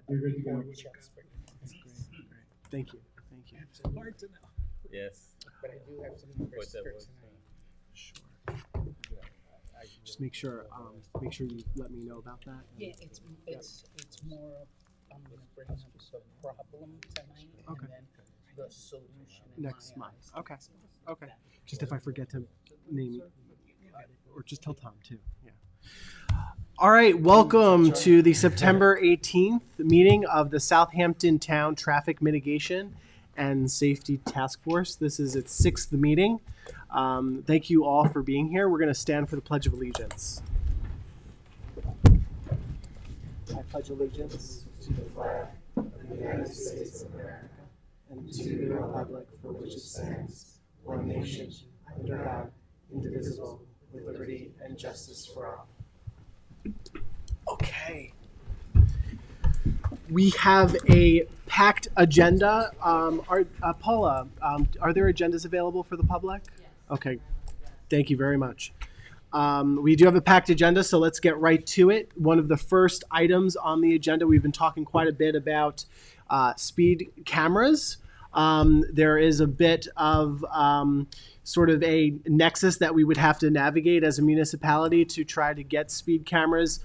You're good to go. That's great. Thank you. Thank you. It's hard to know. Yes. But I do have some numbers that for was? tonight. Sure. Just make sure you let me know about that. Yeah, it's more of, I'm gonna bring up the problem tonight Okay. and then the solution in Next my month. eyes. Okay. Okay. Just if I forget to name you, or just tell Tom too. Yeah. All right. Welcome to the September 18th meeting of the Southampton Town Traffic Mitigation and Safety Task Force. This is its 6th meeting. Thank you all for being here. We're going to stand for the Pledge of Allegiance. I pledge allegiance to the flag of the United States of America and to the republic for which it stands, one nation, under God, indivisible, with liberty and justice for all. Okay. We have a packed agenda. Paula, are there agendas available for the public? Yes. Okay. Thank you very much. We do have a packed agenda, so let's get right to it. One of the first items on the agenda, we've been talking quite a bit about speed cameras. There is a bit of sort of a nexus that we would have to navigate as a municipality to try to get speed cameras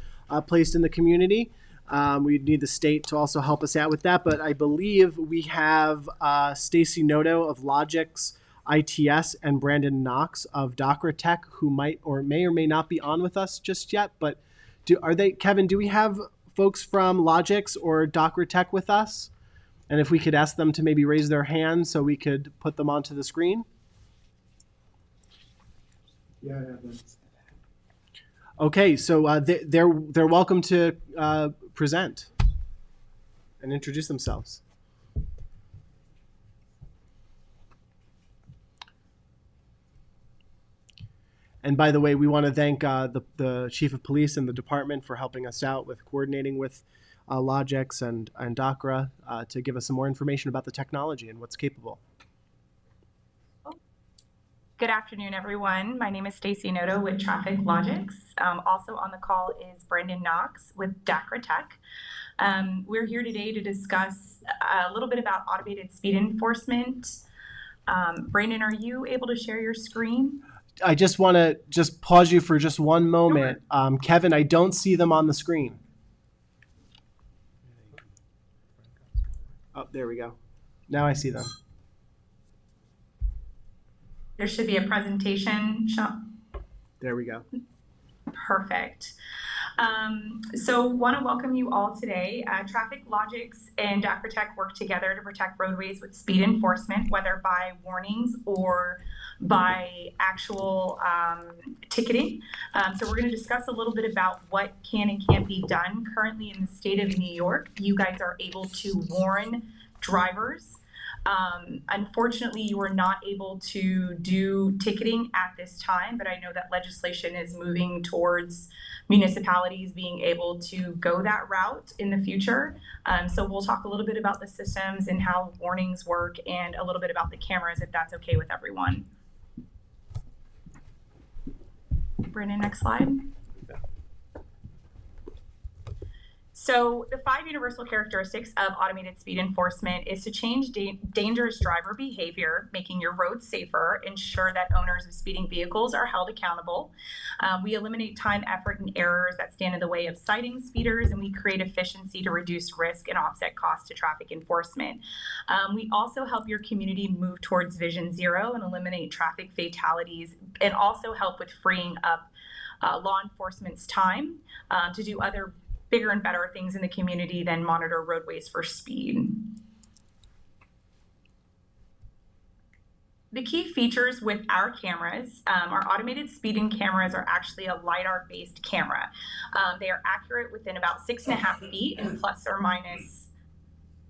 placed in the community. We'd need the state to also help us out with that, but I believe we have Stacy Noto of Logix ITS and Brandon Knox of Docra Tech, who might or may not be on with us just yet. But Kevin, do we have folks from Logix or Docra Tech with us? And if we could ask them to maybe raise their hand so we could put them onto the screen. Yeah. Okay, so they're welcome to present and introduce themselves. And by the way, we want to thank the chief of police and the department for helping us out with coordinating with Logix and Docra to give us some more information about the technology and what's capable. Good afternoon, everyone. My name is Stacy Noto with Traffic Logix. Also on the call is Brandon Knox with Docra Tech. We're here today to discuss a little bit about automated speed enforcement. Brandon, are you able to share your screen? I just want to pause you for just one moment. Sure. Kevin, I don't see them on the screen. Oh, there we go. Now I see them. There should be a presentation. There we go. Perfect. So want to welcome you all today. Traffic Logix and Docra Tech work together to protect roadways with speed enforcement, whether by warnings or by actual ticketing. So we're going to discuss a little bit about what can and can't be done. Currently in the state of New York, you guys are able to warn drivers. Unfortunately, you are not able to do ticketing at this time, but I know that legislation is moving towards municipalities being able to go that route in the future. So we'll talk a little bit about the systems and how warnings work and a little bit about the cameras, if that's okay with everyone. Brandon, next slide. So the 5 universal characteristics of automated speed enforcement is to change dangerous driver behavior, making your roads safer, ensure that owners of speeding vehicles are held accountable. We eliminate time, effort, and errors that stand in the way of citing speeders, and we create efficiency to reduce risk and offset costs to traffic enforcement. We also help your community move towards Vision Zero and eliminate traffic fatalities, and also help with freeing up law enforcement's time to do other bigger and better things in the community than monitor roadways for speed. The key features with our cameras, our automated speeding cameras are actually a LiDAR-based camera. They are accurate within about 6.5 feet and plus or minus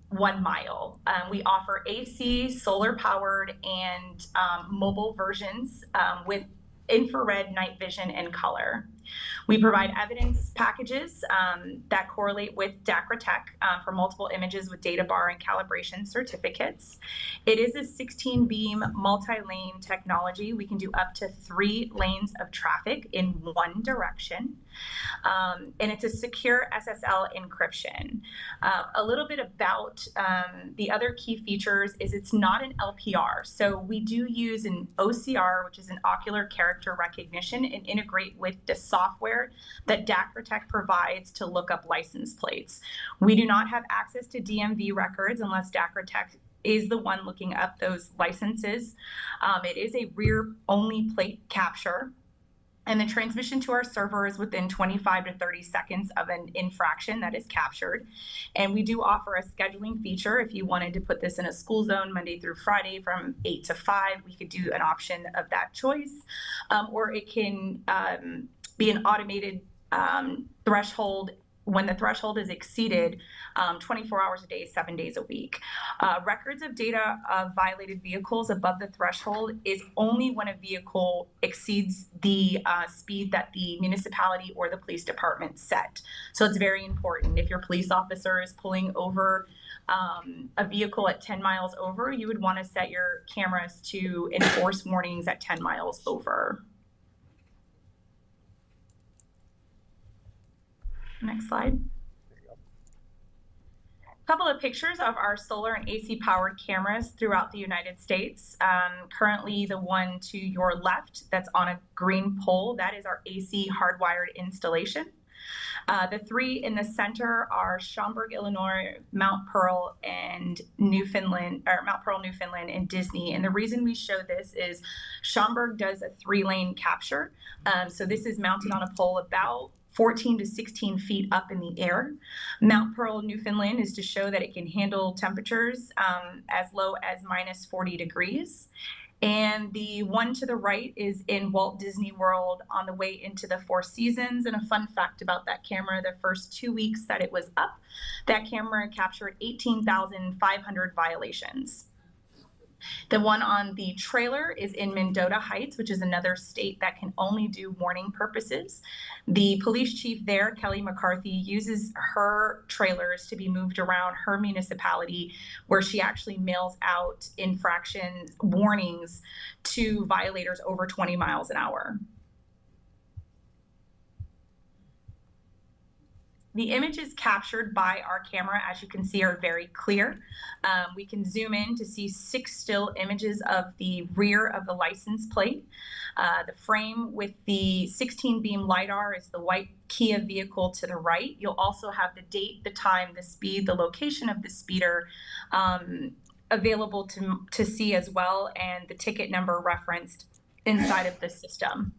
1 mile. We offer AC, solar powered, and mobile versions with infrared, night vision, and color. We provide evidence packages that correlate with DACRA Tech for multiple images with data bar and calibration certificates. It is a 16 beam multi-lane technology. We can do up to 3 lanes of traffic in one direction. And it's a secure SSL encryption. A little bit about the other key features is it's not an LPR. So we do use an OCR, which is an ocular character recognition, and integrate with the software that DACRA Tech provides to look up license plates. We do not have access to DMV records unless DACRA Tech is the one looking up those licenses. It is a rear-only plate capture. And the transmission to our server is within 25 to 30 seconds of an infraction that is captured. And we do offer a scheduling feature. If you wanted to put this in a school zone Monday through Friday from 8 to 5, we could do an option of that choice. Or it can be an automated threshold. When the threshold is exceeded, 24 hours a day, 7 days a week. Records of data of violated vehicles above the threshold is only when a vehicle exceeds the speed that the municipality or the police department set. So it's very important. If your police officer is pulling over a vehicle at 10 miles over, you would want to set your cameras to enforce warnings at 10 miles over. Next slide. A couple of pictures of our solar and AC powered cameras throughout the United States. Currently, the one to your left that's on a green pole, that is our AC hardwired installation. The 3 in the center are Schaumburg, Illinois, Mount Pearl, and Newfoundland, or Mount Pearl, Newfoundland, and Disney. And the reason we show this is Schaumburg does a 3-lane capture. So this is mounted on a pole about 14 to 16 feet up in the air. Mount Pearl, Newfoundland is to show that it can handle temperatures as low as minus 40 degrees. And the one to the right is in Walt Disney World on the way into the 4 Seasons. And a fun fact about that camera, the first 2 weeks that it was up, that camera captured 18,500 violations. The one on the trailer is in Mendota Heights, which is another state that can only do warning purposes. The police chief there, Kelly McCarthy, uses her trailers to be moved around her municipality, where she actually mails out infraction warnings to violators over 20 miles an hour. The images captured by our camera, as you can see, are very clear. We can zoom in to see 6 still images of the rear of the license plate. The frame with the 16 beam LiDAR is the white Kia vehicle to the right. You'll also have the date, the time, the speed, the location of the speeder available to see as well, and the ticket number referenced inside of the system.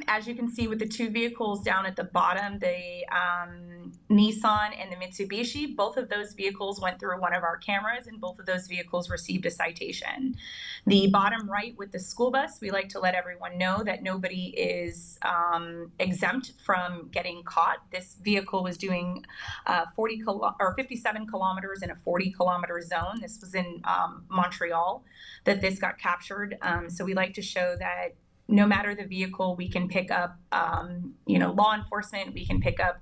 As you can see with the 2 vehicles down at the bottom, the Nissan and the Mitsubishi, both of those vehicles went through one of our cameras, and both of those vehicles received a citation. The bottom right with the school bus, we like to let everyone know that nobody is exempt from getting caught. This vehicle was doing 57 kilometers in a 40-kilometer zone. This was in Montreal that this got captured. So we like to show that no matter the vehicle, we can pick up, law enforcement, we can pick up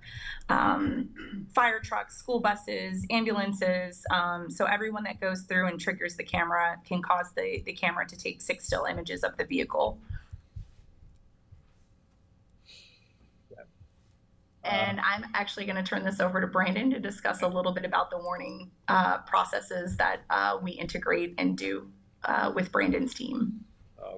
fire trucks, school buses, ambulances. So everyone that goes through and triggers the camera can cause the camera to take 6 still images of the vehicle. And I'm actually going to turn this over to Brandon to discuss a little bit about the warning processes that we integrate and do with Brandon's team.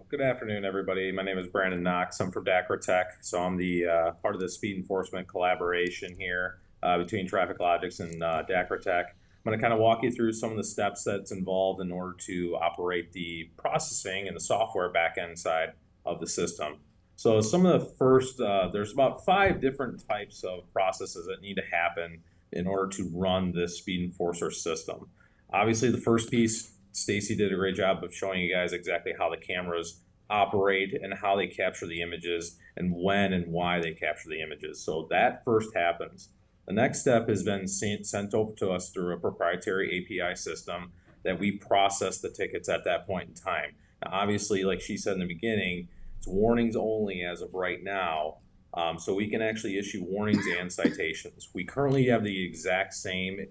Good afternoon, everybody. My name is Brandon Knox. I'm from DACRA Tech, so I'm the part of the speed enforcement collaboration here between Traffic Logics and DACRA Tech. I'm going to kind of walk you through some of the steps that's involved in order to operate the processing and the software backend side of the system. So some of the first, there's about 5 different types of processes that need to happen in order to run this speed enforcer system. Obviously, the first piece, Stacy did a great job of showing you guys exactly how the cameras operate and how they capture the images and when and why they capture the images. So that first happens. The next step has been sent over to us through a proprietary API system that we process the tickets at that point in time. Now, obviously, like she said in the beginning, It's warnings only as of right now. So we can actually issue warnings and citations. We currently have the exact same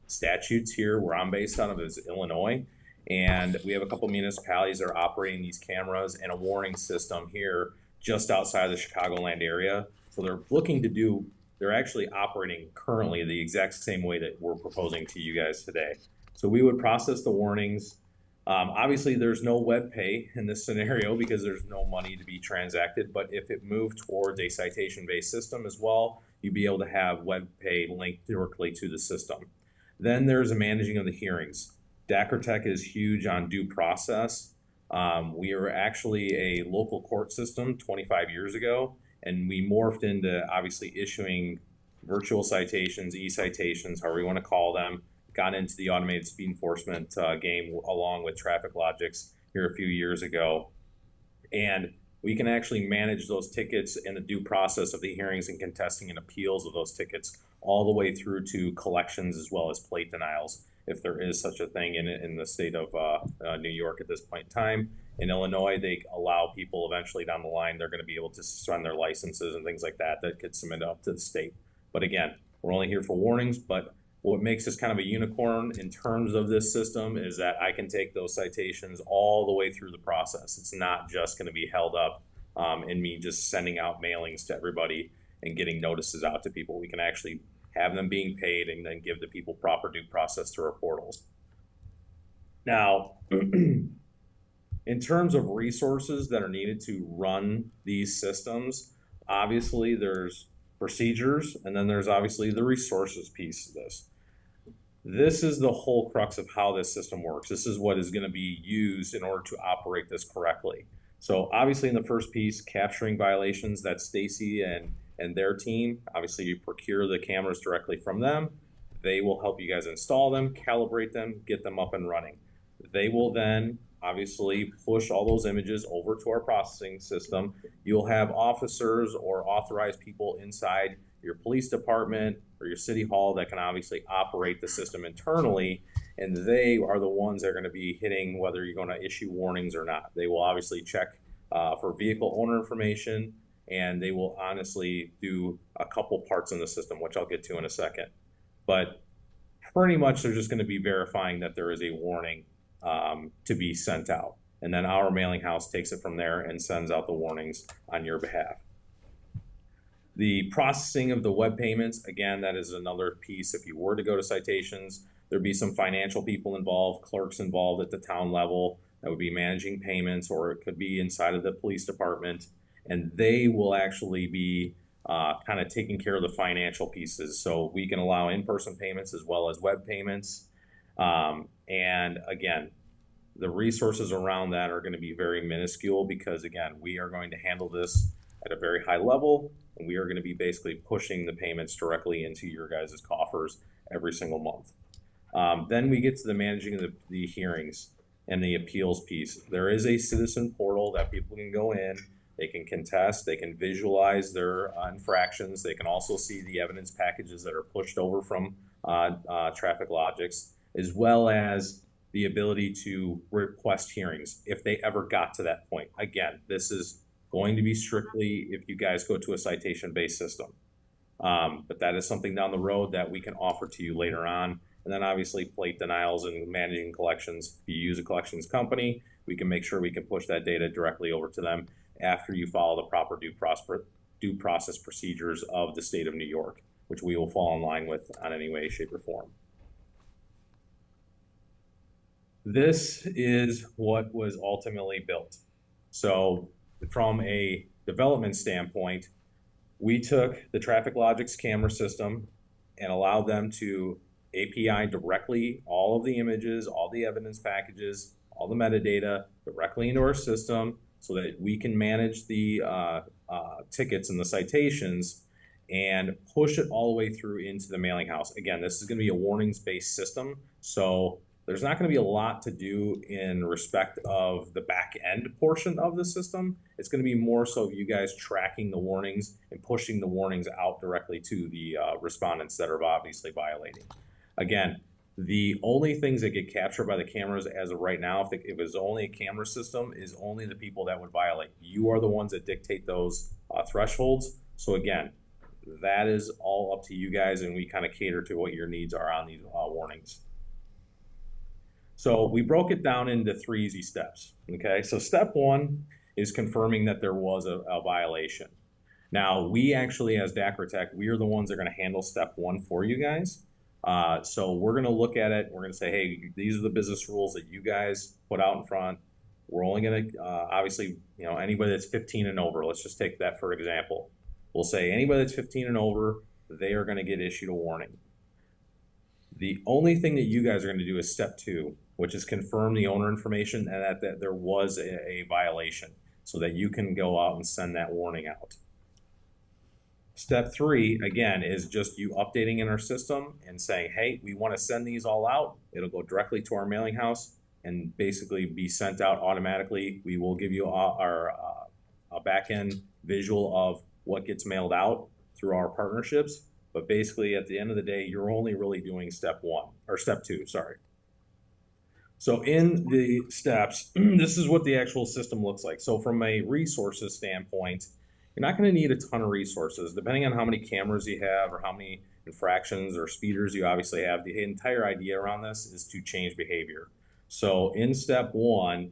statutes here where I'm based out of is Illinois. And we have a couple municipalities that are operating these cameras and a warning system here just outside of the Chicagoland area. So they're actually operating currently the exact same way that we're proposing to you guys today. So we would process the warnings. Obviously, there's no web pay in this scenario because there's no money to be transacted. But if it moved towards a citation-based system as well, you'd be able to have web pay linked directly to the system. Then there's a managing of the hearings. Tech is huge on due process. We are actually a local court system 25 years ago, and we morphed into obviously issuing virtual citations, e-citations, however you want to call them. Got into the automated speed enforcement game along with Traffic Logics here a few years ago. And we can actually manage those tickets and the due process of the hearings and contesting and appeals of those tickets all the way through to collections as well as plate denials, if there is such a thing in the state of New York at this point in time. In Illinois, they allow people eventually down the line, they're going to be able to suspend their licenses and things like that could submit up to the state. But again, we're only here for warnings, but what makes this kind of a unicorn in terms of this system is that I can take those citations all the way through the process. It's not just going to be held up in me just sending out mailings to everybody and getting notices out to people. We can actually have them being paid and then give the people proper due process through our portals. Now, in terms of resources that are needed to run these systems, obviously there's procedures, and then there's obviously the resources piece of this. This is the whole crux of how this system works. This is what is going to be used in order to operate this correctly. So obviously in the first piece, capturing violations, that's Stacy and their team. Obviously you procure the cameras directly from them. They will help you guys install them, calibrate them, get them up and running. They will then obviously push all those images over to our processing system. You'll have officers or authorized people inside your police department or your city hall that can obviously operate the system internally, and they are the ones that are going to be hitting whether you're going to issue warnings or not. They will obviously check for vehicle owner information, and they will honestly do a couple parts in the system, which I'll get to in a second. But pretty much they're just going to be verifying that there is a warning to be sent out. And then our mailing house takes it from there and sends out the warnings on your behalf. The processing of the web payments, again, that is another piece. If you were to go to citations, there'd be some financial people involved, clerks involved at the town level that would be managing payments, or it could be inside of the police department. And they will actually be kind of taking care of the financial pieces. So we can allow in-person payments as well as web payments. And again, the resources around that are going to be very minuscule because, again, we are going to handle this at a very high level, and we are going to be basically pushing the payments directly into your guys' coffers every single month. Then we get to the managing of the hearings and the appeals piece. There is a citizen portal that people can go in, they can contest, they can visualize their infractions, they can also see the evidence packages that are pushed over from Traffic Logics, as well as the ability to request hearings if they ever got to that point. Again, this is going to be strictly if you guys go to a citation-based system. But that is something down the road that we can offer to you later on. And then obviously plate denials and managing collections. If you use a collections company, we can make sure we can push that data directly over to them after you follow the proper due process procedures of the state of New York, which we will fall in line with on any way, shape, or form. This is what was ultimately built. So from a development standpoint, we took the Traffic Logics camera system and allowed them to API directly all of the images, all the evidence packages, all the metadata directly into our system so that we can manage the tickets and the citations and push it all the way through into the mailing house. Again, this is going to be a warnings-based system, so there's not going to be a lot to do in respect of the back end portion of the system. It's going to be more so you guys tracking the warnings and pushing the warnings out directly to the respondents that are obviously violating. Again, The only things that get captured by the cameras as of right now, if it was only a camera system, is only the people that would violate. You are the ones that dictate those thresholds. So again, that is all up to you guys, and we kind of cater to what your needs are on these warnings. So we broke it down into 3 easy steps. Okay, so step 1 is confirming that there was a violation. Now, we actually, as Dacra Tech, we are the ones that are going to handle step 1 for you guys. So we're going to look at it. We're going to say, hey, these are the business rules that you guys put out in front. We're only going to, obviously, you know, anybody that's 15 and over, let's just take that for example. We'll say anybody that's 15 and over, they are going to get issued a warning. The only thing that you guys are going to do is step 2, which is confirm the owner information and that there was a violation, so that you can go out and send that warning out. Step 3, again, is just you updating in our system and saying, hey, we want to send these all out. It'll go directly to our mailing house and basically be sent out automatically. We will give you our a back-end visual of what gets mailed out through our partnerships. But basically, at the end of the day, you're only really doing step 2, sorry. So in the steps, this is what the actual system looks like. So from a resources standpoint, you're not going to need a ton of resources. Depending on how many cameras you have or how many infractions or speeders you obviously have, the entire idea around this is to change behavior. So in step 1,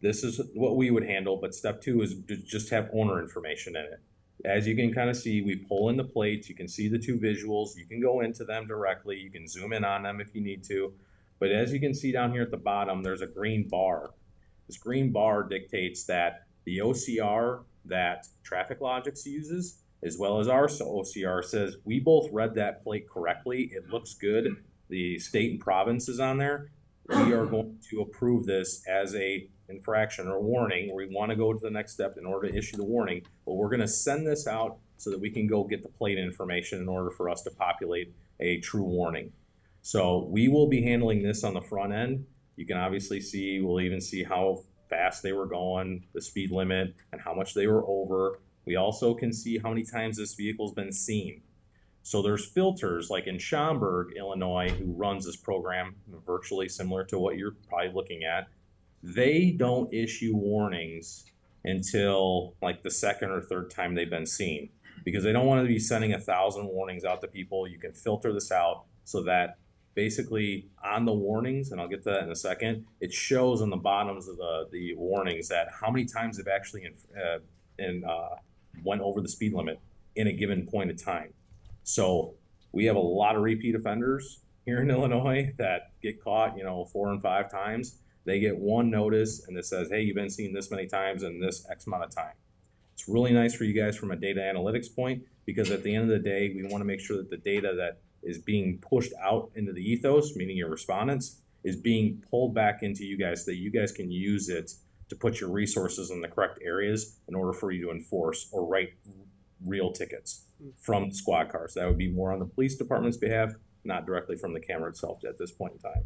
this is what we would handle, but step 2 is to just have owner information in it. As you can kind of see, we pull in the plates. You can see the 2 visuals. You can go into them directly. You can zoom in on them if you need to. But as you can see down here at the bottom, there's a green bar. This green bar dictates that the OCR that TrafficLogix uses, as well as our OCR, says we both read that plate correctly. It looks good. The state and province is on there. We are going to approve this as a infraction or warning. We want to go to the next step in order to issue the warning, but we're going to send this out so that we can go get the plate information in order for us to populate a true warning. So we will be handling this on the front end. You can obviously see, we'll even see how fast they were going, the speed limit, and how much they were over. We also can see how many times this vehicle's been seen. So there's filters like in Schaumburg, Illinois, who runs this program virtually similar to what you're probably looking at. They don't issue warnings until like the 2nd or 3rd time they've been seen, because they don't want to be sending 1,000 warnings out to people. You can filter this out so that basically on the warnings, and I'll get to that in a second, it shows on the bottoms of the warnings that how many times they've actually went over the speed limit in a given point of time. So we have a lot of repeat offenders here in Illinois that get caught, 4 and 5 times. They get one notice and it says, hey, you've been seen this many times in this X amount of time. It's really nice for you guys from a data analytics point, because at the end of the day, we want to make sure that the data that is being pushed out into the ethos, meaning your respondents, is being pulled back into you guys so that you guys can use it to put your resources in the correct areas in order for you to enforce or write real tickets from squad cars. That would be more on the police department's behalf, not directly from the camera itself at this point in time.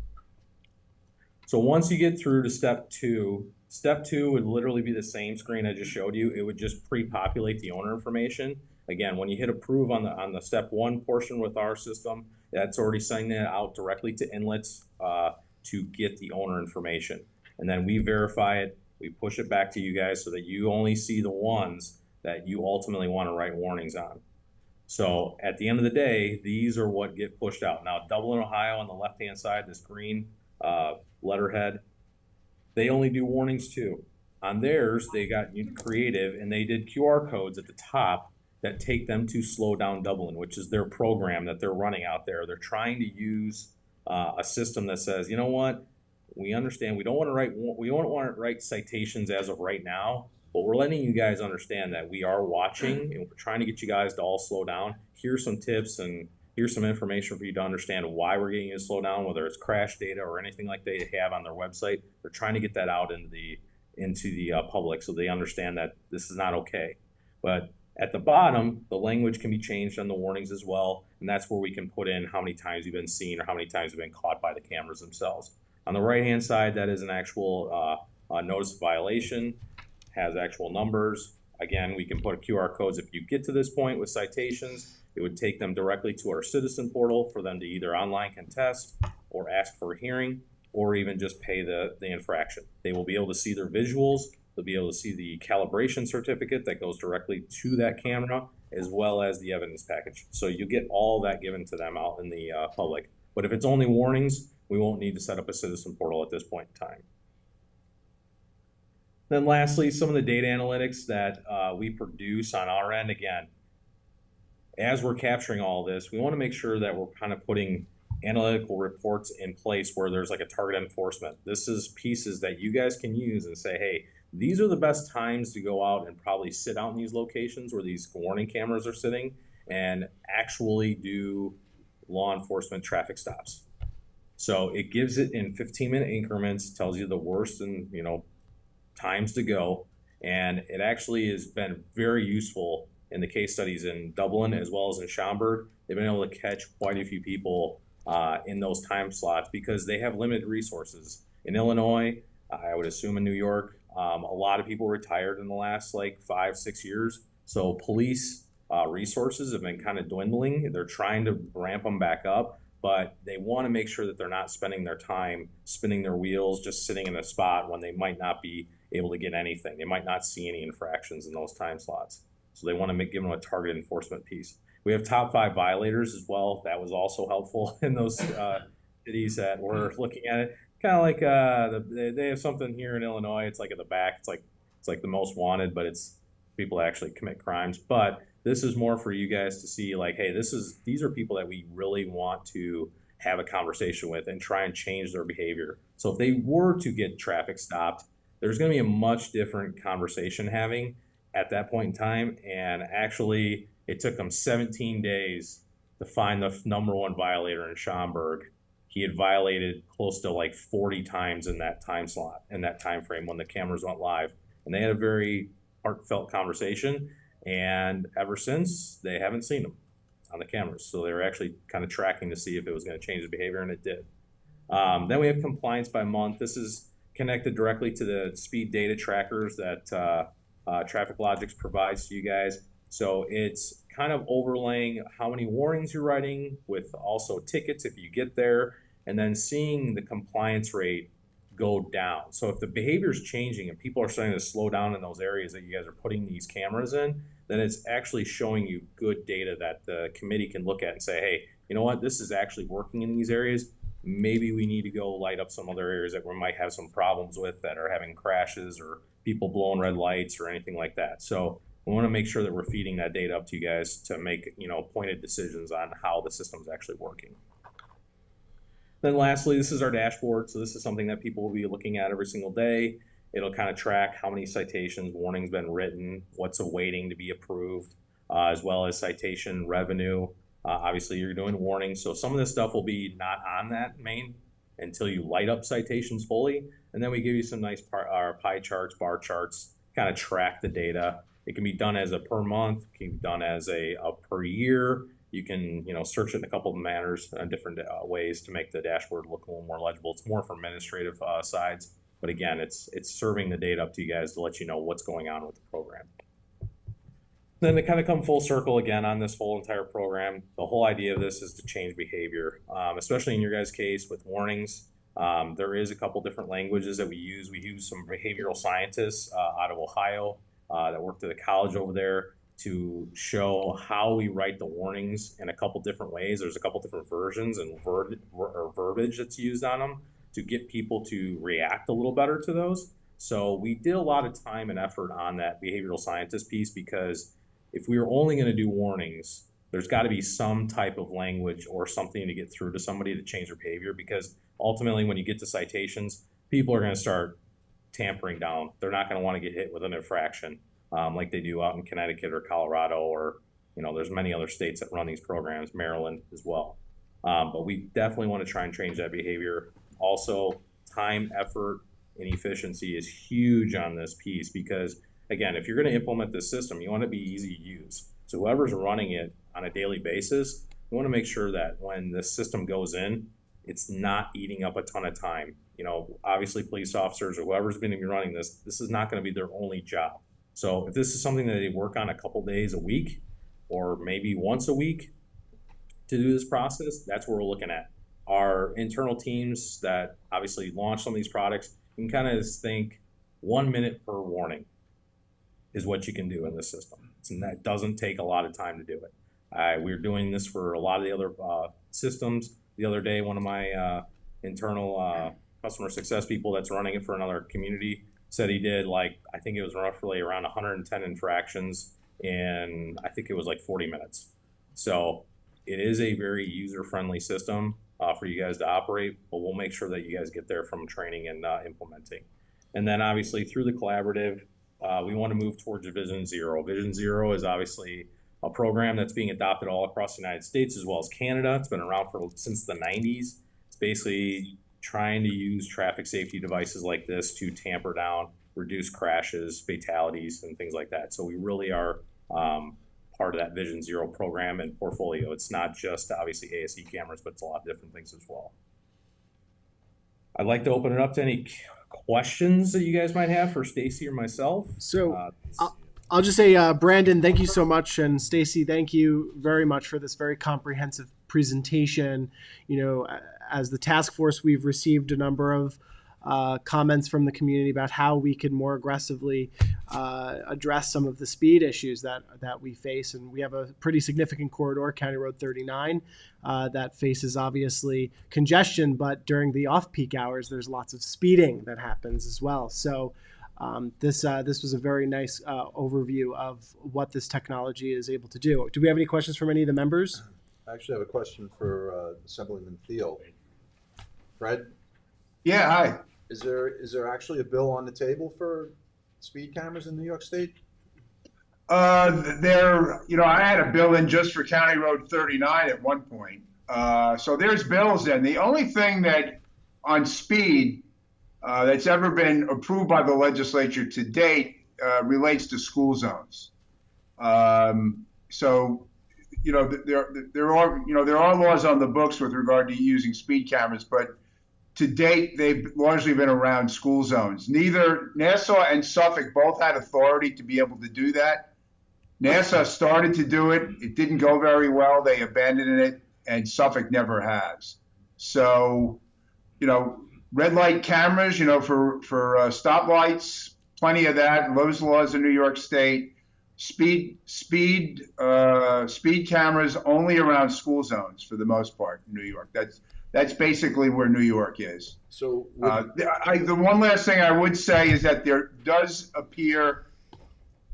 So once you get through to step 2 would literally be the same screen I just showed you. It would just pre-populate the owner information. Again, when you hit approve on the step 1 portion with our system, that's already sending that out directly to inlets to get the owner information. And then we verify it, we push it back to you guys so that you only see the ones that you ultimately want to write warnings on. So at the end of the day, these are what get pushed out. Now, Dublin, Ohio on the left-hand side, this green letterhead, they only do warnings too. On theirs, they got creative and they did QR codes at the top that take them to Slow Down Dublin, which is their program that they're running out there. They're trying to use a system that says, you know what, we understand we don't want to write citations as of right now, but we're letting you guys understand that we are watching and we're trying to get you guys to all slow down. Here's some tips and here's some information for you to understand why we're getting you to slow down, whether it's crash data or anything like they have on their website. They're trying to get that out into the public so they understand that this is not okay. But at the bottom, the language can be changed on the warnings as well, and that's where we can put in how many times you've been seen or how many times you've been caught by the cameras themselves. On the right-hand side, that is an actual notice of violation, has actual numbers. Again, we can put QR codes. If you get to this point with citations, it would take them directly to our citizen portal for them to either online contest or ask for a hearing, or even just pay the infraction. They will be able to see their visuals. They'll be able to see the calibration certificate that goes directly to that camera, as well as the evidence package. So you get all that given to them out in the public. But if it's only warnings, we won't need to set up a citizen portal at this point in time. Then lastly, some of the data analytics that we produce on our end. Again, as we're capturing all this, we want to make sure that we're kind of putting analytical reports in place where there's like a target enforcement. This is pieces that you guys can use and say, hey, these are the best times to go out and probably sit out in these locations where these warning cameras are sitting and actually do law enforcement traffic stops. So it gives it in 15-minute increments, tells you the worst and times to go, and it actually has been very useful in the case studies in Dublin as well as in Schaumburg. They've been able to catch quite a few people in those time slots because they have limited resources. In Illinois, I would assume in New York, a lot of people retired in the last like 5-6 years. So police resources have been kind of dwindling. They're trying to ramp them back up, but they want to make sure that they're not spending their time spinning their wheels, just sitting in a spot when they might not be able to get anything. They might not see any infractions in those time slots. So they want to give them a target enforcement piece. We have top 5 violators as well. That was also helpful in those cities that we're looking at it. Kind of like they have something here in Illinois. It's like at the back. It's like the most wanted, but it's people that actually commit crimes. But this is more for you guys to see like, hey, these are people that we really want to have a conversation with and try and change their behavior. So if they were to get traffic stopped, there's going to be a much different conversation having at that point in time. And actually, it took them 17 days to find the #1 violator in Schaumburg. He had violated close to like 40 times in that time slot, in that time frame when the cameras went live. And they had a very heartfelt conversation. And ever since, they haven't seen him on the cameras. So they were actually kind of tracking to see if it was going to change his behavior, and it did. Then we have compliance by month. This is connected directly to the speed data trackers that TrafficLogix provides to you guys. So it's kind of overlaying how many warnings you're writing with also tickets if you get there, and then seeing the compliance rate go down. So if the behavior is changing and people are starting to slow down in those areas that you guys are putting these cameras in, then it's actually showing you good data that the committee can look at and say, hey, you know what, this is actually working in these areas. Maybe we need to go light up some other areas that we might have some problems with that are having crashes or people blowing red lights or anything like that. So we want to make sure that we're feeding that data up to you guys to make pointed decisions on how the system's actually working. Then lastly, this is our dashboard. So this is something that people will be looking at every single day. It'll kind of track how many citations, warnings been written, what's awaiting to be approved, as well as citation revenue. Obviously, you're doing warnings, so some of this stuff will be not on that main until you light up citations fully. And then we give you some nice pie charts, bar charts, kind of track the data. It can be done as a per month, it can be done as a per year. You can search it in a couple of manners, different ways to make the dashboard look a little more legible. It's more for administrative sides, but again, it's serving the data up to you guys to let you know what's going on with the program. Then to kind of come full circle again on this whole entire program, the whole idea of this is to change behavior, especially in your guys' case with warnings. There is a couple different languages that we use. We use some behavioral scientists out of Ohio that worked at a college over there to show how we write the warnings in a couple different ways. There's a couple different versions and verbiage that's used on them to get people to react a little better to those. So we did a lot of time and effort on that behavioral scientist piece, because if we were only going to do warnings, there's got to be some type of language or something to get through to somebody to change their behavior, because ultimately when you get to citations, people are going to start tampering down. They're not going to want to get hit with an infraction like they do out in Connecticut or Colorado, or there's many other states that run these programs, Maryland as well. But we definitely want to try and change that behavior. Also, time, effort, and efficiency is huge on this piece, because again, if you're going to implement this system, you want it to be easy to use. So whoever's running it on a daily basis, you want to make sure that when the system goes in, it's not eating up a ton of time. Obviously police officers or whoever's going to be running this is not going to be their only job. So if this is something that they work on a couple days a week, or maybe once a week to do this process, that's what we're looking at. Our internal teams that obviously launch some of these products, you can kind of think 1 minute per warning is what you can do in this system. And that doesn't take a lot of time to do it. We're doing this for a lot of the other systems. The other day, one of my internal customer success people that's running it for another community said he did I think it was roughly around 110 infractions in, I think it was 40 minutes. So it is a very user-friendly system for you guys to operate, but we'll make sure that you guys get there from training and implementing. And then obviously through the collaborative, we want to move towards Vision Zero. Vision Zero is obviously a program that's being adopted all across the United States as well as Canada. It's been around since the 90s. It's basically trying to use traffic safety devices like this to tamper down, reduce crashes, fatalities, and things like that. So we really are part of that Vision Zero program and portfolio. It's not just obviously ASE cameras, but it's a lot of different things as well. I'd like to open it up to any questions that you guys might have for Stacy or myself. So I'll just say, Brandon, thank you so much, and Stacy, thank you very much for this very comprehensive presentation. As the task force, we've received a number of comments from the community about how we could more aggressively address some of the speed issues that we face. And we have a pretty significant corridor, County Road 39, that faces obviously congestion, but during the off-peak hours, there's lots of speeding that happens as well. So this was a very nice overview of what this technology is able to do. Do we have any questions from any of the members? I actually have a question for Assemblyman Thiel. Fred? Yeah, hi. Is there actually a bill on the table for speed cameras in New York State? I had a bill in just for County Road 39 at one point. So there's bills in. The only thing that on speed that's ever been approved by the legislature to date relates to school zones. So there are laws on the books with regard to using speed cameras, but to date, they've largely been around school zones. Neither Nassau and Suffolk both had authority to be able to do that. Nassau started to do it. It didn't go very well. They abandoned it, and Suffolk never has. So, red light cameras, for stoplights, plenty of that. Those laws in New York State. Speed cameras only around school zones for the most part in New York. That's basically where New York is. So the one last thing I would say is that there does appear,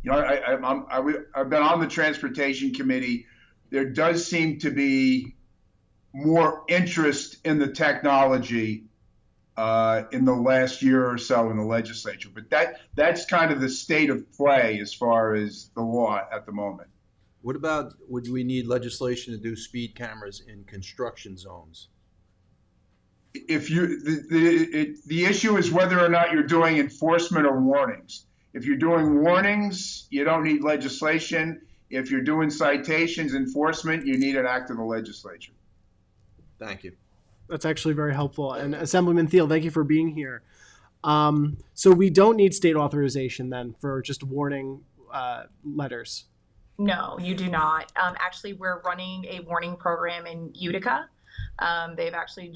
I've been on the transportation committee. There does seem to be more interest in the technology in the last year or so in the legislature, but that's kind of the state of play as far as the law at the moment. what about, would we need legislation to do speed cameras in construction zones? If the issue is whether or not you're doing enforcement or warnings. If you're doing warnings, you don't need legislation. If you're doing citations, enforcement, you need an act of the legislature. Thank you. That's actually very helpful. And Assemblyman Thiel, thank you for being here. So we don't need state authorization then for just warning letters? No, you do not. Actually, we're running a warning program in Utica. They've actually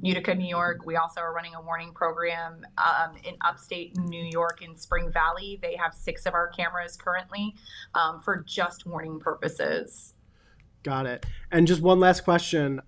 Utica, New York. We also are running a warning program in upstate New York in Spring Valley. They have 6 of our cameras currently for just warning purposes. Got it. And just one last question.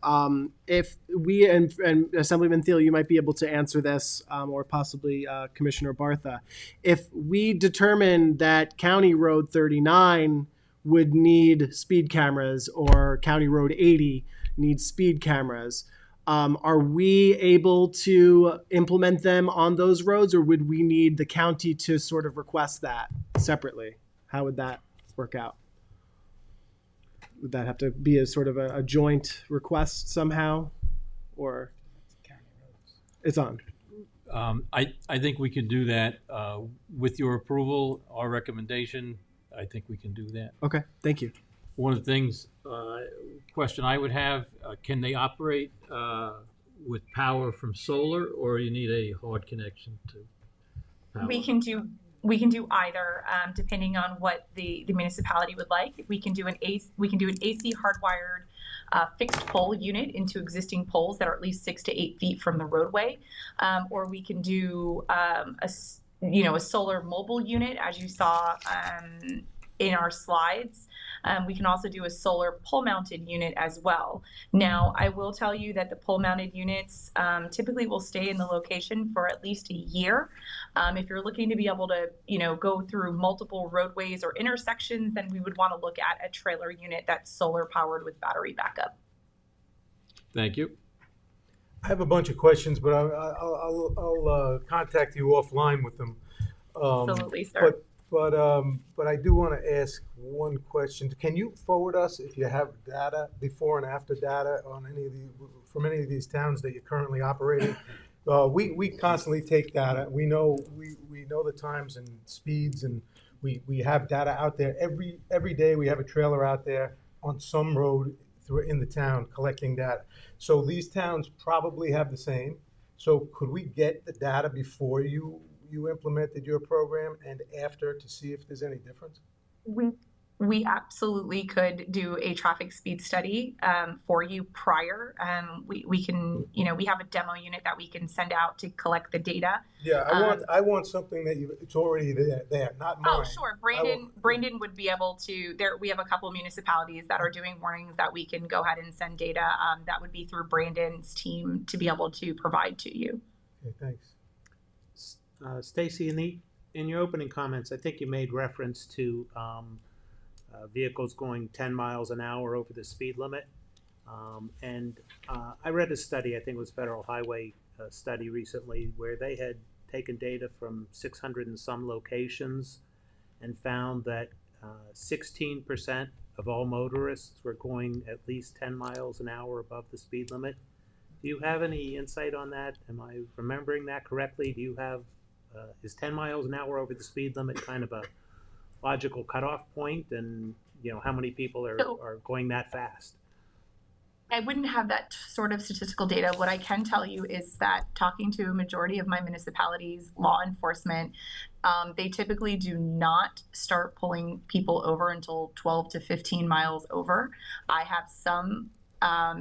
If we, and Assemblyman Thiel, you might be able to answer this, or possibly Commissioner Bartha. If we determine that County Road 39 would need speed cameras or County Road 80 needs speed cameras, are we able to implement them on those roads, or would we need the county to sort of request that separately? How would that work out? Would that have to be a sort of a joint request somehow, or it's on? I think we can do that with your approval, our recommendation. I think we can do that. Okay, thank you. One of the things, question I would have, can they operate with power from solar, or you need a hard connection to power? We can do We can do either, depending on what the municipality would like. We can do an AC hardwired fixed pole unit into existing poles that are at least 6 to 8 feet from the roadway, or we can do a solar mobile unit, as you saw in our slides. We can also do a solar pole mounted unit as well. Now, I will tell you that the pole mounted units typically will stay in the location for at least a year. If you're looking to be able to, go through multiple roadways or intersections, then we would want to look at a trailer unit that's solar powered with battery backup. Thank you. I have a bunch of questions, but I'll contact you offline with them. Absolutely, sir. But I do want to ask one question. Can you forward us, if you have data, before and after data on from any of these towns that you're currently operating? We constantly take data. We know the times and speeds, and we have data out there every day. We have a trailer out there on some road in the town collecting data. So these towns probably have the same. So could we get the data before you implemented your program and after, to see if there's any difference? We absolutely could do a traffic speed study for you prior. We can, we have a demo unit that we can send out to collect the data. Yeah, I want something that it's already there, not mine. Oh, sure. Brandon would be able to. We have a couple municipalities that are doing warnings that we can go ahead and send data. That would be through Brandon's team to be able to provide to you. Okay, thanks. Stacy, in your opening comments, I think you made reference to vehicles going 10 miles an hour over the speed limit. I read a study, I think it was Federal Highway study recently, where they had taken data from 600 and some locations and found that 16% of all motorists were going at least 10 miles an hour above the speed limit. Do you have any insight on that? Am I remembering that correctly? Do you have, is 10 miles an hour over the speed limit kind of a logical cutoff point, and how many people are going that fast? I wouldn't have that sort of statistical data. What I can tell you is that talking to a majority of my municipalities, law enforcement, they typically do not start pulling people over until 12 to 15 miles over. I have some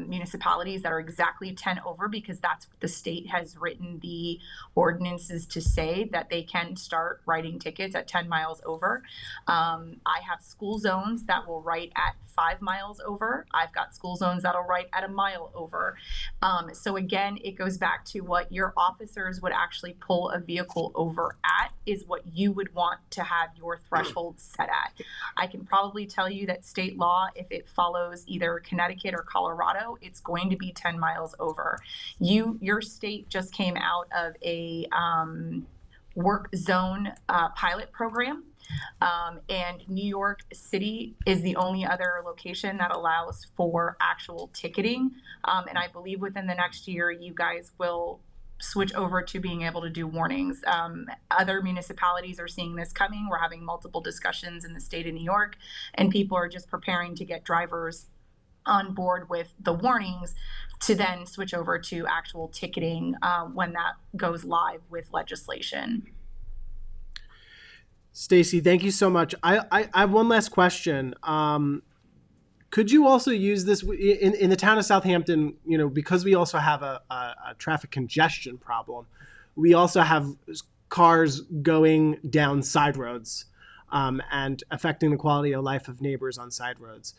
municipalities that are exactly 10 over, because that's what the state has written the ordinances to say, that they can start writing tickets at 10 miles over. I have school zones that will write at 5 miles over. I've got school zones that'll write at a mile over. So again, it goes back to what your officers would actually pull a vehicle over at is what you would want to have your threshold set at. I can probably tell you that state law, if it follows either Connecticut or Colorado, it's going to be 10 miles over. Your state just came out of a work zone pilot program. And New York City is the only other location that allows for actual ticketing. And I believe within the next year, you guys will switch over to being able to do warnings. Other municipalities are seeing this coming. We're having multiple discussions in the state of New York, and people are just preparing to get drivers on board with the warnings to then switch over to actual ticketing when that goes live with legislation. Stacy, thank you so much. I have one last question. Could you also use this in the town of Southampton, because we also have a traffic congestion problem, we also have cars going down side roads and affecting the quality of life of neighbors on side roads.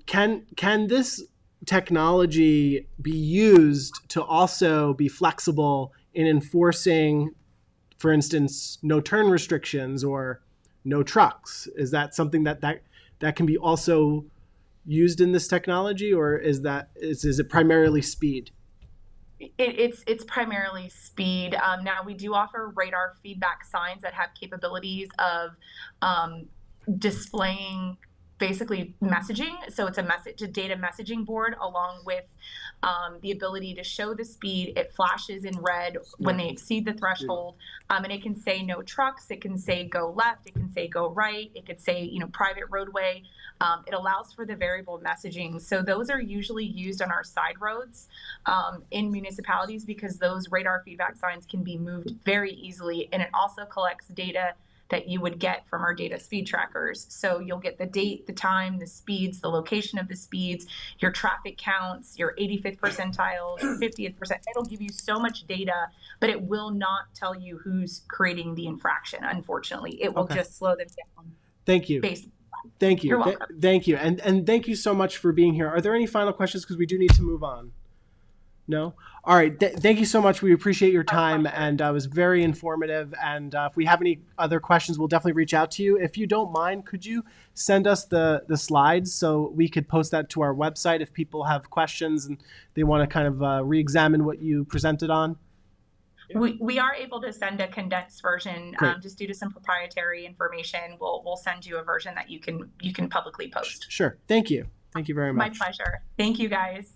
Can this technology be used to also be flexible in enforcing, for instance, no turn restrictions or no trucks? Is that something that can be also used in this technology, or is it primarily speed? It's primarily speed. Now we do offer radar feedback signs that have capabilities of displaying basically messaging. So it's a data messaging board along with the ability to show the speed. It flashes in red when they exceed the threshold, and it can say no trucks. It can say go left. It can say go right. It could say private roadway. It allows for the variable messaging. So those are usually used on our side roads in municipalities, because those radar feedback signs can be moved very easily, and it also collects data that you would get from our data speed trackers. So you'll get the date, the time, the speeds, the location of the speeds, your traffic counts, your 85th percentiles, your 50th percent. It'll give you so much data, but it will not tell you who's creating the infraction, unfortunately. It will Okay. just slow them down. Thank you. Based. Thank you. You're welcome. Thank you. And thank you so much for being here. Are there any final questions? Because we do need to move on. No? All right. Thank you so much. We appreciate your time, and it was very informative. And if we have any other questions, we'll definitely reach out to you. If you don't mind, could you send us the slides so we could post that to our website if people have questions and they want to kind of re-examine what you presented on? We are able to send a condensed version just due to some proprietary information. We'll send you a version that you can publicly post. Sure. Thank you. Thank you very My much. pleasure. Thank you, guys.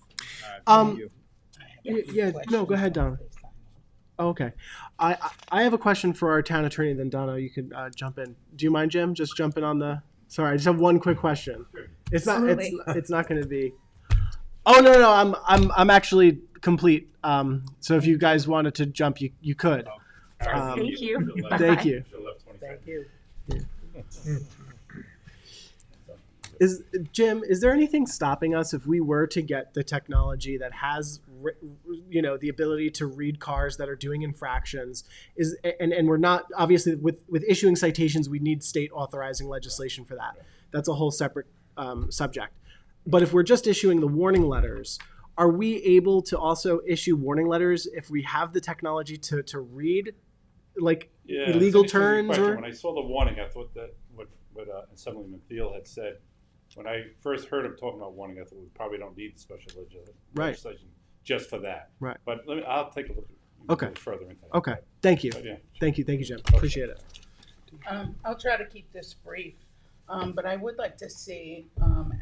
Yeah, no, go ahead, Donna. Oh, okay. I have a question for our town attorney, then Donna, you can jump in. Do you mind, Jim, just jumping on the, sorry, I just have one quick question. It's not going to be, oh, no, I'm actually complete. So if you guys wanted to jump, you could. Thank you. Thank you. Thank you. Jim, is there anything stopping us if we were to get the technology that has, the ability to read cars that are doing infractions? And we're not, obviously, with issuing citations, we need state authorizing legislation for that. That's a whole separate subject. But if we're just issuing the warning letters, are we able to also issue warning letters if we have the technology to read, like, illegal turns? Or when I saw the warning, I thought that what Assemblyman Thiel had said. When I first heard him talking about warning, I thought we probably don't need special legislation just for that. Right. But I'll take a look further into that. Okay. Thank you. But yeah. Thank you, Jim. Appreciate it. I'll try to keep this brief, but I would like to see,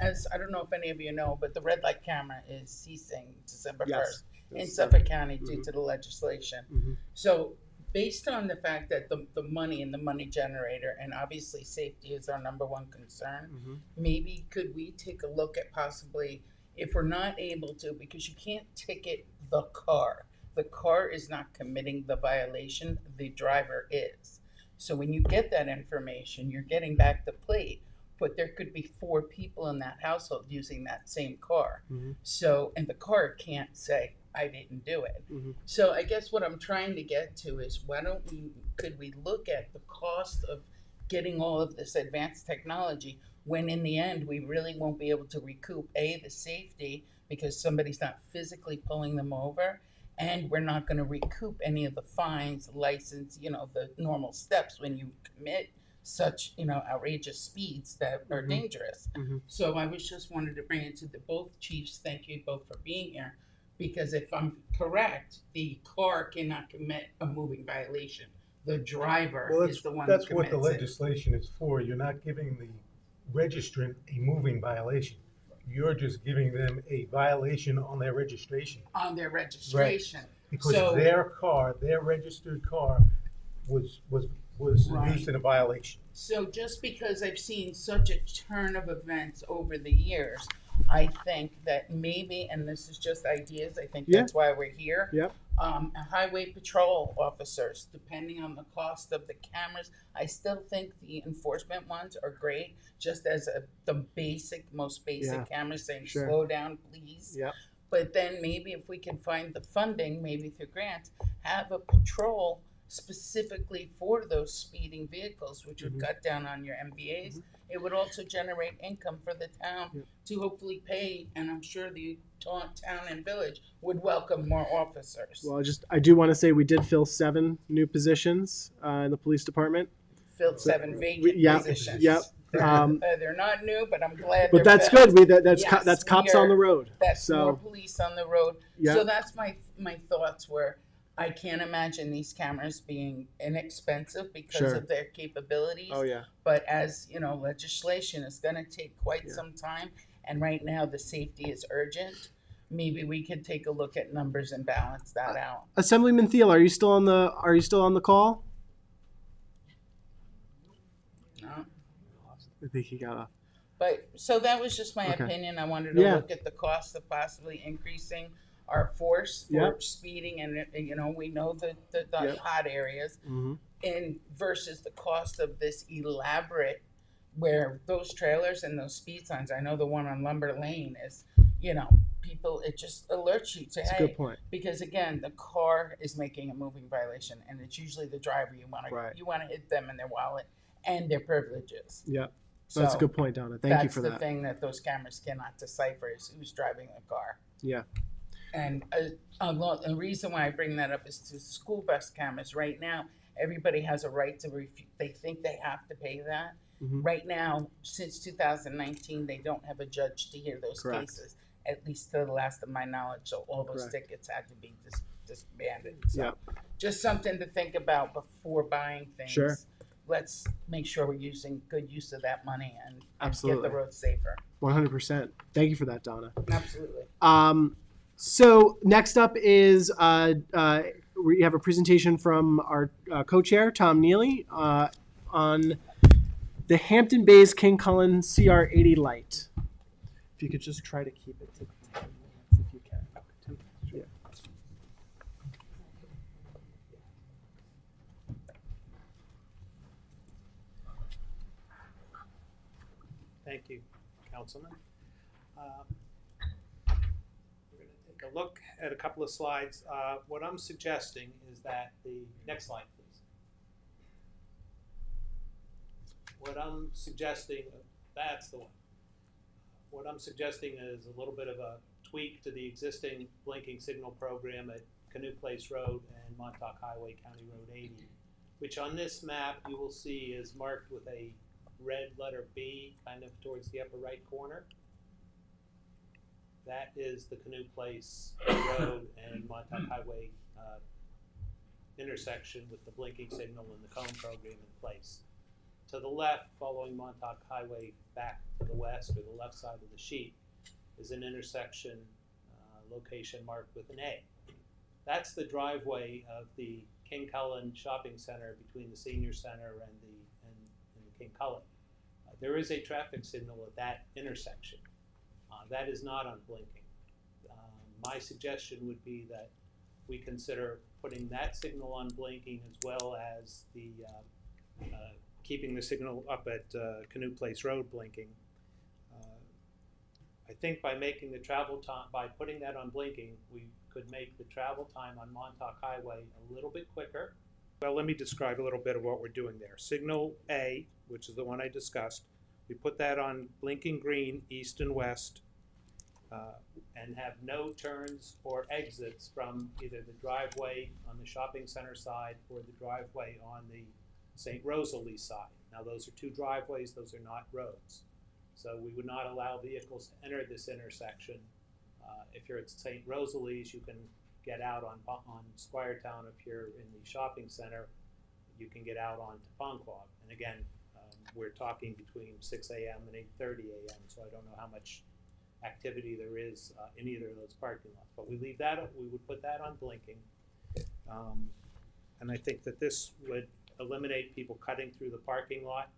as I don't know if any of you know, but the red light camera is ceasing December 1st in Suffolk County due to the legislation. Mm-hmm. So based on the fact that the money and the money generator, and obviously safety is our number one concern, maybe could we take a look at possibly, if we're not able to, because you can't ticket the car is not committing the violation, the driver is. So when you get that information, you're getting back the plate, but there could be 4 people in that household using that same car. So, and the car can't say, I didn't do it. So I guess what I'm trying to get to is could we look at the cost of getting all of this advanced technology when in the end we really won't be able to recoup the safety because somebody's not physically pulling them over, and we're not going to recoup any of the fines, license, the normal steps when you commit such outrageous speeds that are dangerous. So I just wanted to bring it to both chiefs. Thank you both for being here. Because if I'm correct, the car cannot commit a moving violation. The driver is the one who commits it. That's what the legislation is for. You're not giving the registrant a moving violation. You're just giving them a violation on their registration. On their registration. Right. Because their registered car was used in a violation. So just because I've seen such a turn of events over the years, I think that maybe, and this is just ideas, I think that's why we're here. Yep. Highway patrol officers, depending on the cost of the cameras, I still think the enforcement ones are great, just as the most basic cameras saying, slow down, please. Yep. But then maybe if we can find the funding, maybe through grants, have a patrol specifically for those speeding vehicles, which would cut down on your MVAs. It would also generate income for the town to hopefully pay, and I'm sure the town and village would welcome more officers. Well, I do want to say we did fill 7 new positions in the police department. Filled 7 vacant positions. Yep. They're not new, but I'm glad. But that's filled. good. That's cops on the road. That's more police on the road. Yep. So that's my thoughts were. I can't imagine these cameras being inexpensive because of their capabilities. Oh, yeah. But as you know, legislation is going to take quite some time, and right now the safety is urgent. Maybe we could take a look at numbers and balance that out. Assemblyman Thiel, are you still on the call? No. I think he got off. But so that was just my opinion. I wanted to look at the cost of possibly increasing our force for speeding, and we know the hot areas. and versus the cost of this elaborate, where those trailers and those speed signs, I know the one on Lumber Lane is, you know, people, it just alerts you to, That's a hey, good point. because again, the car is making a moving violation, and it's usually the driver. Right. You want to hit them in their wallet and their privileges. Yeah, that's a So good point, Donna. Thank you for that's that. the thing that those cameras cannot decipher is who's driving the car. Yeah. And the reason why I bring that up is to school bus cameras. Right now, everybody has a right to they think they have to pay that. Mhm. Right now, since 2019, they don't have a judge to hear those Correct. cases, at least to the last of my knowledge. So all those Correct. tickets had to be disbanded. So Yeah. just something to think about before buying things. Sure. Let's make sure we're using good use of that money and Absolutely. get the roads safer. 100%. Thank you for that, Donna. Absolutely. So next up is we have a presentation from our co-chair, Tom Neely, on the Hampton Bays King Cullen CR80 light. If you could just try to keep it to 10 minutes if you can. Yeah. Thank you, Councilman. We're going to take a look at a couple of slides. What I'm suggesting is that the next slide, please. What I'm suggesting, that's the one. What I'm suggesting is a little bit of a tweak to the existing blinking signal program at Canoe Place Road and Montauk Highway, County Road 80, which on this map you will see is marked with a red letter B kind of towards the upper right corner. That is the Canoe Place Road and Montauk Highway intersection with the blinking signal and the cone program in place. To the left, following Montauk Highway back to the west, or the left side of the sheet, is an intersection location marked with an A. That's the driveway of the King Cullen Shopping Center between the Senior Center and the King Cullen. There is a traffic signal at that intersection. That is not on blinking. My suggestion would be that we consider putting that signal on blinking as well as the keeping the signal up at Canoe Place Road blinking. I think by making the travel time, by putting that on blinking, we could make the travel time on Montauk Highway a little bit quicker. Well, let me describe a little bit of what we're doing there. Signal A, which is the one I discussed, we put that on blinking green, east and west, and have no turns or exits from either the driveway on the shopping center side or the driveway on the St. Rosalie side. Now those are two driveways, those are not roads. So we would not allow vehicles to enter this intersection. If you're at St. Rosalie's, you can get out on Squiretown. If you're in the shopping center, you can get out onto Ponquag. And again, we're talking between 6 a.m. and 8:30 a.m., so I don't know how much activity there is in either of those parking lots. But we would put that on blinking. And I think that this would eliminate people cutting through the parking lot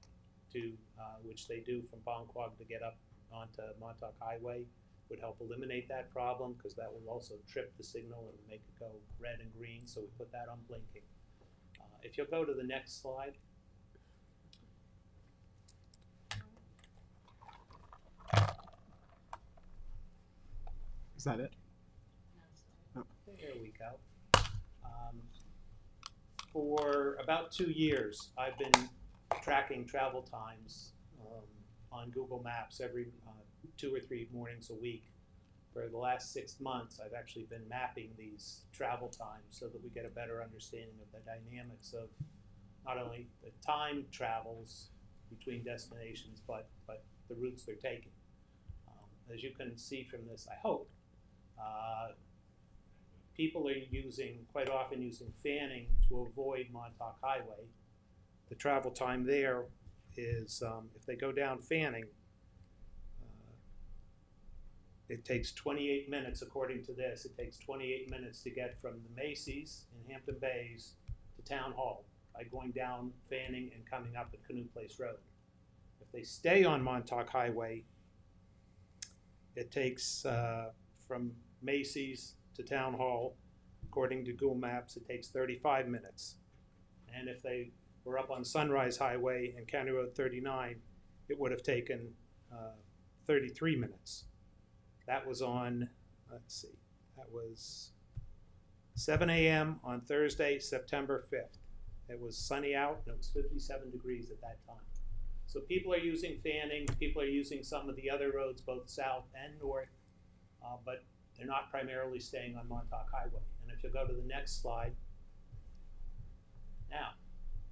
to, which they do from Ponquag to get up onto Montauk Highway. Would help eliminate that problem because that will also trip the signal and make it go red and green, so we put that on blinking. If you'll go to the next slide. Is that it? There we go. For about 2 years, I've been tracking travel times on Google Maps every 2 or 3 mornings a week. For the last 6 months, I've actually been mapping these travel times so that we get a better understanding of the dynamics of not only the time travels between destinations, but the routes they're taking. As you can see from this, I hope, people are quite often using Fanning to avoid Montauk Highway. The travel time there is, if they go down Fanning, it takes 28 minutes, according to this. It takes 28 minutes to get from the Macy's in Hampton Bays to Town Hall by going down Fanning and coming up at Canoe Place Road. If they stay on Montauk Highway, it takes from Macy's to Town Hall, according to Google Maps, it takes 35 minutes. And if they were up on Sunrise Highway and County Road 39, it would have taken 33 minutes. That was on, let's see, that was 7 a.m. on Thursday, September 5th. It was sunny out and it was 57 degrees at that time. So people are using Fanning, people are using some of the other roads, both south and north, but they're not primarily staying on Montauk Highway. And if you go to the next slide. Now,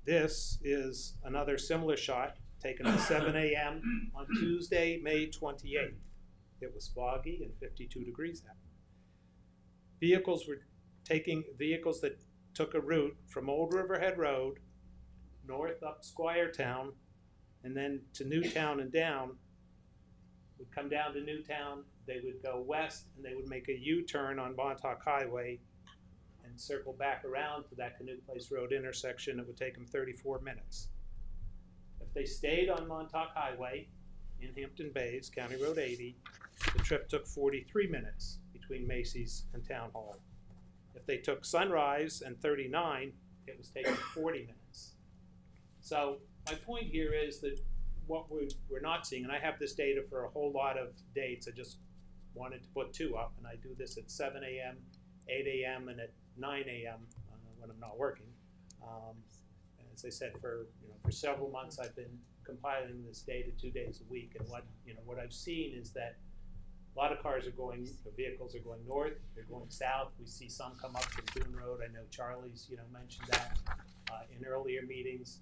this is another similar shot taken at 7 a.m. on Tuesday, May 28th. It was foggy and 52 degrees out. Vehicles that took a route from Old Riverhead Road, north up Squiretown, and then to Newtown and down, would come down to Newtown, they would go west, and they would make a U-turn on Montauk Highway and circle back around to that Canoe Place Road intersection. It would take them 34 minutes. If they stayed on Montauk Highway in Hampton Bays, County Road 80, the trip took 43 minutes between Macy's and Town Hall. If they took Sunrise and 39, it was taking 40 minutes. So my point here is that what we're not seeing, and I have this data for a whole lot of dates, I just wanted to put two up, and I do this at 7 a.m., 8 a.m., and at 9 a.m. When I'm not working. As I said, for several months I've been compiling this data 2 days a week, and what I've seen is that a lot of vehicles are going north, they're going south. We see some come up from Boone Road. I know Charlie's mentioned that in earlier meetings.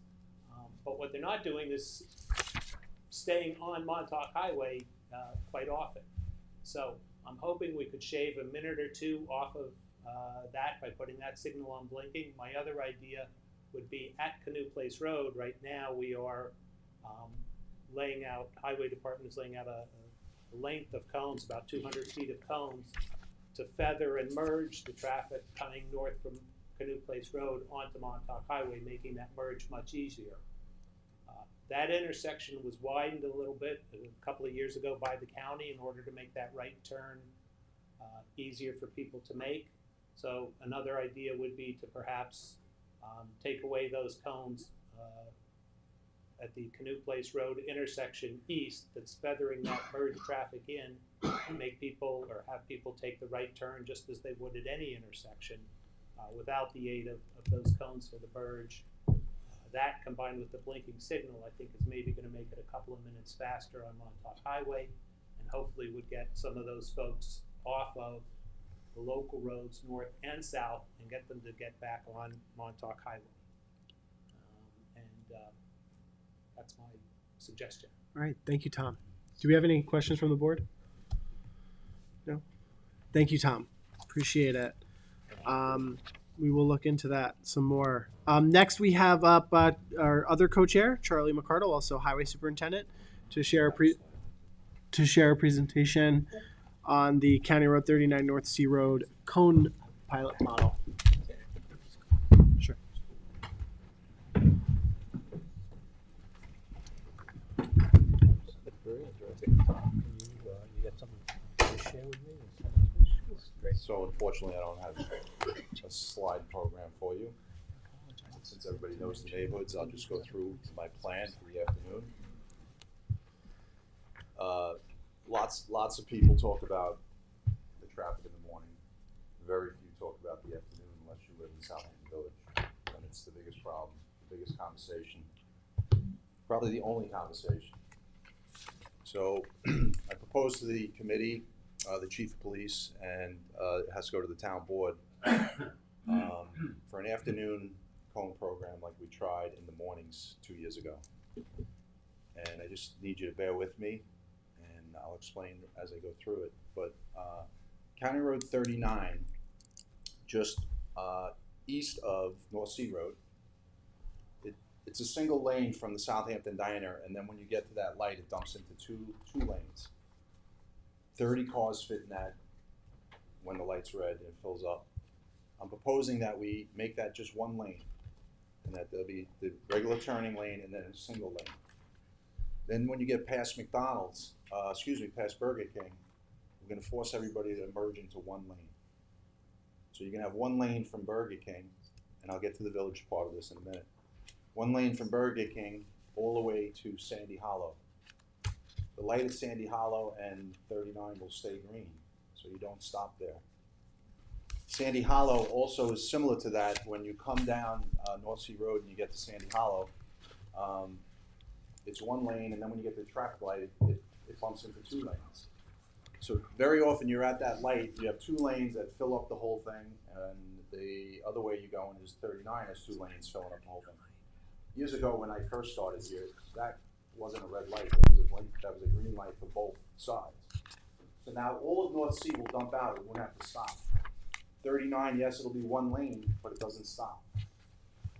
But what they're not doing is staying on Montauk Highway quite often. So I'm hoping we could shave a minute or two off of that by putting that signal on blinking. My other idea would be at Canoe Place Road. Right now we are Highway Department is laying out a length of cones, about 200 feet of cones, to feather and merge the traffic coming north from Canoe Place Road onto Montauk Highway, making that merge much easier. That intersection was widened a little bit a couple of years ago by the county in order to make that right turn easier for people to make. So another idea would be to perhaps take away those cones at the Canoe Place Road intersection east that's feathering that merge traffic in, and make people or have people take the right turn just as they would at any intersection without the aid of those cones for the merge. That combined with the blinking signal, I think, is maybe going to make it a couple of minutes faster on Montauk Highway, and hopefully would get some of those folks off of the local roads north and south and get them to get back on Montauk Highway. That's my suggestion. All right, thank you, Tom. Do we have any questions from the board? No? Thank you, Tom. Appreciate it. We will look into that some more. Next, we have up our other co-chair, Charlie McCardle, also Highway Superintendent, to share a presentation on the County Road 39 North Sea Road cone pilot model. Sure. So unfortunately, I don't have a slide program for you. Since everybody knows the neighborhoods, I'll just go through my plan for the afternoon. Lots of people talk about the traffic in the morning. Very few talk about the afternoon unless you live in Southampton Village. And it's the biggest problem, the biggest conversation, probably the only conversation. So I proposed to the committee, the chief of police, and it has to go to the town board for an afternoon cone program like we tried in the mornings 2 years ago. And I just need you to bear with me, and I'll explain as I go through it. But County Road 39, just east of North Sea Road, it's a single lane from the Southampton Diner, and then when you get to that light, it dumps into two lanes. 30 cars fit in that when the light's red and it fills up. I'm proposing that we make that just one lane, and that there'll be the regular turning lane and then a single lane. Then when you get past McDonald's, past Burger King, we're gonna force everybody to merge into one lane. So you're gonna have one lane from Burger King and I'll get to the village part of this in a minute. 1 lane from Burger King all the way to Sandy Hollow. The light at Sandy Hollow and 39 will stay green, so you don't stop there. Sandy Hollow also is similar to that. When you come down North Sea Road and you get to Sandy Hollow, it's 1 lane, and then when you get to the traffic light, it bumps into 2 lanes. So very often you're at that light, you have 2 lanes that fill up the whole thing, and the other way you're going is 39 has 2 lanes filling up the whole thing. Years ago when I first started here, that wasn't a red light, that was a green light for both sides. So now all of North Sea will dump out, it won't have to stop. 39, yes, it'll be 1 lane, but it doesn't stop,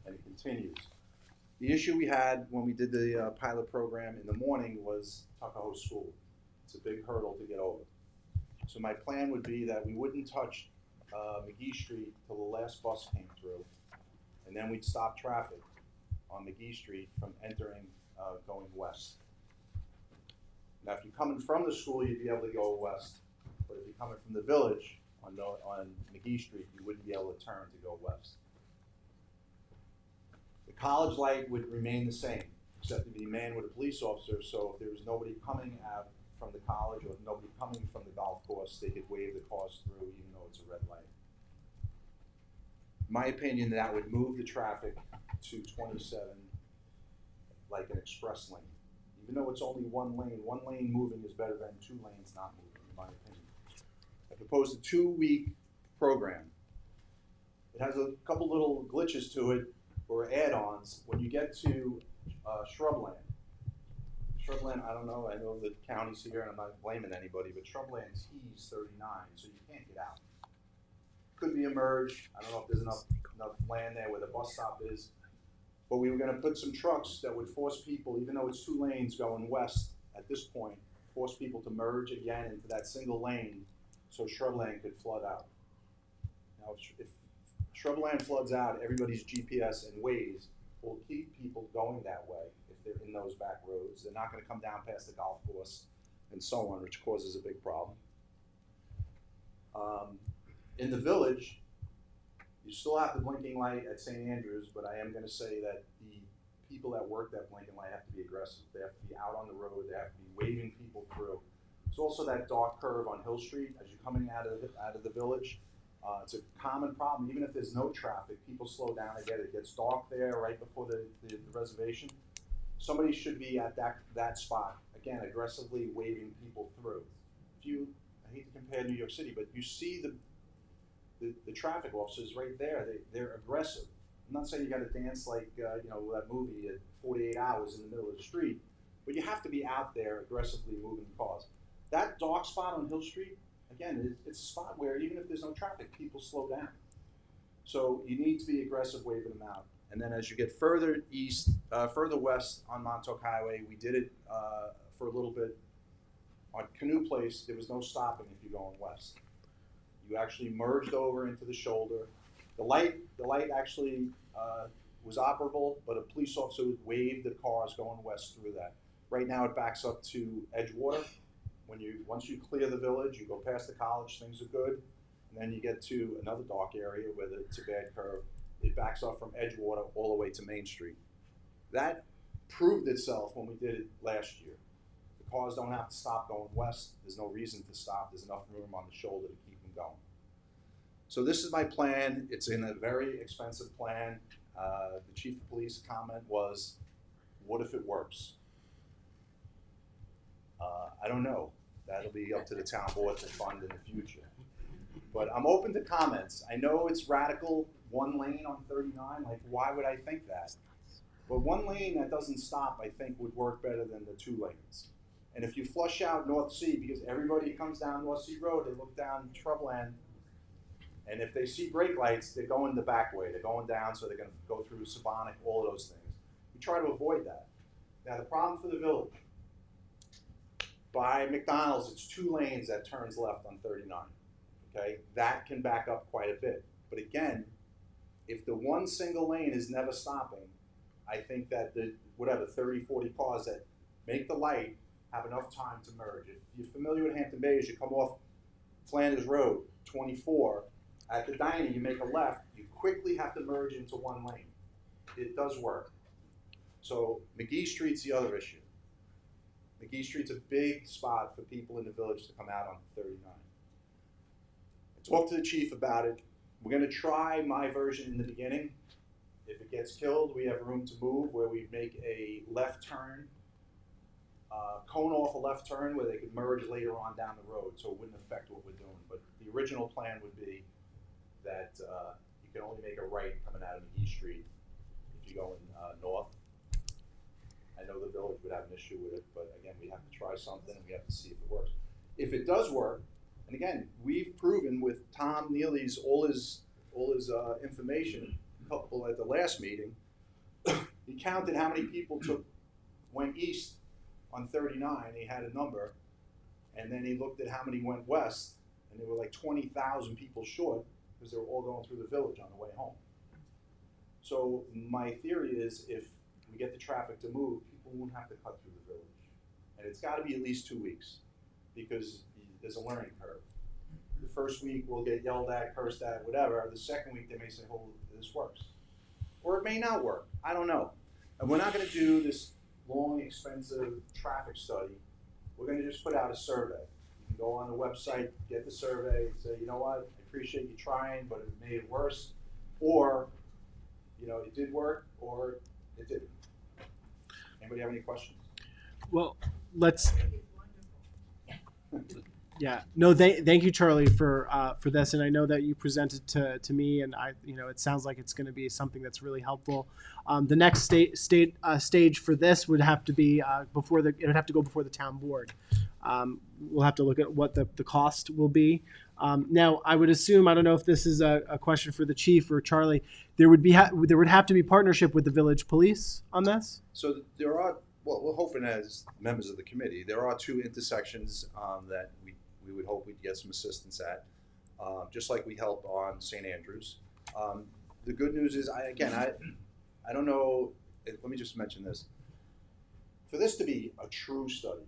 and it continues. The issue we had when we did the pilot program in the morning was Tuckahoe School. It's a big hurdle to get over. So my plan would be that we wouldn't touch McGee Street till the last bus came through, and then we'd stop traffic on McGee Street from entering, going west. Now, if you're coming from the school, you'd be able to go west, but if you're coming from the village on McGee Street, you wouldn't be able to turn to go west. The college light would remain the same, except to be manned with a police officer, so if there was nobody coming out from the college or nobody coming from the golf course, they could wave the cars through even though it's a red light. In my opinion, that would move the traffic to 27 like an express lane. Even though it's only 1 lane, 1 lane moving is better than 2 lanes not moving, in my opinion. I proposed a 2-week program. It has a couple little glitches to it, or add-ons. When you get to shrubland, I don't know, I know the county's here and I'm not blaming anybody, but shrubland tees 39, so you can't get out. Could be a merge, I don't know if there's enough land there where the bus stop is, but we were gonna put some trucks that would force people, even though it's 2 lanes going west at this point, force people to merge again into that single lane so shrubland could flood out. Now, if shrubland floods out, everybody's GPS and Waze will keep people going that way if they're in those back roads. They're not going to come down past the golf course and so on, which causes a big problem. In the village, you still have the blinking light at St. Andrews, but I am going to say that the people that work that blinking light have to be aggressive. They have to be out on the road. They have to be waving people through. There's also that dark curve on Hill Street as you're coming out of the village. It's a common problem. Even if there's no traffic, people slow down. I get it. It gets dark there right before the reservation. Somebody should be at that spot, again, aggressively waving people through. I hate to compare New York City, but you see the traffic officers right there. They're aggressive. I'm not saying you got to dance like that movie at 48 hours in the middle of the street, but you have to be out there aggressively moving cars. That dark spot on Hill Street, again, it's a spot where even if there's no traffic, people slow down. So you need to be aggressive waving them out. And then as you get further further west on Montauk Highway, we did it for a little bit. On Canoe Place, there was no stopping if you're going west. You actually merged over into the shoulder. The light actually was operable, but a police officer would wave the cars going west through that. Right now it backs up to Edgewater. Once you clear the village, you go past the college, things are good, and then you get to another dark area where it's a bad curve. It backs up from Edgewater all the way to Main Street. That proved itself when we did it last year. The cars don't have to stop going west. There's no reason to stop. There's enough room on the shoulder to keep them going. So this is my plan. It's in a very expensive plan. The chief of police comment was, what if it works? I don't know. That'll be up to the town board to fund in the future. But I'm open to comments. I know it's radical, 1 lane on 39. Like, why would I think that? But 1 lane that doesn't stop, I think, would work better than the 2 lanes. And if you flush out North Sea, because everybody comes down North Sea Road, they look down Shrubland, and if they see brake lights, they're going the back way. They're going down, so they're going to go through Savonic, all of those things. We try to avoid that. Now, the problem for the village, by McDonald's, it's 2 lanes that turns left on 39. Okay, that can back up quite a bit. But again, if the 1 single lane is never stopping, I think that the 30, 40 cars that make the light have enough time to merge. If you're familiar with Hampton Bays, you come off Flanders Road, 24, At the diner, you make a left, you quickly have to merge into one lane. It does work. So McGee Street's the other issue. McGee Street's a big spot for people in the village to come out on 39. I talked to the chief about it. We're gonna try my version in the beginning. If it gets killed, we have room to move where we make a left turn, cone off a left turn where they could merge later on down the road, so it wouldn't affect what we're doing. But the original plan would be that you can only make a right coming out of McGee Street if you're going north. I know the village would have an issue with it, but again, we have to try something and we have to see if it works. If it does work, and again, we've proven with Tom Neely's all his information at the last meeting, he counted how many people went east on 39. He had a number, and then he looked at how many went west, and there were like 20,000 people short because they were all going through the village on the way home. So my theory is if we get the traffic to move, people won't have to cut through the village. And it's gotta be at least 2 weeks because there's a learning curve. The first week we'll get yelled at, cursed at, whatever. The second week they may say, oh, this works. Or it may not work, I don't know. And we're not gonna do this long, expensive traffic study. We're gonna just put out a survey. You can go on the website, get the survey, say, you know what, I appreciate you trying, but it made it worse. Or, you know, it did work, or it didn't. Anybody have any questions? Well, let's. Yeah. No. Thank you, Charlie, for this, and I know that you presented to me, and it sounds like it's going to be something that's really helpful. The next stage for this would have to be it would have to go before the town board. We'll have to look at what the cost will be. Now, I would assume, I don't know if this is a question for the chief or Charlie, there would have to be partnership with the village police on this? So there are, well, we're hoping as members of the committee, there are 2 intersections that we would hope we'd get some assistance at, just like we helped on St. Andrews. The good news is, I don't know, let me just mention this. For this to be a true study,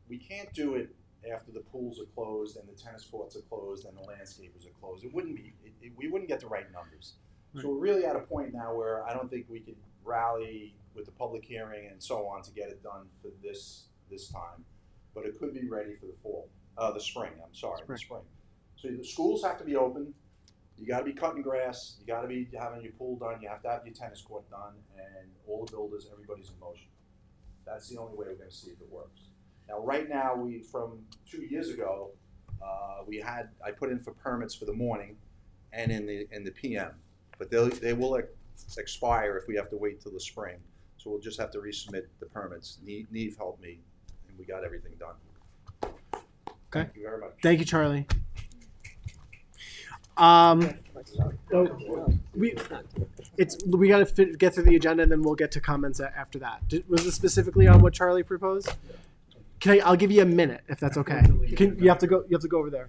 we can't do it after the pools are closed and the tennis courts are closed and the landscapers are closed. It wouldn't be, we wouldn't get the right numbers. Right. So we're really at a point now where I don't think we could rally with the public hearing and so on to get it done for this time. But it could be ready for the spring, the spring. So the schools have to be open. You gotta be cutting grass. You gotta be having your pool done. You have to have your tennis court done, and all the builders, everybody's in motion. That's the only way we're gonna see if it works. Now, right now, from 2 years ago, I put in for permits for the morning and in the PM, but they will expire if we have to wait till the spring. So we'll just have to resubmit the permits. Neve helped me, and we got everything done. Okay. Thank you very much. Thank you, Charlie. We got to get through the agenda, and then we'll get to comments after that. Was this specifically on what Charlie proposed? I'll give you a minute if that's okay. You have to go over there.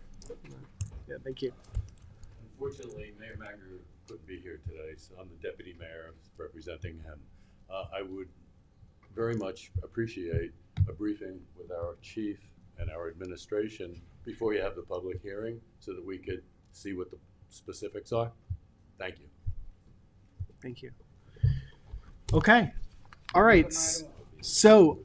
Yeah, thank you. Unfortunately, Mayor Magner couldn't be here today, so I'm the deputy mayor representing him. I would very much appreciate a briefing with our chief and our administration before you have the public hearing so that we could see what the specifics are. Thank you. Thank you. Okay. All right. So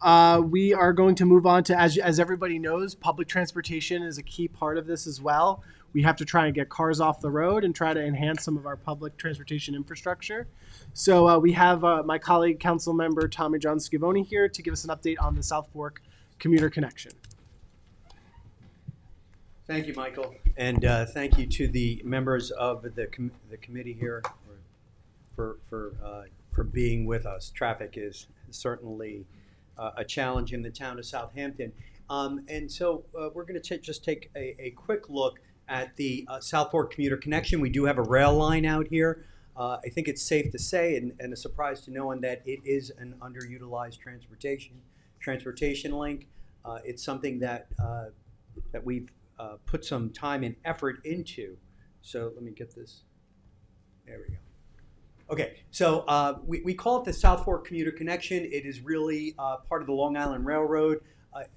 we are going to move on to, as everybody knows, public transportation is a key part of this as well. We have to try and get cars off the road and try to enhance some of our public transportation infrastructure. So we have my colleague, council member Tommy John Scavone here to give us an update on the South Fork commuter connection. Thank you, Michael, and thank you to the members of the committee here for being with us. Traffic is certainly a challenge in the town of Southampton, and so we're going to just take a quick look at the South Fork commuter connection. We do have a rail line out here. I think it's safe to say, and a surprise to no one, that it is an underutilized transportation link. It's something that we've put some time and effort into. So let me get this. There we go. Okay, so we call it the South Fork Commuter Connection. It is really part of the Long Island Railroad.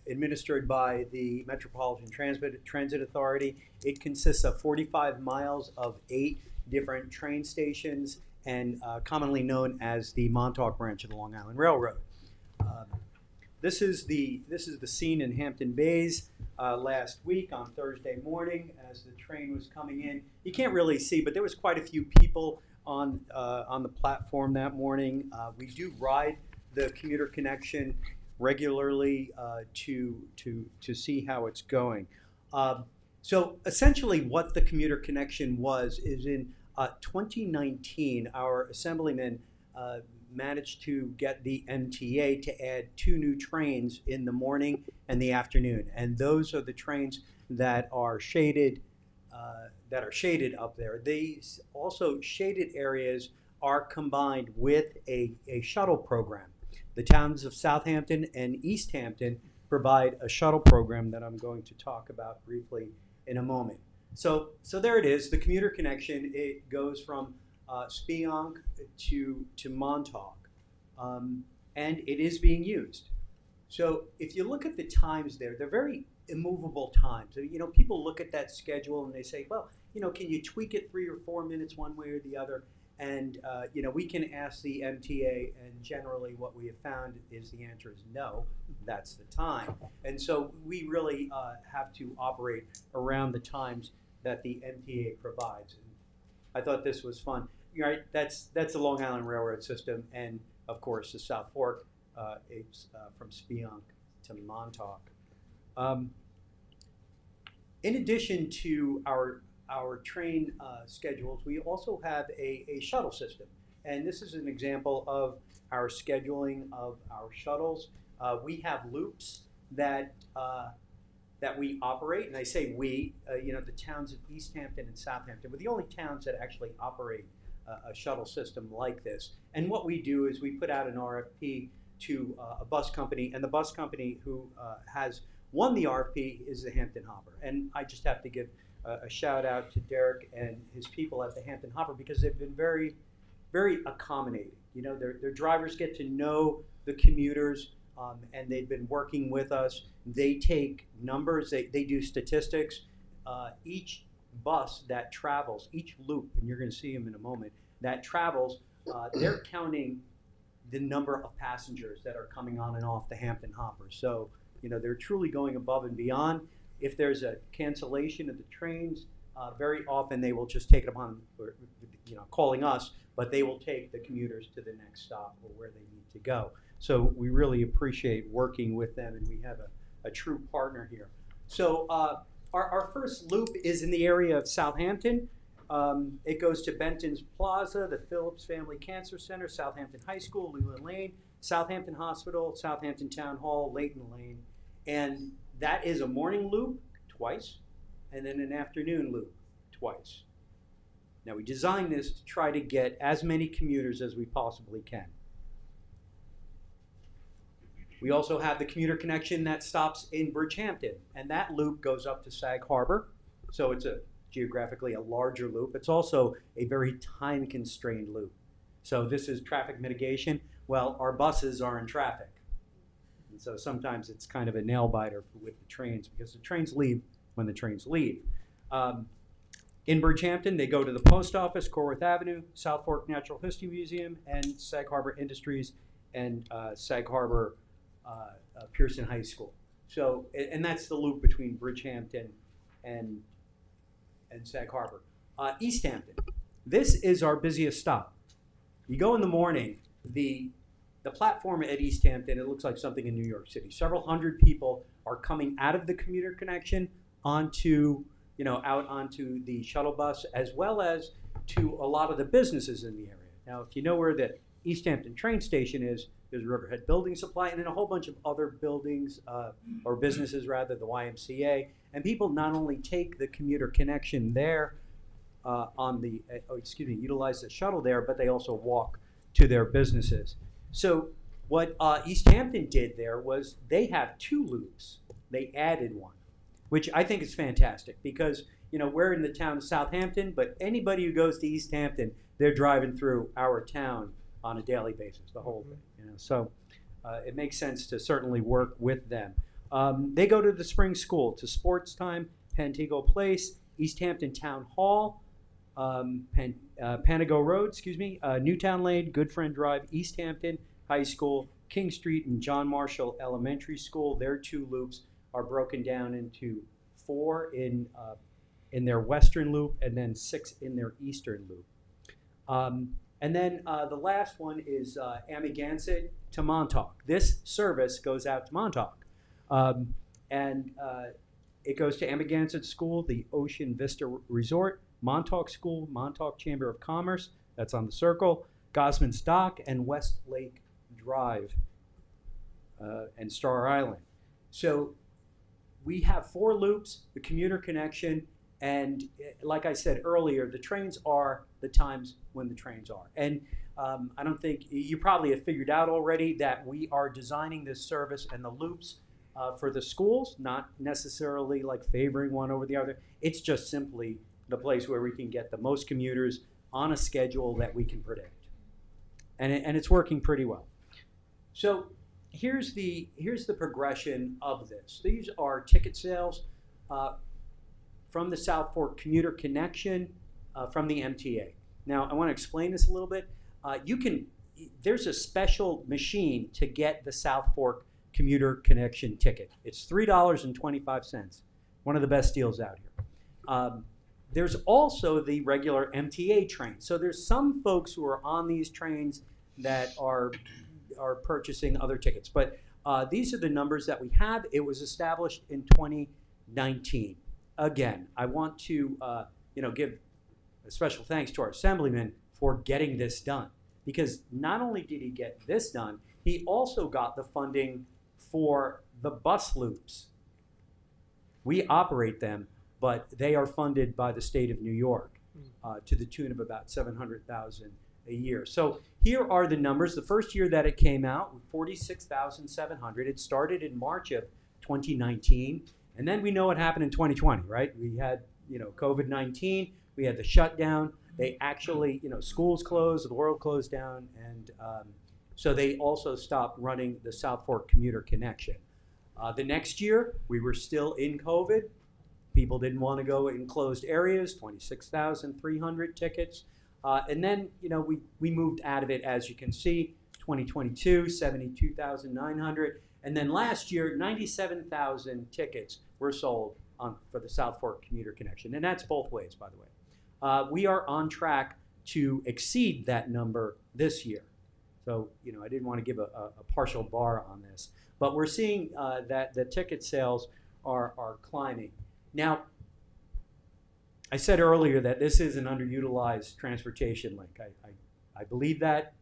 administered by the Metropolitan Transit Authority. It consists of 45 miles of 8 different train stations and commonly known as the Montauk branch of the Long Island Railroad. This is the scene in Hampton Bays last week on Thursday morning as the train was coming in. You can't really see, but there was quite a few people on the platform that morning. We do ride the commuter connection regularly to see how it's going. So essentially, what the commuter connection is in 2019, our assemblyman managed to get the MTA to add 2 new trains in the morning and the afternoon, and those are the trains that are shaded up there. These also shaded areas are combined with a shuttle program. The towns of Southampton and East Hampton provide a shuttle program that I'm going to talk about briefly in a moment. So there it is, the commuter connection. It goes from Spionk to Montauk, and it is being used. So if you look at the times there, they're very immovable times. You know, people look at that schedule and they say, well, you know, can you tweak it 3 or 4 minutes one way or the other? And you know, we can ask the MTA, and generally what we have found is the answer is no, that's the time. And so we really have to operate around the times that the MTA provides. And I thought this was fun. Right, that's the Long Island Railroad system, and of course the South Fork, it's from Spionk to Montauk. In addition to our train schedules, we also have a shuttle system, and this is an example of our scheduling of our shuttles. We have loops that we operate, and I say we, you know, the towns of East Hampton and Southampton were the only towns that actually operate a shuttle system like this. And what we do is we put out an RFP to a bus company, and the bus company who has won the RFP is the Hampton Hopper. And I just have to give a shout out to Derek and his people at the Hampton Hopper, because they've been very, very accommodating. You know, their drivers get to know the commuters, and they've been working with us. They take numbers, they do statistics. Each bus that travels, each loop, and you're going to see them in a moment, that travels, they're counting the number of passengers that are coming on and off the Hampton Hopper. So, you know, they're truly going above and beyond. If there's a cancellation of the trains, very often they will just take it upon, you know, calling us, but they will take the commuters to the next stop or where they need to go. So we really appreciate working with them, and we have a true partner here. So our first loop is in the area of Southampton. It goes to Benton's Plaza, the Phillips Family Cancer Center, Southampton High School, Leland Lane, Southampton Hospital, Southampton Town Hall, Leighton Lane. And that is a morning loop twice, and then an afternoon loop twice. Now we designed this to try to get as many commuters as we possibly can. We also have the commuter connection that stops in Bridgehampton, and that loop goes up to Sag Harbor. So it's geographically a larger loop. It's also a very time-constrained loop. So this is traffic mitigation. Well, our buses are in traffic. And so sometimes it's kind of a nail-biter with the trains, because the trains leave when the trains leave. In Bridgehampton, they go to the post office, Corworth Avenue, South Fork Natural History Museum, and Sag Harbor Industries, and Sag Harbor Pearson High School. So, and that's the loop between Bridgehampton and Sag Harbor. East Hampton, this is our busiest stop. You go in the morning, the platform at East Hampton, it looks like something in New York City. Several hundred people are coming out of the commuter connection onto, you know, out onto the shuttle bus, as well as to a lot of the businesses in the area. Now, if you know where the East Hampton train station is, there's Riverhead Building Supply, and then a whole bunch of other buildings, or businesses rather, the YMCA. And people not only take the commuter connection there utilize the shuttle there, but they also walk to their businesses. So what East Hampton did there was they have 2 loops. They added one, which I think is fantastic, because, you know, we're in the town of Southampton, but anybody who goes to East Hampton, they're driving through our town on a daily basis, the whole thing. You know, so it makes sense to certainly work with them. They go to the spring school, to Sports Time, Pantego Place, East Hampton Town Hall, Panago Road, Newtown Lane, Good Friend Drive, East Hampton High School, King Street, and John Marshall Elementary School. Their 2 loops are broken down into 4 in their western loop and then 6 in their eastern loop. And then the last one is Amagansett to Montauk. This service goes out to Montauk. It goes to Amagansett School, the Ocean Vista Resort, Montauk School, Montauk Chamber of Commerce, that's on the circle, Gosman's Dock, and West Lake Drive and Star Island. So we have 4 loops, the commuter connection, and like I said earlier, the trains are the times when the trains are. And I don't think, you probably have figured out already that we are designing this service and the loops for the schools, not necessarily like favoring one over the other. It's just simply the place where we can get the most commuters on a schedule that we can predict. And it's working pretty well. So here's the progression of this. These are ticket sales from the South Fork commuter connection from the MTA. Now I want to explain this a little bit. There's a special machine to get the South Fork commuter connection ticket. It's $3.25, one of the best deals out here. There's also the regular MTA train. So there's some folks who are on these trains that are purchasing other tickets. But these are the numbers that we have. It was established in 2019. Again, I want to give a special thanks to our Assemblyman for getting this done. Because not only did he get this done, he also got the funding for the bus loops. We operate them, but they are funded by the state of New York to the tune of about $700,000 a year. So here are the numbers. The first year that it came out, $46,700. It started in March of 2019, and then we know what happened in 2020, right? We had COVID-19. We had the shutdown. They actually, schools closed, the world closed down, and so they also stopped running the South Fork commuter connection. The next year, we were still in COVID. People didn't want to go in closed areas, 26,300 tickets. And then, we moved out of it, as you can see, 2022, 72,900. And then last year, 97,000 tickets were sold for the South Fork commuter connection. And that's both ways, by the way. We are on track to exceed that number this year. So, I didn't want to give a partial bar on this. But we're seeing that the ticket sales are climbing. Now, I said earlier that this is an underutilized transportation link. I believe that,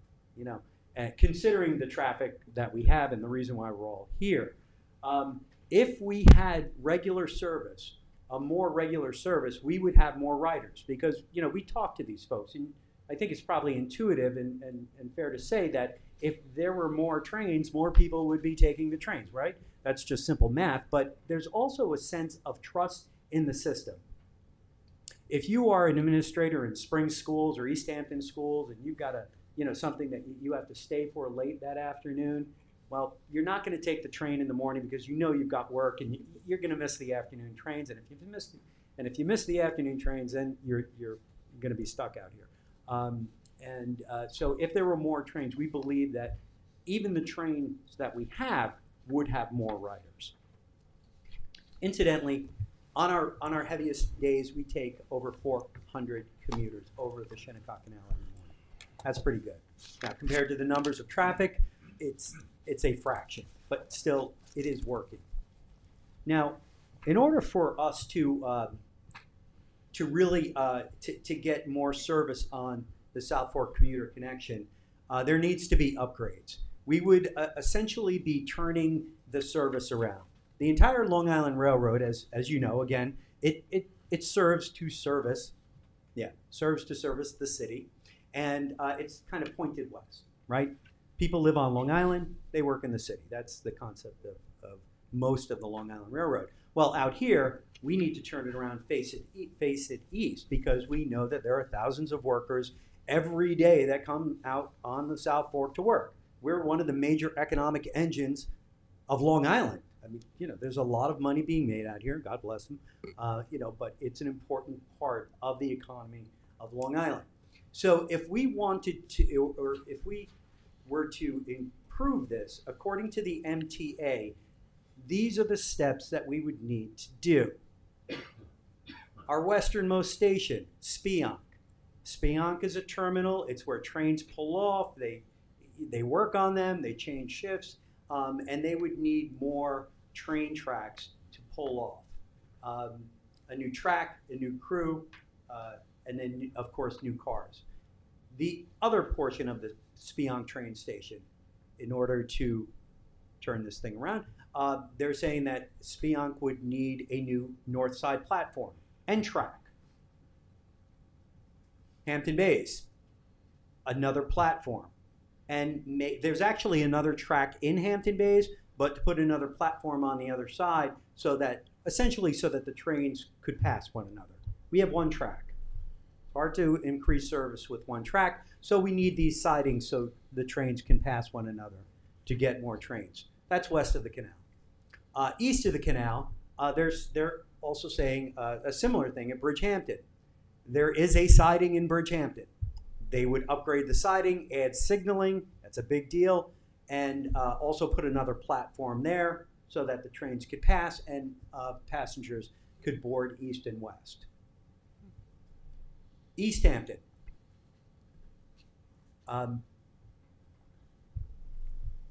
considering the traffic that we have and the reason why we're all here. If we had regular service, a more regular service, we would have more riders because, we talk to these folks. And I think it's probably intuitive and fair to say that if there were more trains, more people would be taking the trains, right? That's just simple math. But there's also a sense of trust in the system. If you are an administrator in Spring Schools or East Hampton Schools and you've got something that you have to stay for late that afternoon, well, you're not going to take the train in the morning because you've got work and you're going to miss the afternoon trains. And if you miss the afternoon trains, then you're going to be stuck out here. So if there were more trains, we believe that even the trains that we have would have more riders. Incidentally, on our heaviest days, we take over 400 commuters over the Shinnecock Canal every morning. That's pretty good. Now, compared to the numbers of traffic, it's a fraction, but still, it is working. Now, in order for us to really to get more service on the South Fork commuter connection, there needs to be upgrades. We would essentially be turning the service around. The entire Long Island Railroad, as you know, again, it serves to service the city, and it's kind of pointed west, right? People live on Long Island, they work in the city. That's the concept of most of the Long Island Railroad. Well, out here, we need to turn it around, face it east, because we know that there are thousands of workers every day that come out on the South Fork to work. We're one of the major economic engines of Long Island. I mean, there's a lot of money being made out here. God bless them. But it's an important part of the economy of Long Island. So if we wanted to, or if we were to improve this, according to the MTA, these are the steps that we would need to do. Our westernmost station, Spionk. Spionk is a terminal. It's where trains pull off. They work on them. They change shifts, and they would need more train tracks to pull off. A new track, a new crew, and then, of course, new cars. The other portion of the Spionk train station, in order to turn this thing around, they're saying that Spionk would need a new north side platform and track. Hampton Bays, another platform. And there's actually another track in Hampton Bays, but to put another platform on the other side so that the trains could pass one another. We have one track. It's hard to increase service with one track, so we need these sidings so the trains can pass one another to get more trains. That's west of the canal. East of the canal, they're also saying a similar thing at Bridgehampton. There is a siding in Bridgehampton. They would upgrade the siding, add signaling, that's a big deal, and also put another platform there so that the trains could pass and passengers could board east and west. East Hampton.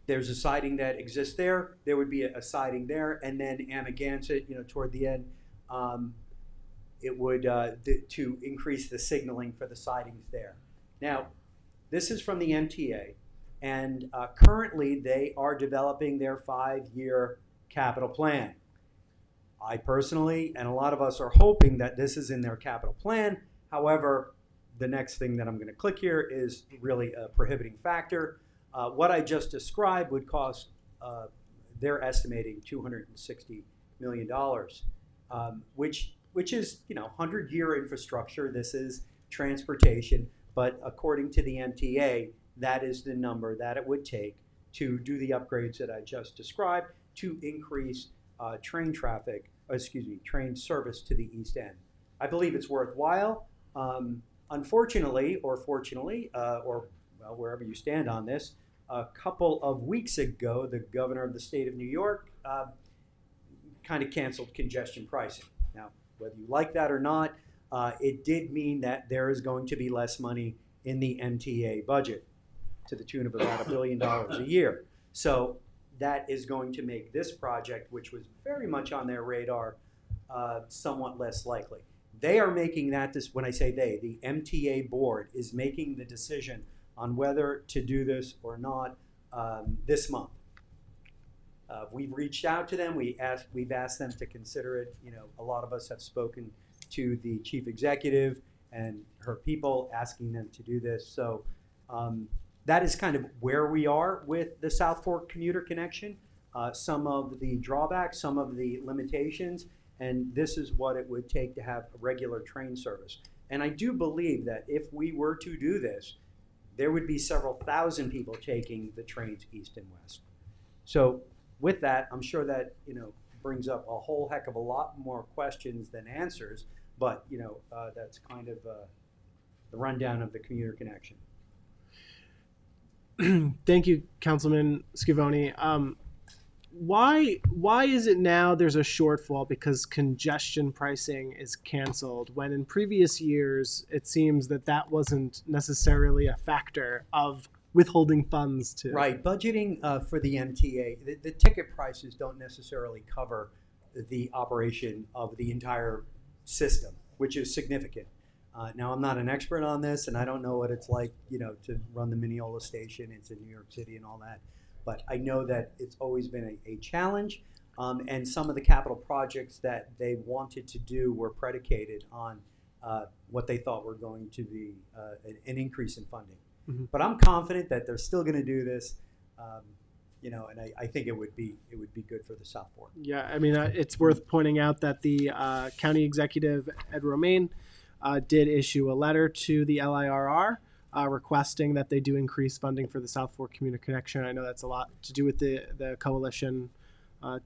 There's a siding that exists there. There would be a siding there, and then Amagansett, toward the end, it would to increase the signaling for the sidings there. Now, this is from the MTA, and currently they are developing their 5-year capital plan. I personally, and a lot of us are hoping that this is in their capital plan. However, the next thing that I'm going to click here is really a prohibiting factor. What I just described would cost, they're estimating $260 million, which is 100-year infrastructure. This is transportation, but according to the MTA, that is the number that it would take to do the upgrades that I just described to increase train service to the East End. I believe it's worthwhile. Unfortunately, or fortunately, or wherever you stand on this, a couple of weeks ago, the governor of the state of New York kind of canceled congestion pricing. Now, whether you like that or not, it did mean that there is going to be less money in the MTA budget to the tune of about $1 billion a year. So that is going to make this project, which was very much on their radar, somewhat less likely. They are making that, when I say they, the MTA board is making the decision on whether to do this or not this month. We've reached out to them. We've asked them to consider it. A lot of us have spoken to the chief executive and her people, asking them to do this. So that is kind of where we are with the South Fork commuter connection. Some of the drawbacks, some of the limitations, and this is what it would take to have a regular train service. And I do believe that if we were to do this, there would be several thousand people taking the trains east and west. So with that, I'm sure that brings up a whole heck of a lot more questions than answers, but that's kind of the rundown of the commuter connection. Thank you, Councilman Scavone. Why is it now there's a shortfall because congestion pricing is canceled, when in previous years it seems that wasn't necessarily a factor of withholding funds to? Right, budgeting for the MTA, the ticket prices don't necessarily cover the operation of the entire system, which is significant. Now, I'm not an expert on this, and I don't know what it's like, to run the Mineola station into New York City and all that. But I know that it's always been a challenge, and some of the capital projects that they wanted to do were predicated on what they thought were going to be an increase in funding. Mm-hmm. But I'm confident that they're still going to do this, and I think it would be good for the South Fork. Yeah, I mean, it's worth pointing out that the county executive, Ed Romaine, did issue a letter to the LIRR requesting that they do increase funding for the South Fork Commuter Connection. I know that's a lot to do with the coalition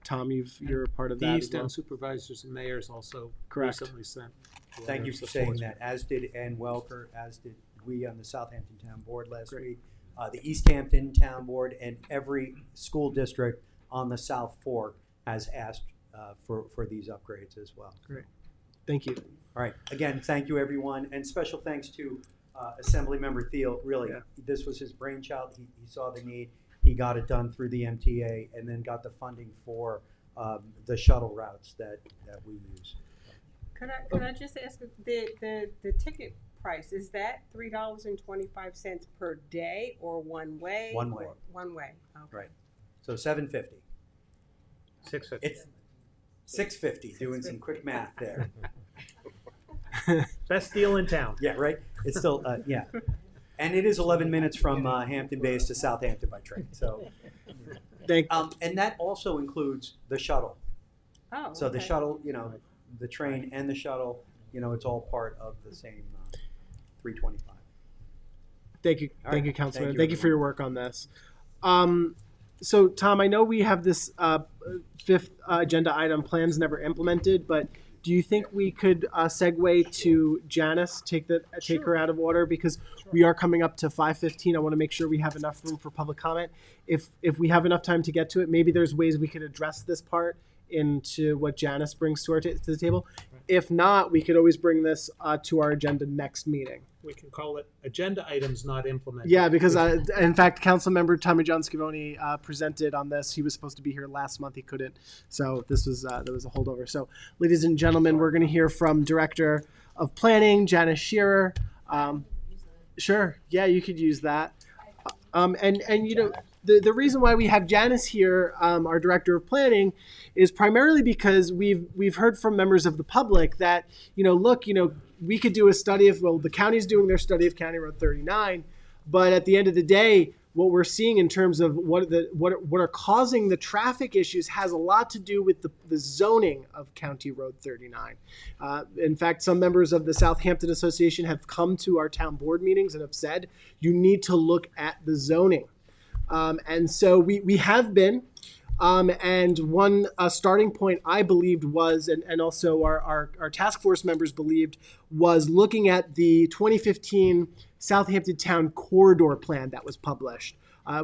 Tom, you're a part of The that East as well. End supervisors and mayors also Correct. recently sent. a Thank letter you of for support. saying that, as did Ann Welker, as did we on the Southampton Town Board last week. The East Hampton Town Board and every school district on the South Fork has asked for these upgrades as well. Great. Thank you. All right, again, thank you, everyone, and special thanks to Assemblymember Thiel. Really, this was his brainchild. He saw the need. He got it done through the MTA and then got the funding for the shuttle routes that we use. Could I just ask, the ticket price, is that $3.25 per day or one way? One way. One way, okay. Right. So $7.50. $6.50. It's $6.50. Doing some quick math there. Best deal in town. Yeah, right. It's still yeah, and it is 11 minutes from Hampton Bays to Southampton by train. So, and that also includes the shuttle. Oh, So the okay. shuttle, the train and the shuttle, it's all part of the same 325. Thank you, All thank right. you, Councilman. Thank you, Thank you for your work on this. So, Tom, I know we have this fifth agenda item, plans never implemented, but do you think we could segue to Janice, take her out of order, because we are coming up to 5:15. I want to make sure we have enough room for public comment. If we have enough time to get to it, maybe there's ways we could address this part into what Janice brings to the table. If not, we could always bring this to our agenda next meeting. We can call it agenda items not implemented. Yeah, because in fact, Councilmember Tommy John Scavone presented on this. He was supposed to be here last month. He couldn't. So this was there was a holdover. So, ladies and gentlemen, we're going to hear from Director of Planning, Janice Shearer. Sure. Yeah, you could use that. And the reason why we have Janice here, our Director of Planning, is primarily because we've heard from members of the public that, we could do a study of, the county's doing their study of County Road 39, but at the end of the day, what we're seeing in terms of what are causing the traffic issues has a lot to do with the zoning of County Road 39. In fact, some members of the Southampton Association have come to our town board meetings and have said, you need to look at the zoning. And so we have been, and one starting point I believed was, and also our task force members believed, was looking at the 2015 Southampton Town Corridor Plan that was published,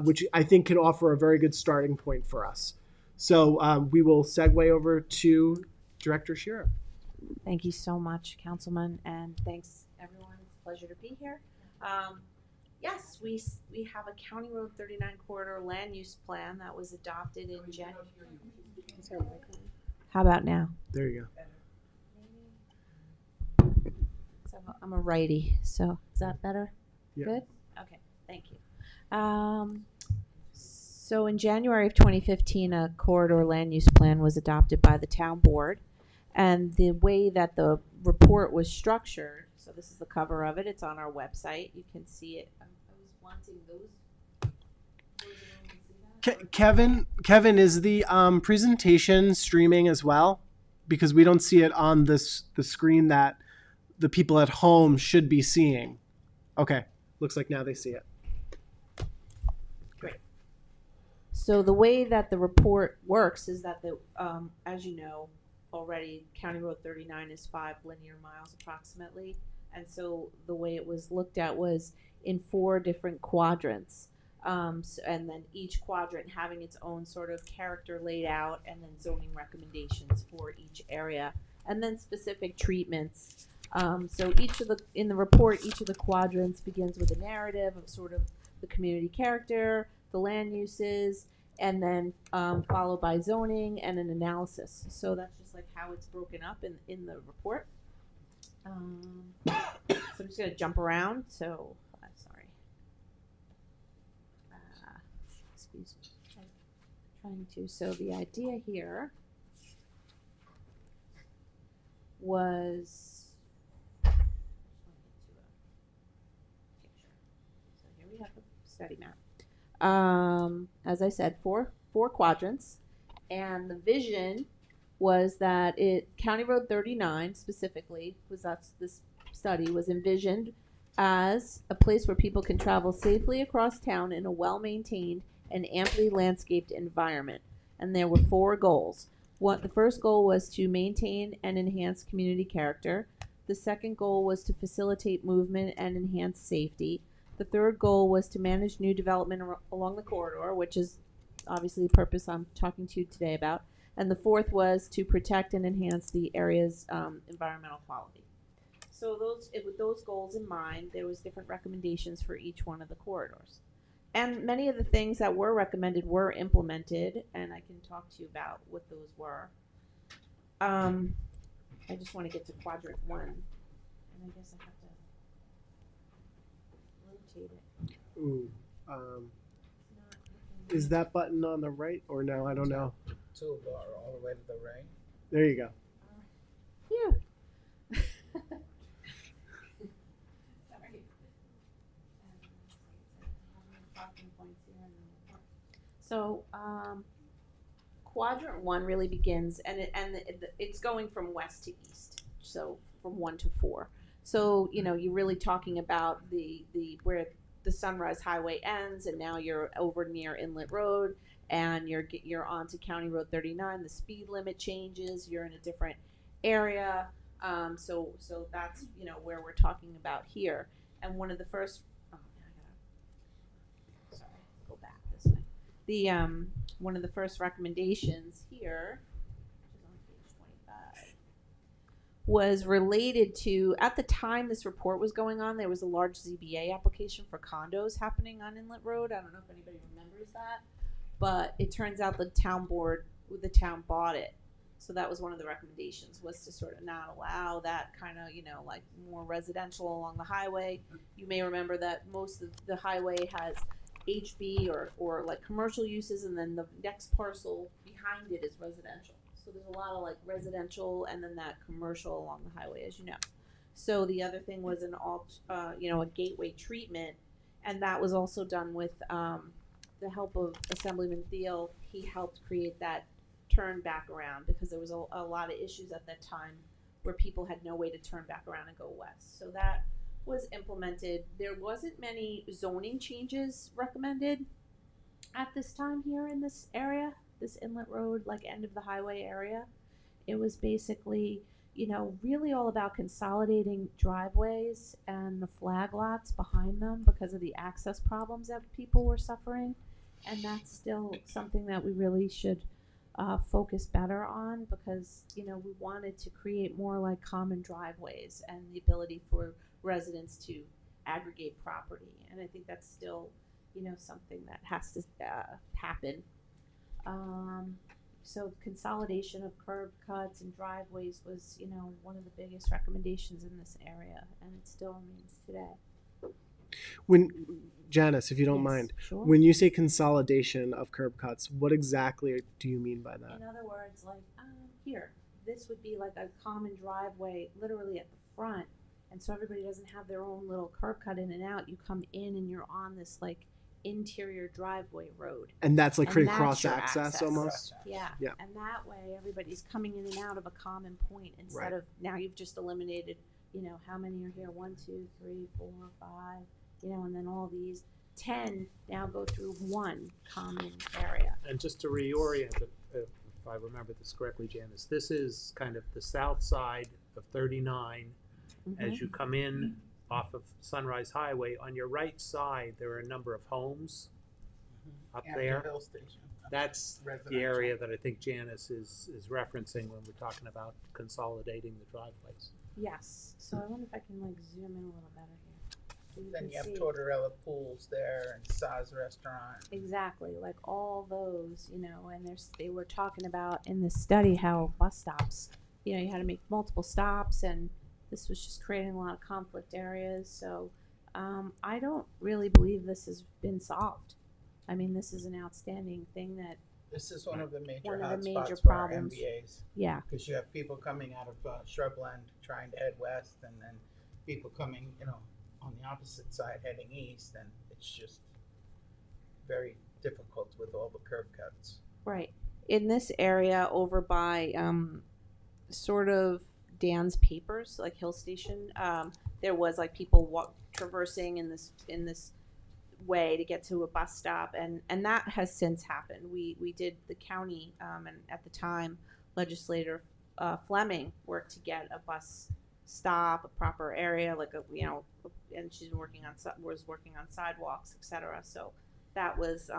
which I think can offer a very good starting point for us. So we will segue over to Director Shearer. Thank you so much, Councilman, and thanks everyone. It's a pleasure to be here. Yes, we have a County Road 39 corridor land use plan that was adopted in January. How about now? There you go. So I'm a righty, so is that better? Yeah. Good? Okay, thank you. So in January of 2015, a corridor land use plan was adopted by the town board. And the way that the report was structured, so this is the cover of it, it's on our website, you can see it. I was wanting those. Kevin, is the presentation streaming as well? Because we don't see it on the screen that the people at home should be seeing. Okay, looks like now they see it. Great. So the way that the report works is that as you know already, County Road 39 is 5 linear miles approximately, and so the way it was looked at was in 4 different quadrants. And then each quadrant having its own sort of character laid out, and then zoning recommendations for each area, and then specific treatments. So in the report, each of the quadrants begins with a narrative of sort of the community character, the land uses, and then followed by zoning and an analysis. So that's just like how it's broken up in the report. So I'm just gonna jump around. So sorry. Excuse me. Trying to. So the idea here was. So here we have the study map. As I said, four quadrants, and the vision was that County Road 39 specifically this study was envisioned as a place where people can travel safely across town in a well-maintained and amply landscaped environment. and there were 4 goals. The first goal was to maintain and enhance community character. The second goal was to facilitate movement and enhance safety. The third goal was to manage new development along the corridor, which is obviously the purpose I'm talking to you today about. And the fourth was to protect and enhance the area's environmental quality. So with those goals in mind, there was different recommendations for each one of the corridors. And many of the things that were recommended were implemented, and I can talk to you about what those were. I just want to get to quadrant 1, and I guess I have to rotate it. Ooh, is that button on the right or no? I don't know. Toolbar all the way to the right. There you go. Phew. So, quadrant 1 really begins, and it's going from west to east. So from 1 to 4. So you're really talking about the where the Sunrise Highway ends, and now you're over near Inlet Road, and you're onto County Road 39. The speed limit changes. You're in a different area. So that's where we're talking about here. And one of the first. Go back this way. The one of the first recommendations here, which is on page 25, was related to, at the time this report was going on, there was a large ZBA application for condos happening on Inlet Road. I don't know if anybody remembers that, but it turns out the town bought it. So that was one of the recommendations, was to sort of not allow that kind of, like more residential along the highway. You may remember that most of the highway has HB or like commercial uses, and then the next parcel behind it is residential. So there's a lot of like residential and then that commercial along the highway, as you know. So the other thing was a gateway treatment, and that was also done with the help of Assemblyman Thiel. He helped create that turn back around because there was a lot of issues at that time where people had no way to turn back around and go west. So that was implemented. There wasn't many zoning changes recommended at this time here in this area, this Inlet Road, like end of the highway area. It was basically, really all about consolidating driveways and the flag lots behind them because of the access problems that people were suffering. And that's still something that we really should focus better on, because, we wanted to create more like common driveways and the ability for residents to aggregate property, and I think that's still, something that has to happen. So consolidation of curb cuts and driveways was, one of the biggest recommendations in this area, and it still remains today. When Janice, if you don't Yes, mind, sure. when you say consolidation of curb cuts, what exactly do you mean by that? In other words, like here, this would be like a common driveway, literally at the front. And so everybody doesn't have their own little curb cut in and out. You come in and you're on this like interior driveway road. And that's like And creating that's cross your access access. almost? Yeah. Yeah. And that way everybody's coming in and out of a common point instead Right. of, now you've just eliminated, how many are here? 1, 2, 3, 4, 5, and then all these 10 now go through one common area. And just to reorient, if I remember this correctly, Janice, this is kind of the south side of 39. As you come in off of Sunrise Highway, on your right side, there are a number of homes up After there. Hill Station. That's the Residential. area that I think Janice is referencing when we're talking about consolidating the driveways. Yes. So I wonder if I can like zoom in a little better here. So Then can you have see. Tortorella Pools there and Saz Restaurant. Exactly, like all those, and they were talking about in this study how bus stops, you had to make multiple stops, and this was just creating a lot of conflict areas. So I don't really believe this has been solved. I mean, this is an outstanding thing that, This is one of the major One of the major hotspots for our problems. MBAs. yeah, Because you have people coming out of Shrubland trying to head west, and then people coming, on the opposite side heading east, and it's just very difficult with all the curb cuts. right. In this area over by sort of Dan's Papers, like Hill Station, there was like people traversing in this way to get to a bus stop, and that has since happened. We did the county, and at the time, legislator Fleming worked to get a bus stop, a proper area, like a, you know, and she's working on sidewalks, etc. So that was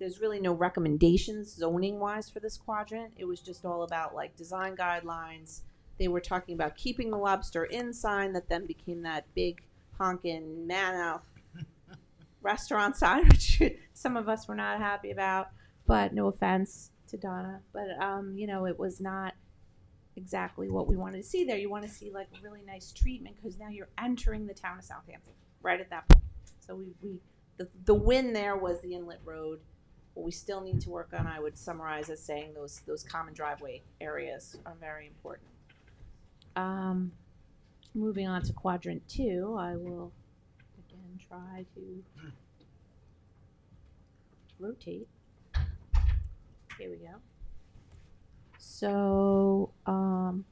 there's really no recommendations zoning wise for this quadrant. It was just all about like design guidelines. They were talking about keeping the Lobster Inn sign that then became that big honkin' manna restaurant sign, which some of us were not happy about. But no offense to Donna, but you know, it was not exactly what we wanted to see there. You want to see like a really nice treatment because now you're entering the town of Southampton right at that point. So the win there was the inlet road. What we still need to work on, I would summarize as saying those common driveway areas are very important. Moving on to quadrant 2, I will again try to rotate. Here we go. So, sorry,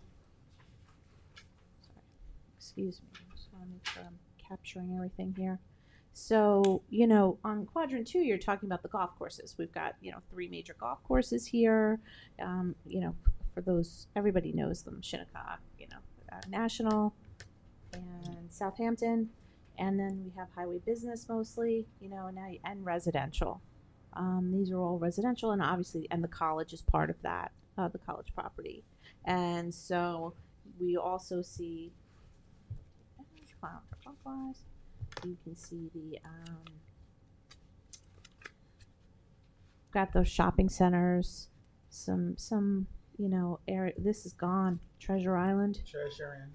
excuse me. I just want to make sure I'm capturing everything here. So, you know, on quadrant 2, you're talking about the golf courses. We've got, you know, 3 major golf courses here. You know, for those, everybody knows them, Shinnecock, you know, National and Southampton. And then we have highway business mostly, you know, and residential. These are all residential, and obviously, and the college is part of that, the college property. And so we also see, counterclockwise, you can see the, got those shopping centers, some, you know, area, this is gone, Treasure Island. Treasure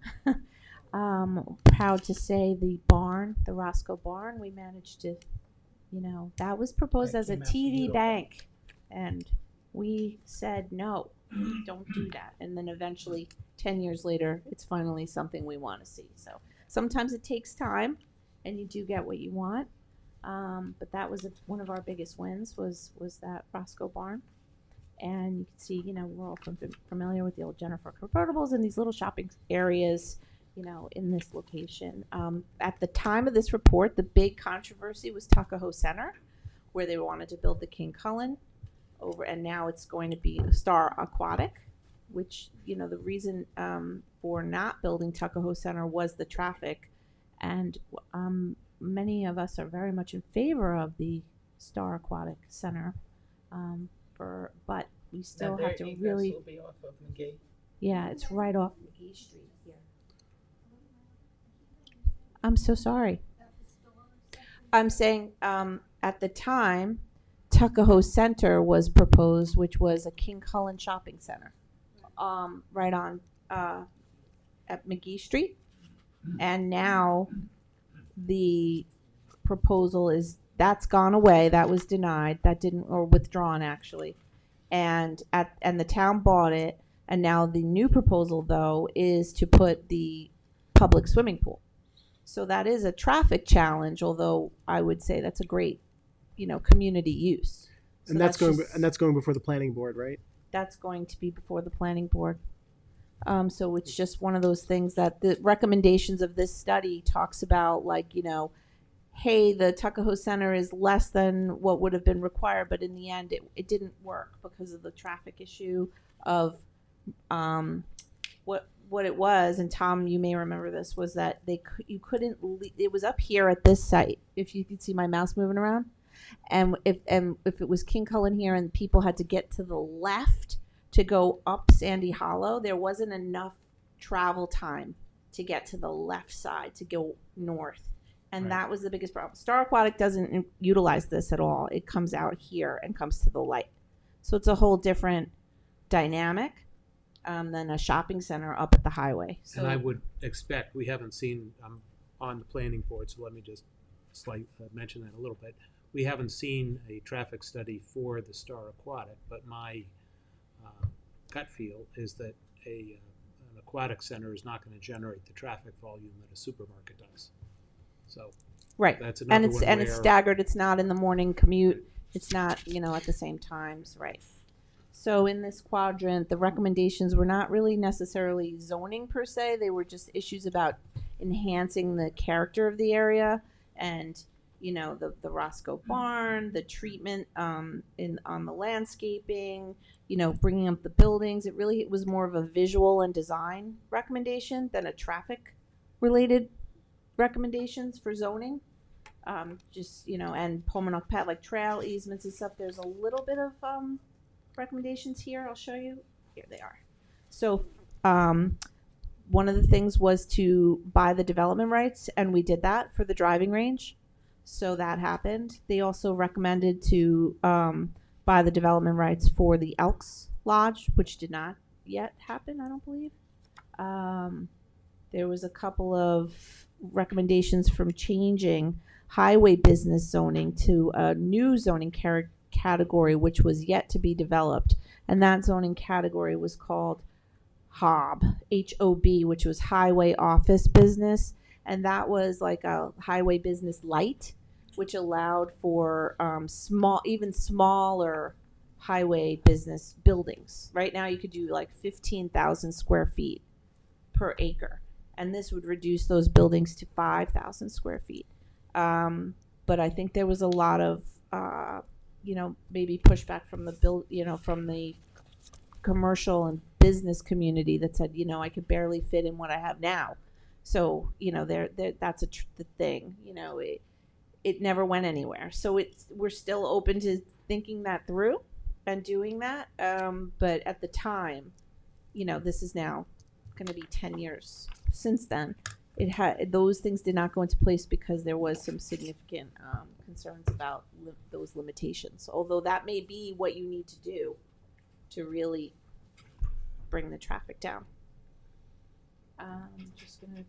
Proud to say the barn, the Roscoe barn, we managed to, you know, that was proposed That as a came out TD beautiful. bank, and we said no, don't do that. And then eventually, 10 years later, it's finally something we want to see. So sometimes it takes time, and you do get what you want. But that was one of our biggest wins was that Roscoe barn. And you can see, you know, we're all familiar with the old Jennifer convertibles and these little shopping areas, you know, in this location. At the time of this report, the big controversy was Tuckahoe Center, where they wanted to build the King Cullen over, and now it's going to be Star Aquatic, which, you know, the reason for not building Tuckahoe Center was the traffic, and many of us are very much in favor of the Star Aquatic Center, but we still have to really. Will be off of McGee. Yeah, it's right off McGee Street here. I'm so sorry. I'm saying at the time, Tuckahoe Center was proposed, which was a King Cullen shopping center, right on at McGee Street, and now the proposal is that's gone away. That was denied. That didn't, or withdrawn actually, and the town bought it. And now the new proposal though is to put the public swimming pool. So that is a traffic challenge, although I would say that's a great, you know, community use. So And that's going before the planning board, right? That's going to be before the planning board. So it's just one of those things that the recommendations of this study talks about, like, you know, hey, the Tuckahoe Center is less than what would have been required, but in the end it didn't work because of the traffic issue of what it was. And Tom, you may remember this, was that you couldn't it was up here at this site, if you could see my mouse moving around, and if it was King Cullen here and people had to get to the left to go up Sandy Hollow, there wasn't enough travel time to get to the left side to go north. And Right. that was the biggest problem. Star Aquatic doesn't utilize this at all. It comes out here and comes to the light. So it's a whole different dynamic than a shopping center up at the highway. So, And I would expect, we haven't seen, I'm on the planning board, so let me just mention that a little bit. We haven't seen a traffic study for the Star Aquatic, but my gut feel is that an aquatic center is not going to generate the traffic volume that a supermarket does. So right. that's another And it's where- staggered. It's not in the morning commute. It's not, you know, at the same times, right? So in this quadrant, the recommendations were not really necessarily zoning per se. They were just issues about enhancing the character of the area and, the Roscoe barn, the treatment on the landscaping, bringing up the buildings. It was more of a visual and design recommendation than a traffic related recommendations for zoning. And Pullman Pad, like trail easements and stuff. There's a little bit of recommendations here. I'll show you. Here they are. So one of the things was to buy the development rights, and we did that for the driving range. So that happened. They also recommended to buy the development rights for the Elks Lodge, which did not yet happen, I don't believe. There was a couple of recommendations from changing highway business zoning to a new zoning category, which was yet to be developed. And that zoning category was called HOB, H-O-B, which was highway office business. And that was like a highway business light, which allowed for even smaller highway business buildings. Right now you could do like 15,000 square feet per acre. And this would reduce those buildings to 5,000 square feet. But I think there was a lot of, maybe pushback from from the commercial and business community that said, I could barely fit in what I have now. So, that's the thing, it never went anywhere. So we're still open to thinking that through and doing that. But at the time, this is now going to be 10 years since then. Those things did not go into place because there was some significant concerns about those limitations. Although that may be what you need to do to really bring the traffic down. I'm just going to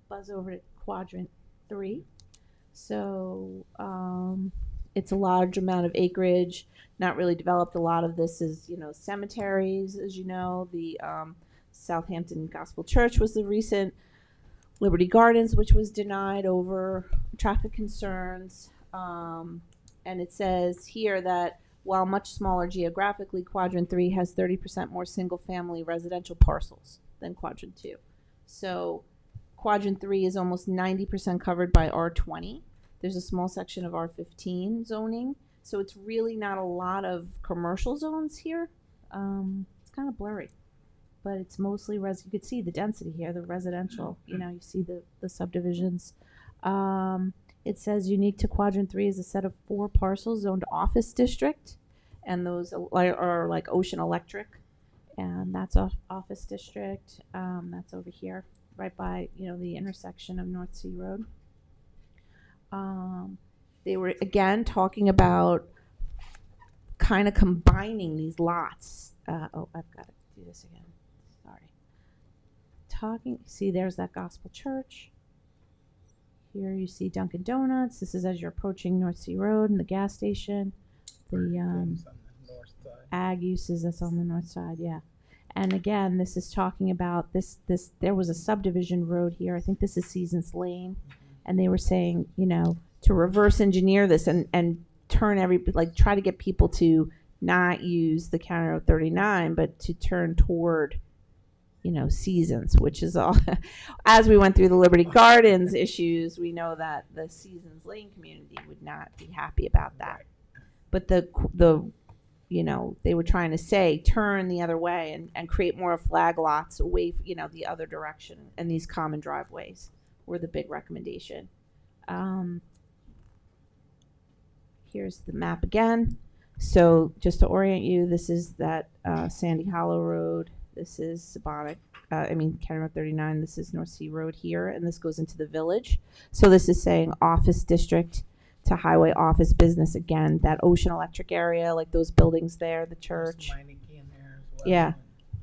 buzz over to quadrant 3. So it's a large amount of acreage, not really developed. A lot of this is, cemeteries, as you know. The Southampton Gospel Church was the recent. Liberty Gardens, which was denied over traffic concerns. And it says here that while much smaller geographically, Quadrant 3 has 30% more single-family residential parcels than Quadrant 2. So Quadrant 3 is almost 90% covered by R20. There's a small section of R15 zoning. So it's really not a lot of commercial zones here. It's kind of blurry. But it's mostly you could see the density here, the residential, you see the subdivisions. It says unique to Quadrant 3 is a set of 4 parcels zoned office district, and those are like Ocean Electric, and that's a office district. That's over here, right by, the intersection of North Sea Road. They were, again, talking about kind of combining these lots. I've got to do this again. See, there's that Gospel Church. Here you see Dunkin' Donuts. This is as you're approaching North Sea Road and the gas station. The ag uses that's on the north side, yeah. And again, this is talking about this. There was a subdivision road here. I think this is Seasons Lane, and they were saying, to reverse engineer this and turn try to get people to not use the County Road 39, but to turn toward Seasons, which is all. As we went through the Liberty Gardens issues, we know that the Seasons Lane community would not be happy about that. But they were trying to say turn the other way and create more flag lots away, the other direction, and these common driveways were the big recommendation. Here's the map again. So just to orient you, this is that Sandy Hollow Road. This is County Road 39. This is North Sea Road here, and this goes into the village. So this is saying office district to highway office business again. That Ocean Electric area, like those buildings there, the church. In there as well. Yeah.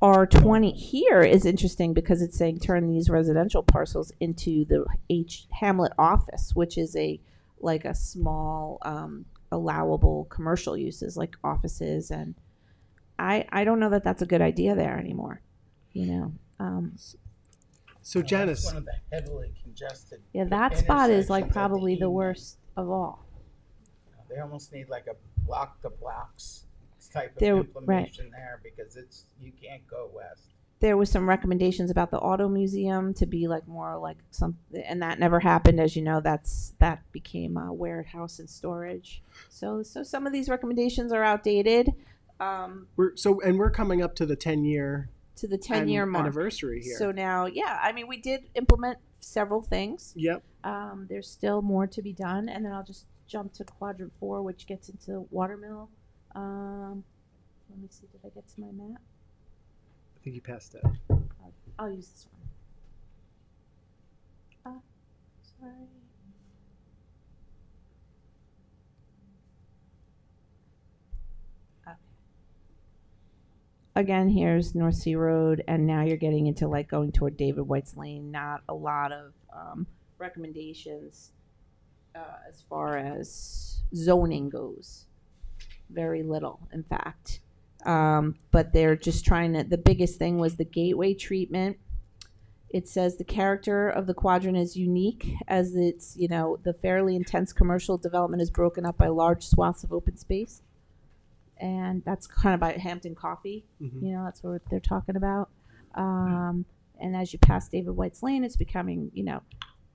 R20 here is interesting because it's saying turn these residential parcels into the Hamlet office, which is a small allowable commercial uses like offices, and I don't know that that's a good idea there anymore. So Janice, one of the heavily congested. Yeah, that spot is like intersections of probably the evening. worst of all. They almost need like a block to blocks type of There- implementation there because you can't go west. there was some recommendations about the auto museum to be like more like some, and that never happened. As you know, that became a warehouse and storage. So some of these recommendations are outdated. We're coming up to the 10-year to the 10-year mark anniversary here. So now, yeah, I mean, we did implement several things. Yep. There's still more to be done, and then I'll just jump to quadrant 4, which gets into Watermill. Let me see, did I get to my map? I think you passed it. I'll use this one. Sorry. Okay. Again, here's North Sea Road, and now you're getting into like going toward David White's Lane. Not a lot of recommendations as far as zoning goes. Very little, in fact. But they're just trying to, the biggest thing was the gateway treatment. It says the character of the quadrant is unique as it's, the fairly intense commercial development is broken up by large swaths of open space. And that's kind of by Hampton Coffee. Mm-hmm. That's what they're talking about. And as you pass David White's Lane, it's becoming,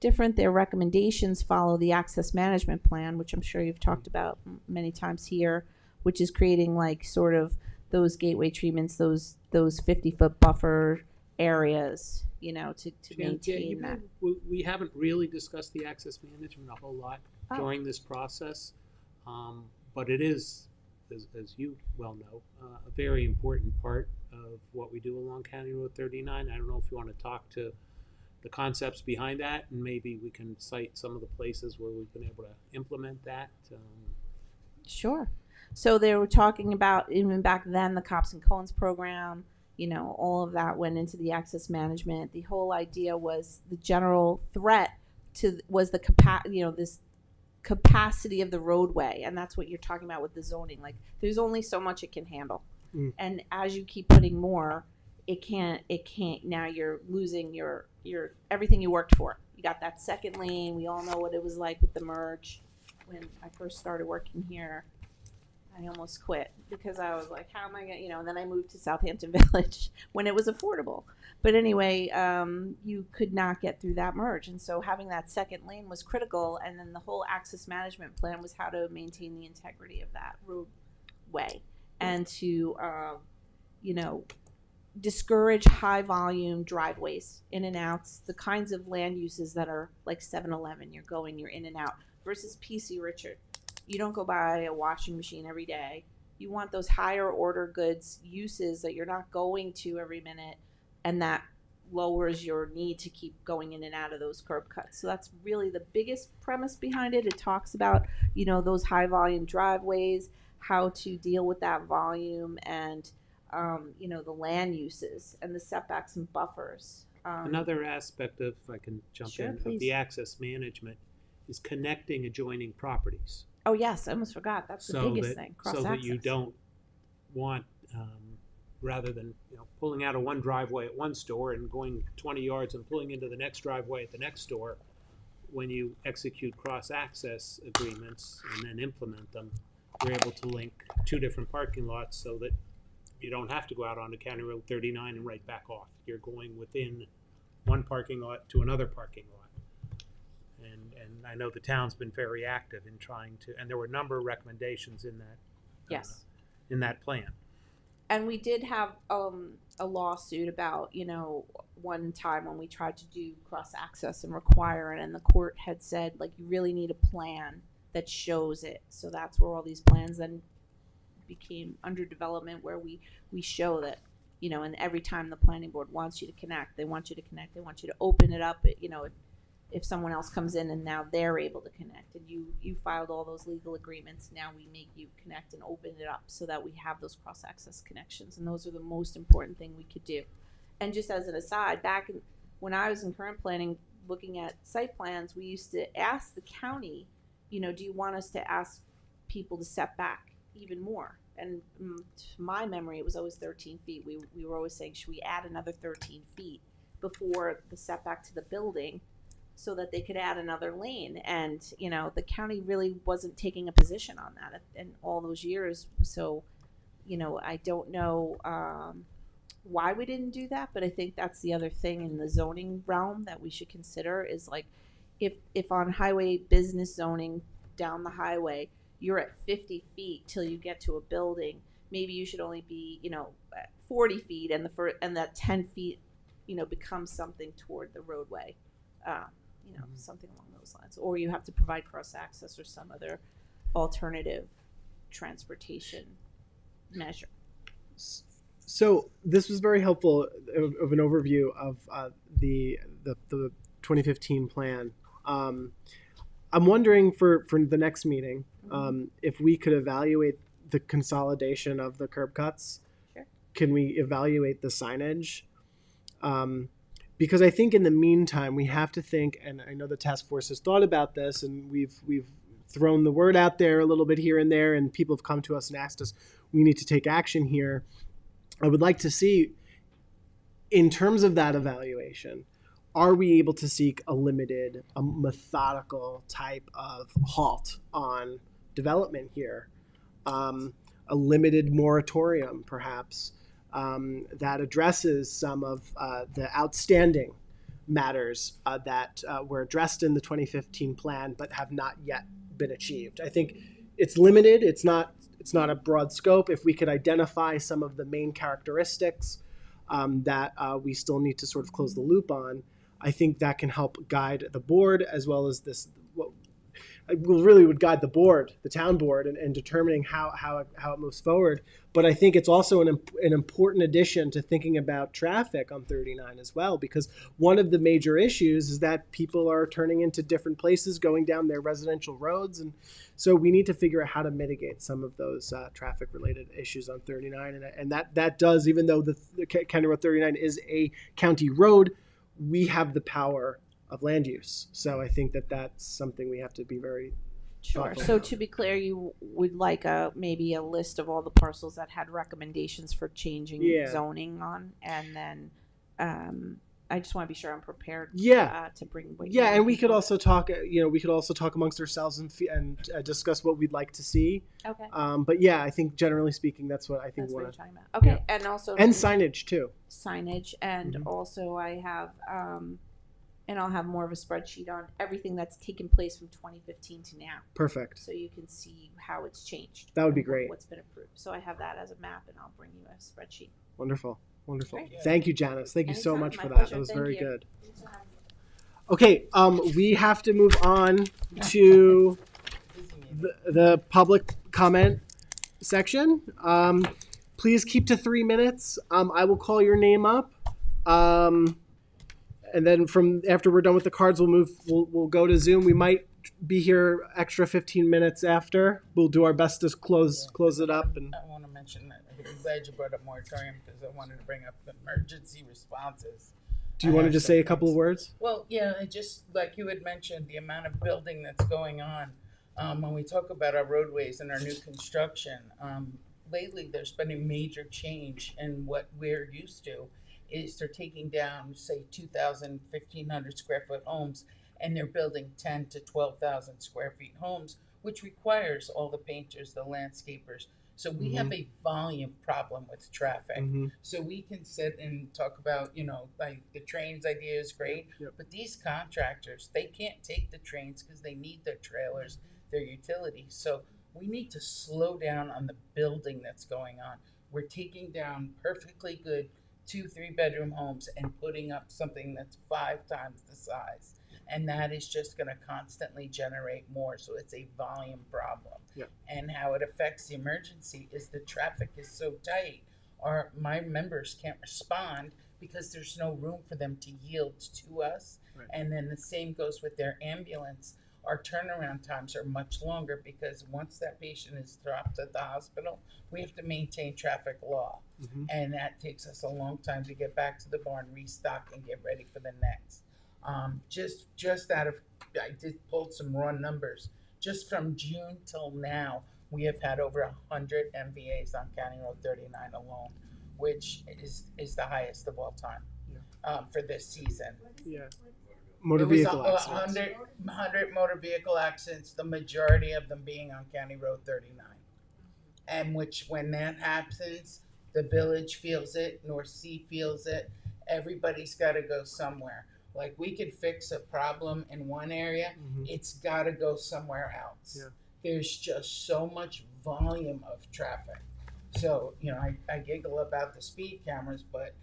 different. Their recommendations follow the access management plan, which I'm sure you've talked about many times here, which is creating like sort of those gateway treatments, those 50-foot buffer areas, to maintain that. We haven't really discussed the access management a whole lot during this process, but it is, as you well know, a very important part of what we do along County Road 39. I don't know if you want to talk to the concepts behind that, and maybe we can cite some of the places where we've been able to implement that. Sure. So they were talking about, even back then, the Cops and Cones program, all of that went into the access management. The whole idea was the general threat was the this capacity of the roadway. And that's what you're talking about with the zoning. Like, there's only so much it can handle. And as you keep putting more, it can't, now you're losing your everything you worked for. You got that second lane. We all know what it was like with the merge. When I first started working here, I almost quit because I was like, how am I going to, and then I moved to Southampton Village when it was affordable. But anyway, you could not get through that merge. And so having that second lane was critical. And then the whole access management plan was how to maintain the integrity of that roadway and to, discourage high volume driveways, in and outs, the kinds of land uses that are like 7-Eleven, you're in and out, versus PC Richard. You don't go buy a washing machine every day. You want those higher order goods uses that you're not going to every minute, and that lowers your need to keep going in and out of those curb cuts. So that's really the biggest premise behind it. It talks about, those high volume driveways, how to deal with that volume, and the land uses and the setbacks and buffers. Another aspect of, if I can jump Sure, in, please. of the access management is connecting adjoining properties. Oh yes, I almost forgot. That's the biggest thing. Cross so access. that you don't want, rather than pulling out of one driveway at one store and going 20 yards and pulling into the next driveway at the next store, when you execute cross access agreements and then implement them, you're able to link two different parking lots so that you don't have to go out onto County Road 39 and right back off. You're going within one parking lot to another parking lot. And I know the town's been very active in trying to, and there were a number of recommendations in that. Yes. In that plan. And we did have a lawsuit about, one time when we tried to do cross access and require it, and the court had said, like, you really need a plan that shows it. So that's where all these plans then became under development, where we show that, and every time the planning board wants you to connect, they want you to open it up, if someone else comes in and now they're able to connect, and you filed all those legal agreements, now we make you connect and open it up so that we have those cross access connections, and those are the most important thing we could do. And just as an aside, when I was in current planning looking at site plans, we used to ask the county, do you want us to ask people to set back even more? And to my memory, it was always 13 feet. We were always saying, should we add another 13 feet before the setback to the building, so that they could add another lane? And the county really wasn't taking a position on that in all those years. So I don't know why we didn't do that, but I think that's the other thing in the zoning realm that we should consider is like, if on highway business zoning down the highway, you're at 50 feet till you get to a building, maybe you should only be, at 40 feet and and that 10 feet, becomes something toward the roadway, something along those lines. Or you have to provide cross access or some other alternative transportation measure. So this was very helpful of an overview of the 2015 plan. I'm wondering for the next meeting, if we could evaluate the consolidation of the curb cuts. Sure. Can we evaluate the signage? Because I think in the meantime we have to think, and I know the task force has thought about this, and we've thrown the word out there a little bit here and there, and people have come to us and asked us, we need to take action here. I would like to see, in terms of that evaluation, are we able to seek a methodical type of halt on development here? A limited moratorium, perhaps, that addresses some of the outstanding matters that were addressed in the 2015 plan but have not yet been achieved. I think it's limited. It's not a broad scope. If we could identify some of the main characteristics that we still need to sort of close the loop on, I think that can help guide the board as well as would guide the board, the town board, in determining how it moves forward. But I think it's also an important addition to thinking about traffic on 39 as well, because one of the major issues is that people are turning into different places, going down their residential roads. And so we need to figure out how to mitigate some of those traffic-related issues on 39. And that does, even though the County Road 39 is a county road, we have the power of land use. So I think that's something we have to be very thoughtful So about. to be clear, you would like maybe a list of all the parcels that had recommendations for changing zoning on, and then I just want to be sure I'm prepared. To bring. And we could also talk. We could also talk amongst ourselves and discuss what we'd like to see. Okay. But yeah, I think generally speaking, that's what I think That's we what want you're to. talking about. Okay, Yeah. and also And signage too. Signage, and also I have and I'll have more of a spreadsheet on everything that's taken place from 2015 to now. Perfect. So you can see how it's changed. That would be and great. What's been approved. So I have that as a map, and I'll bring you a spreadsheet. Wonderful. Great. Thank you, Janice. Thank you so Anytime. much My for that. pleasure. That was Thank very you. good. Okay, we have to move on to the public comment section. Please keep to 3 minutes. I will call your name up. And then after we're done with the cards, we'll go to Zoom. We might be here extra 15 minutes after. We'll do our best to close it up. And I want to mention that I'm glad you brought up moratorium because I wanted to bring up emergency responses. do you want to just say a couple of words? Well, yeah, just like you had mentioned, the amount of building that's going on. When we talk about our roadways and our new construction, lately there's been a major change in what we're used to. Is they're taking down, say, 2,000, 1,500 square foot homes, and they're building 10 to 12,000 square feet homes, which requires all the painters, the landscapers. So we have a volume problem with traffic. So we can sit and talk about, like the trains idea is great, but these contractors, they can't take the trains because they need their trailers, their utilities. So we need to slow down on the building that's going on. We're taking down perfectly good 2-3 bedroom homes and putting up something that's 5 times the size. And that is just going to constantly generate more. So it's a volume problem. And how it affects the emergency is the traffic is so tight. My members can't respond because there's no room for them to yield to us. And then the same goes with their ambulance. Our turnaround times are much longer because once that patient is dropped at the hospital, we have to maintain traffic law. And that takes us a long time to get back to the barn, restock, and get ready for the next. Just out of, I did pull some raw numbers. Just from June till now, we have had over 100 MVAs on County Road 39 alone, which is the highest of all time for this season. Motor It was vehicle accidents. 100 motor vehicle accidents, the majority of them being on County Road 39. And when that happens, The village feels it, North Sea feels it. Everybody's got to go somewhere. Like we could fix a problem in one area, it's got to go somewhere else. Yeah. There's just so much volume of traffic. So, you know, I giggle about the speed cameras, but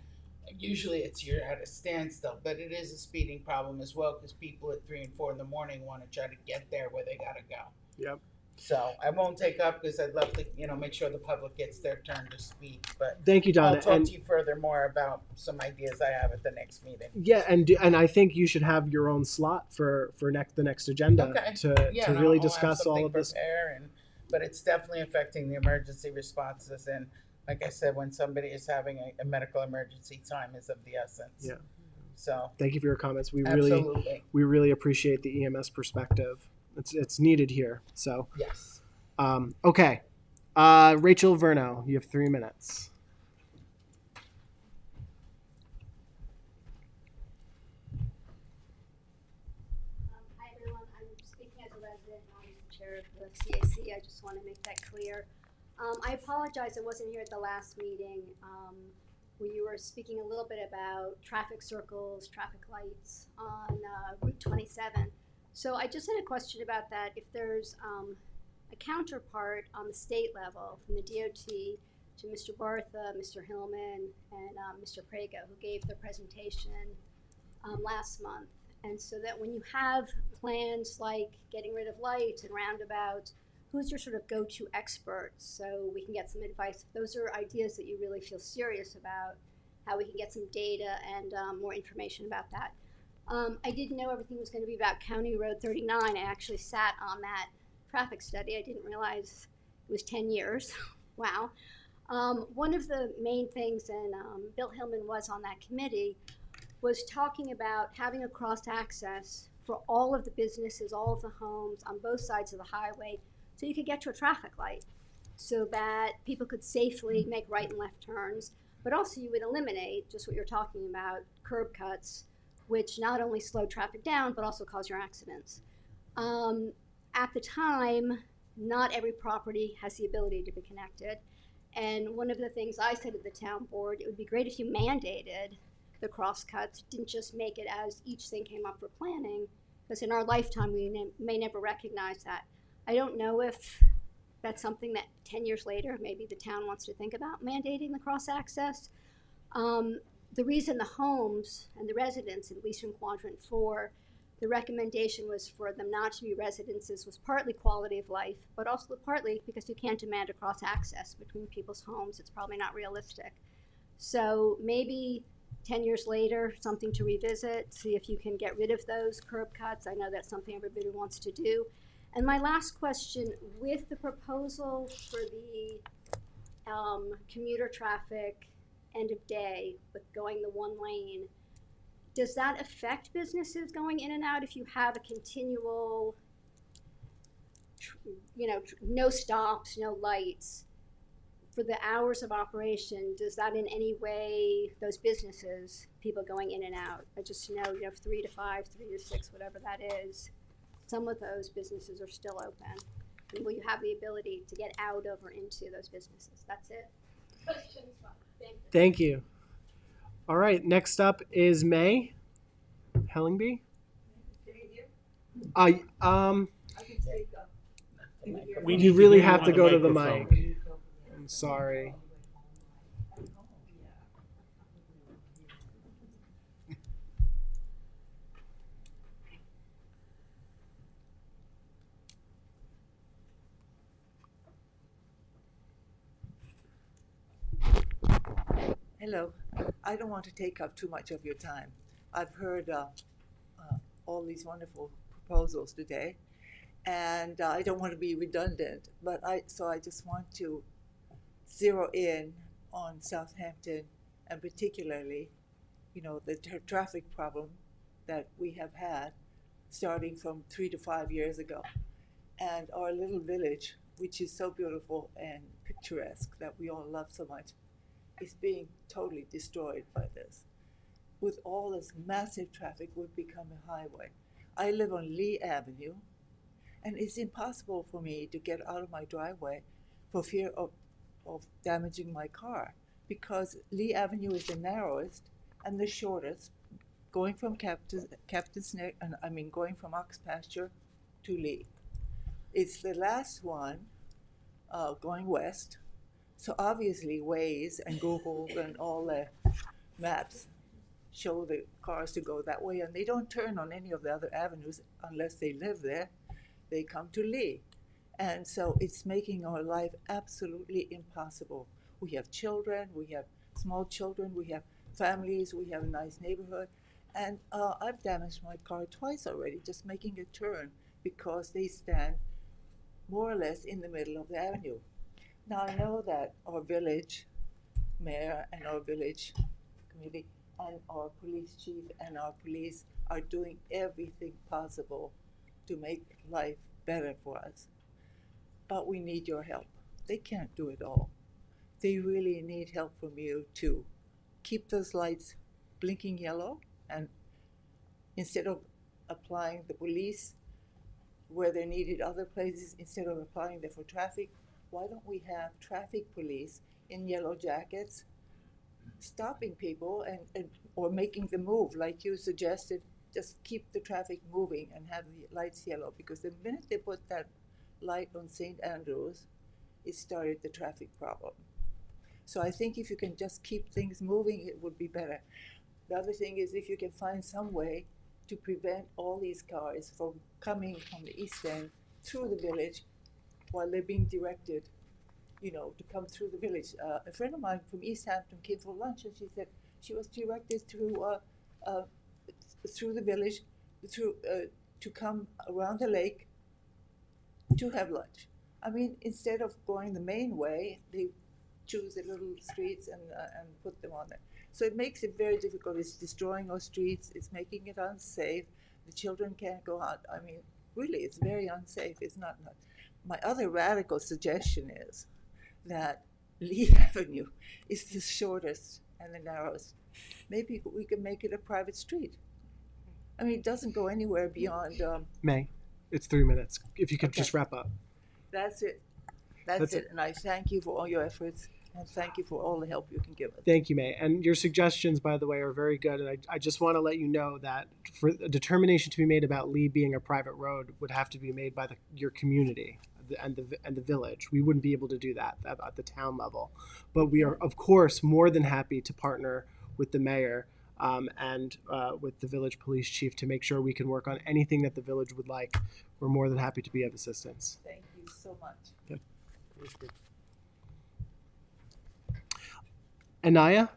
usually you're at a standstill. But it is a speeding problem as well because people at 3 and 4 in the morning want to try to get there where they got to go. Yep. So I won't take up because I'd love to, you know, make sure the public gets their turn to speak. But Thank you, Donna. I'll talk And to you further more about some ideas I have at the next meeting. yeah, and I think you should have your own slot for the next agenda Okay. to And really I'll have discuss all something of this. but it's definitely affecting the emergency responses. And like I said, when somebody is having a medical emergency, time is of the essence. Yeah. So Thank you for your comments. We absolutely. really appreciate the EMS perspective. It's needed here. So Yes. okay. Rachel Verno, you have 3 minutes. Hi everyone, I'm speaking as a resident, I'm the chair of the CAC, I just want to make that clear. I apologize, I wasn't here at the last meeting where you were speaking a little bit about traffic circles, traffic lights on Route 27. So I just had a question about that. If there's a counterpart on the state level from the DOT to Mr. Bartha, Mr. Hillman, and Mr. Prego, who gave the presentation last month. And so that when you have plans like getting rid of lights and roundabouts, who's your sort of go-to expert so we can get some advice? If those are ideas that you really feel serious about, how we can get some data and more information about that. I didn't know everything was going to be about County Road 39. I actually sat on that traffic study. I didn't realize it was 10 years. Wow. One of the main things, and Bill Hillman was on that committee, was talking about having a cross access for all of the businesses, all of the homes on both sides of the highway, so you could get to a traffic light so that people could safely make right and left turns, but also you would eliminate just what you're talking about, curb cuts, which not only slow traffic down, but also cause your accidents. At the time, not every property has the ability to be connected. And one of the things I said at the town board, it would be great if you mandated the crosscuts, didn't just make it as each thing came up for planning, because in our lifetime we may never recognize that. I don't know if that's something that 10 years later maybe the town wants to think about mandating the cross access. The reason the homes and the residents, at least in quadrant 4, the recommendation was for them not to be residences was partly quality of life, but also partly because you can't demand a cross access between people's homes. It's probably not realistic. So maybe 10 years later, something to revisit, see if you can get rid of those curb cuts. I know that's something everybody wants to do. And my last question, with the proposal for the commuter traffic end of day with going the one lane, does that affect businesses going in and out if you have a continual, no stops, no lights? For the hours of operation, does that in any way, those businesses, people going in and out, I just know, 3 to 5, 3 to 6, whatever that is, some of those businesses are still open. And will you have the ability to get out of or into those businesses? That's it. Questions? Thank you. Thank you. All right, next up is May Hellingby. I can speak up. You really have to go to the mic. I'm sorry. Hello. I don't want to take up too much of your time. I've heard all these wonderful proposals today, and I don't want to be redundant, but I just want to zero in on Southampton, and particularly, the traffic problem that we have had starting from 3 to 5 years ago. And our little village, which is so beautiful and picturesque that we all love so much, is being totally destroyed by this. With all this massive traffic, we've become a highway. I live on Lee Avenue, and it's impossible for me to get out of my driveway for fear of damaging my car. because Lee Avenue is the narrowest and the shortest, going from Captain's Neck, and I mean going from Ox Pasture to Lee. It's the last one going west. So obviously Waze and Google and all the maps show the cars to go that way, and they don't turn on any of the other avenues unless they live there. They come to Lee. And so it's making our life absolutely impossible. We have children, we have small children, we have families, we have a nice neighborhood. And I've damaged my car twice already just making a turn because they stand more or less in the middle of the avenue. Now I know that our village mayor and our village committee and our police chief and our police are doing everything possible to make life better for us. But we need your help. They can't do it all. They really need help from you to keep those lights blinking yellow, and instead of applying the police where they're needed other places, instead of applying them for traffic, why don't we have traffic police in yellow jackets stopping people and or making them move like you suggested? Just keep the traffic moving and have the lights yellow, because the minute they put that light on St. Andrews, it started the traffic problem. So I think if you can just keep things moving, it would be better. The other thing is if you can find some way to prevent all these cars from coming from the east end through the village while they're being directed, you know, to come through the village. A friend of mine from East Hampton came for lunch, and she said she was directed through the village, to come around the lake to have lunch. I mean, instead of going the main way, they choose the little streets and put them on there. So it makes it very difficult. It's destroying our streets. It's making it unsafe. The children can't go out. I mean, really, it's very unsafe. It's not. My other radical suggestion is that Lee Avenue is the shortest and the narrowest. Maybe we can make it a private street. I mean, it doesn't go anywhere beyond. May, it's 3 minutes. If you could Okay. just wrap up. That's it. That's it. And I thank you for all your efforts, and thank you for all the help you can give us. Thank you, May. And your suggestions, by the way, are very good. And I just want to let you know that for a determination to be made about Lee being a private road would have to be made by your community and the village. We wouldn't be able to do that at the town level. But we are, of course, more than happy to partner with the mayor and with the village police chief to make sure we can work on anything that the village would like. We're more than happy to be of assistance. Thank you so much. Okay. Anaya?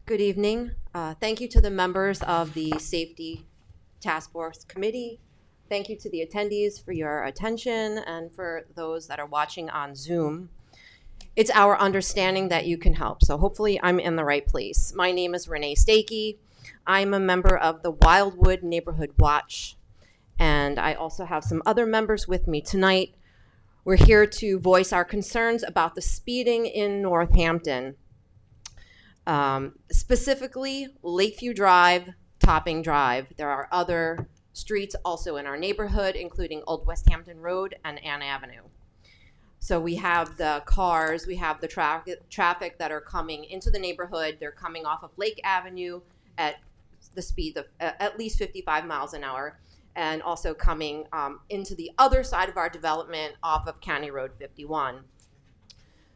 Good evening. Thank you to the members of the Safety Task Force Committee. Thank you to the attendees for your attention and for those that are watching on Zoom. It's our understanding that you can help, so hopefully I'm in the right place. My name is Renee Stakey. I'm a member of the Wildwood Neighborhood Watch, and I also have some other members with me tonight. We're here to voice our concerns about the speeding in Northampton. Specifically, Lakeview Drive, Topping Drive. There are other streets also in our neighborhood, including Old West Hampton Road and Ann Avenue. So we have the cars, we have the traffic that are coming into the neighborhood. They're coming off of Lake Avenue at the speed of at least 55 miles an hour, and also coming into the other side of our development off of County Road 51.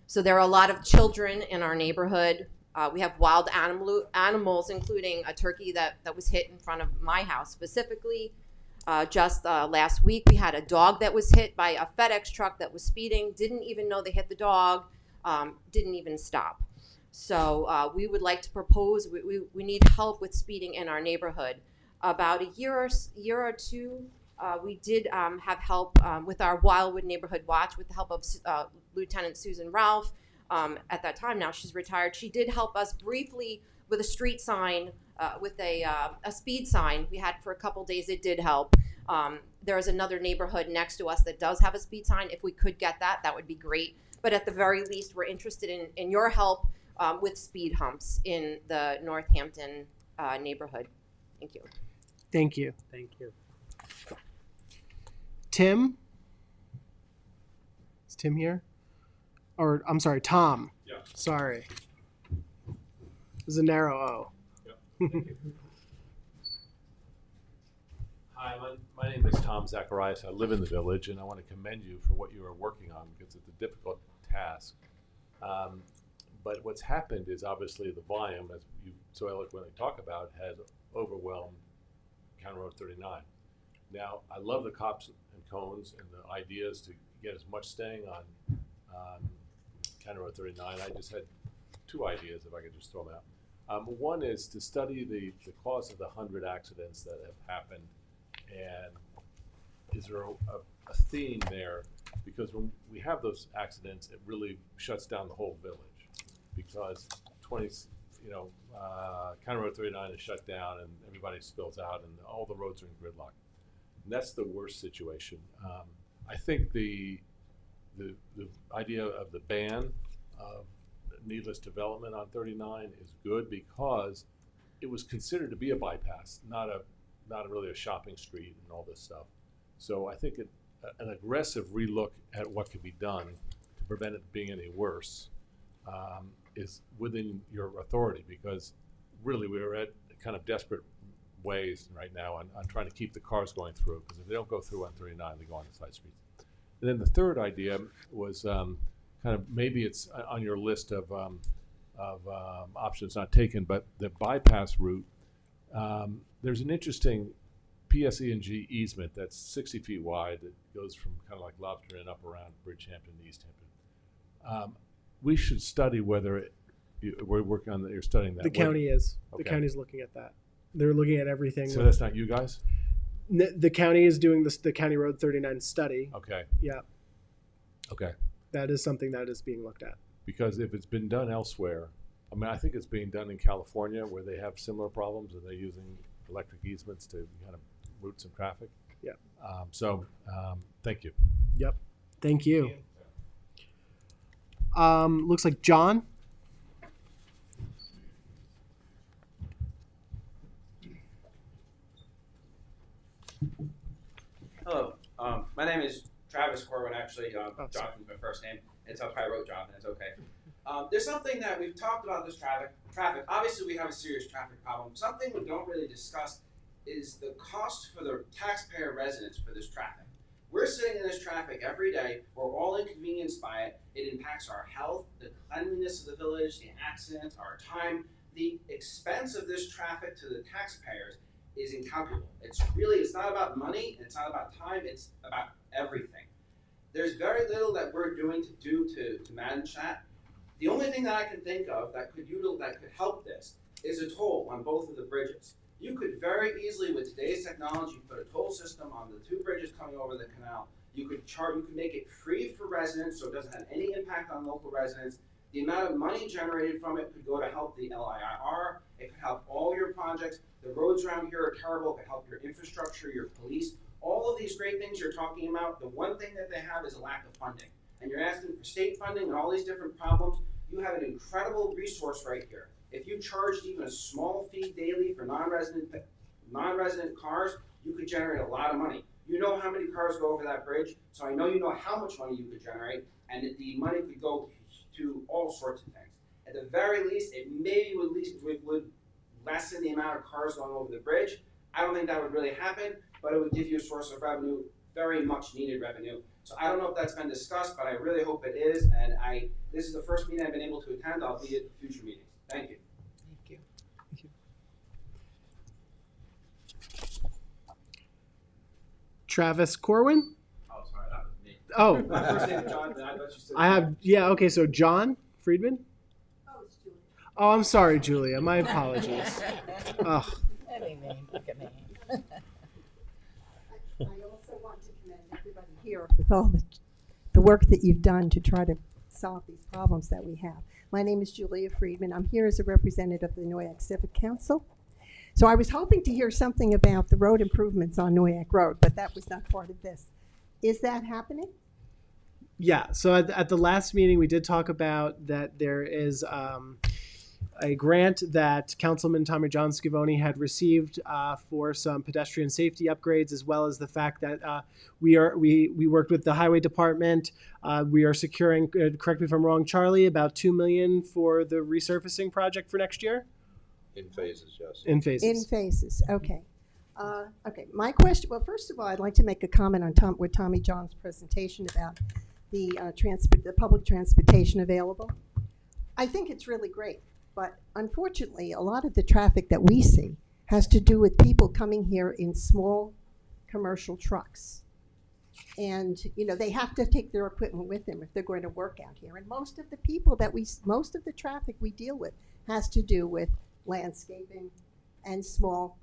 So there are a lot of children in our neighborhood. We have wild animals, including a turkey that was hit in front of my house specifically. Just last week, we had a dog that was hit by a FedEx truck that was speeding, didn't even know they hit the dog, didn't even stop. So we would like to propose, we need help with speeding in our neighborhood. About a year or two, we did have help with our Wildwood Neighborhood Watch with the help of Lieutenant Susan Ralph. At that time, now she's retired, she did help us briefly with a street sign, with a speed sign we had for a couple days. It did help. There is another neighborhood next to us that does have a speed sign. If we could get that, that would be great. But at the very least, we're interested in your help with speed humps in the Northampton neighborhood. Thank you. Thank you. Thank you. Tim? Tim here? Or, I'm sorry, Tom. Yeah. Sorry. There's a narrow O. Hi, my name is Tom Zacharias. I live in the village, and I want to commend you for what you are working on because it's a difficult task. But what's happened is obviously the volume, as you so eloquently talk about, has overwhelmed County Road 39. Now, I love the cops and cones and the ideas to get as much staying on County Road 39. I just had two ideas, if I could just throw them out. One is to study the cause of the 100 accidents that have happened, and is there a theme there? Because when we have those accidents, it really shuts down the whole village. Because County Road 39 is shut down and everybody spills out and all the roads are in gridlock. And that's the worst situation. I think the idea of the ban of needless development on 39 is good because it was considered to be a bypass, not really a shopping street and all this stuff. So I think an aggressive relook at what can be done to prevent it being any worse is within your authority, because really we're at kind of desperate ways right now on trying to keep the cars going through, because if they don't go through on 39, they go on the side streets. And then the third idea was kind of, maybe it's on your list of options not taken, but the bypass route. There's an interesting PSE&G easement that's 60 feet wide that goes from kind of like Lobster Inn up around Bridgehampton to East Hampton. We should study whether we're working on that. You're studying that. The county is. Okay. The county's looking at that. They're looking at everything. So that's not you guys? The county is doing the County Road 39 study. Okay. Yeah. Okay. That is something that is being looked at. Because if it's been done elsewhere, I mean, I think it's being done in California where they have similar problems and they're using electric easements to kind of route some traffic. Yeah. Thank you. Yep. Thank you. Looks like John. Hello. My name is Travis Corwin, actually. Jonathan's my first name. Until I wrote Jonathan, it's okay. There's something that we've talked about this traffic. Obviously, we have a serious traffic problem. Something we don't really discuss is the cost for the taxpayer residents for this traffic. We're sitting in this traffic every day. We're all inconvenienced by it. It impacts our health, the cleanliness of the village, the accidents, our time. The expense of this traffic to the taxpayers is incalculable. It's not about money, it's not about time, it's about everything. There's very little that we're doing to manage that. The only thing that I can think of that could help this is a toll on both of the bridges. You could very easily, with today's technology, put a toll system on the two bridges coming over the canal. You could make it free for residents so it doesn't have any impact on local residents. The amount of money generated from it could go to help the LIRR. It could help all your projects. The roads around here are terrible. It could help your infrastructure, your police. All of these great things you're talking about, the one thing that they have is a lack of funding. And you're asking for state funding and all these different problems. You have an incredible resource right here. If you charged even a small fee daily for non-resident cars, you could generate a lot of money. You know how many cars go over that bridge, so I know you know how much money you could generate, and the money could go to all sorts of things. At the very least, it maybe would lessen the amount of cars going over the bridge. I don't think that would really happen, but it would give you a source of revenue, very much needed revenue. So I don't know if that's been discussed, but I really hope it is, and this is the first meeting I've been able to attend. I'll be at future meetings. Thank you. Thank you. Thank you. Travis Corwin? Oh, sorry, that was me. Oh. My first name is Jonathan. I thought you said I have, yeah, okay, so John Friedman? Oh, it's Julie. Oh, I'm sorry, Julia. My apologies. Ugh. Look at me. I also want to commend everybody here with all the work that you've done to try to solve these problems that we have. My name is Julia Friedman. I'm here as a representative of the Noyak Civic Council. So I was hoping to hear something about the road improvements on Noyak Road, but that was not part of this. Is that happening? Yeah, so at the last meeting, we did talk about that there is a grant that Councilman Tommy John Scavone had received for some pedestrian safety upgrades, as well as the fact that we worked with the Highway Department. We are securing, correct me if I'm wrong, Charlie, about $2 million for the resurfacing project for next year. In phases, yes. In phases. In phases, okay. Okay, my question, well, first of all, I'd like to make a comment on with Tommy John's presentation about the public transportation available. I think it's really great, but unfortunately, a lot of the traffic that we see has to do with people coming here in small commercial trucks. And, you know, they have to take their equipment with them if they're going to work out here. And most of the people most of the traffic we deal with has to do with landscaping and small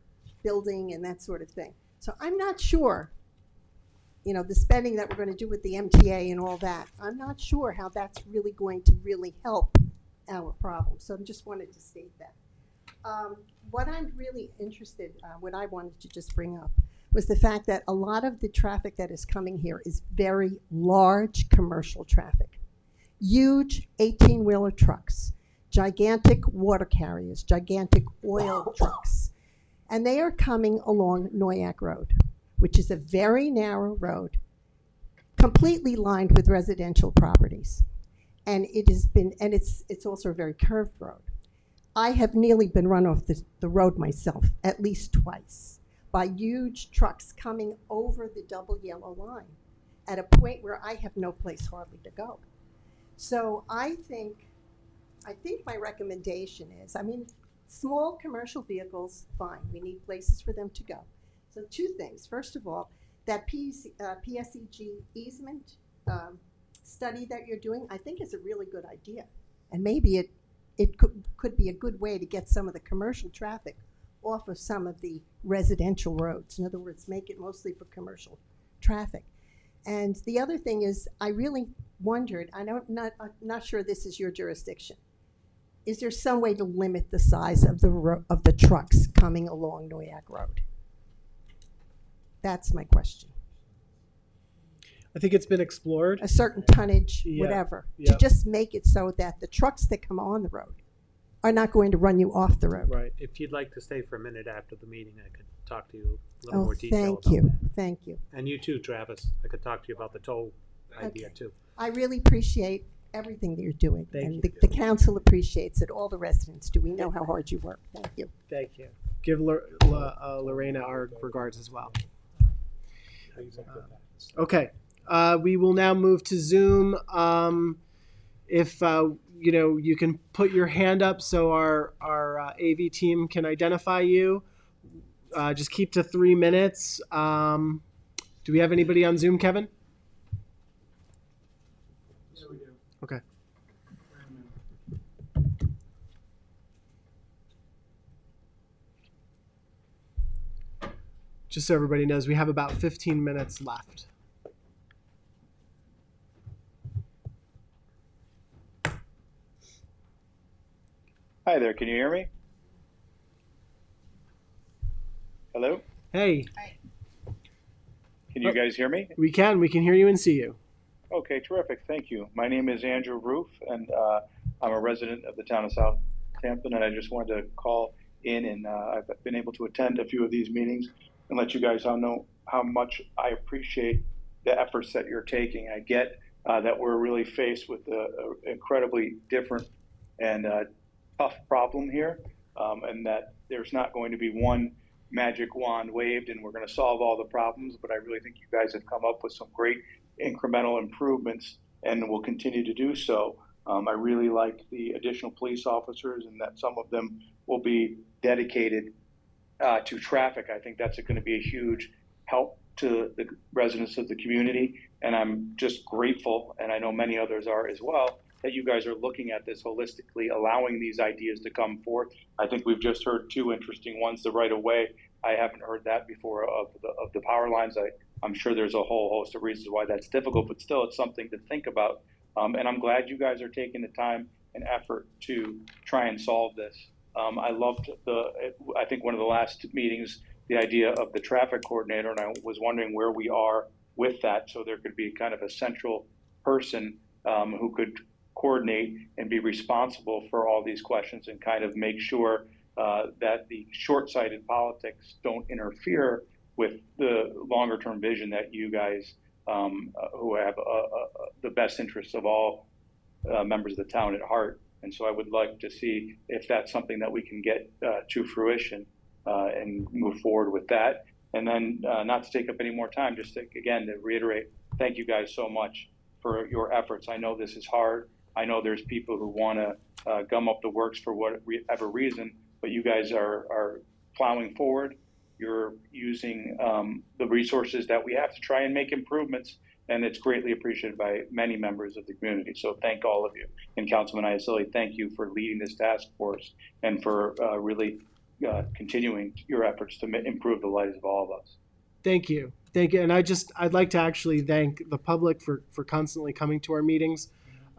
building and that sort of thing. So I'm not sure, you know, the spending that we're going to do with the MTA and all that, I'm not sure how that's really going to really help our problem. So I just wanted to state that. What I'm really interested, what I wanted to just bring up was the fact that a lot of the traffic that is coming here is very large commercial traffic. Huge 18-wheeler trucks, gigantic water carriers, gigantic oil trucks. And they are coming along Noyak Road, which is a very narrow road, completely lined with residential properties. And it's also a very curved road. I have nearly been run off the road myself, at least twice, by huge trucks coming over the double yellow line at a point where I have no place hardly to go. So I think my recommendation is, I mean, small commercial vehicles, fine. We need places for them to go. So two things. First of all, that PSEG easement study that you're doing, I think is a really good idea. And maybe it could be a good way to get some of the commercial traffic off of some of the residential roads. In other words, make it mostly for commercial traffic. And the other thing is, I really wondered, I'm not sure this is your jurisdiction. Is there some way to limit the size of the trucks coming along Noyak Road? That's my question. I think it's been explored. A certain tonnage, Yeah, whatever, yeah. to just make it so that the trucks that come on the road are not going to run you off the road. Right. If you'd like to stay for a minute after the meeting, I could talk to you a little more detail thank about you, that. thank you. And you too, Travis. I could talk to you about the toll idea Okay. too. I really appreciate everything that you're doing. Thank and you. the council appreciates it, all the residents do. We know how hard you work. Thank you. Thank you. Give Lorena our regards as well. Okay. We will now move to Zoom. If you know, you can put your hand up so our AV team can identify you. Just keep to 3 minutes. Do we have anybody on Zoom, Kevin? Yes, we do. Okay. Just so everybody knows, we have about 15 minutes left. Hi there, can you hear me? Hello? Hey. Can you guys hear me? We can hear you and see you. Okay, terrific, thank you. My name is Andrew Roof, and I'm a resident of the town of Southampton, and I just wanted to call in, and I've been able to attend a few of these meetings and let you guys know how much I appreciate the efforts that you're taking. I get that we're really faced with an incredibly different and tough problem here, and that there's not going to be one magic wand waved and we're going to solve all the problems, but I really think you guys have come up with some great incremental improvements and will continue to do so. I really like the additional police officers and that some of them will be dedicated to traffic. I think that's going to be a huge help to the residents of the community, and I'm just grateful, and I know many others are as well, that you guys are looking at this holistically, allowing these ideas to come forth. I think we've just heard two interesting ones. The right of way, I haven't heard that before, of the power lines. I'm sure there's a whole host of reasons why that's difficult, but still it's something to think about. And I'm glad you guys are taking the time and effort to try and solve this. I loved I think one of the last meetings, the idea of the traffic coordinator, and I was wondering where we are with that. So there could be kind of a central person who could coordinate and be responsible for all these questions and kind of make sure that the short-sighted politics don't interfere with the longer-term vision that you guys who have the best interests of all members of the town at heart. And so I would like to see if that's something that we can get to fruition and move forward with that. And then not to take up any more time, just to, again, to reiterate, thank you guys so much for your efforts. I know this is hard. I know there's people who want to gum up the works for whatever reason, but you guys are plowing forward. You're using the resources that we have to try and make improvements, and it's greatly appreciated by many members of the community. So thank all of you. And Councilman Iacilli, thank you for leading this task force and for really continuing your efforts to improve the lives of all of us. Thank you. Thank you. And I'd like to actually thank the public for constantly coming to our meetings.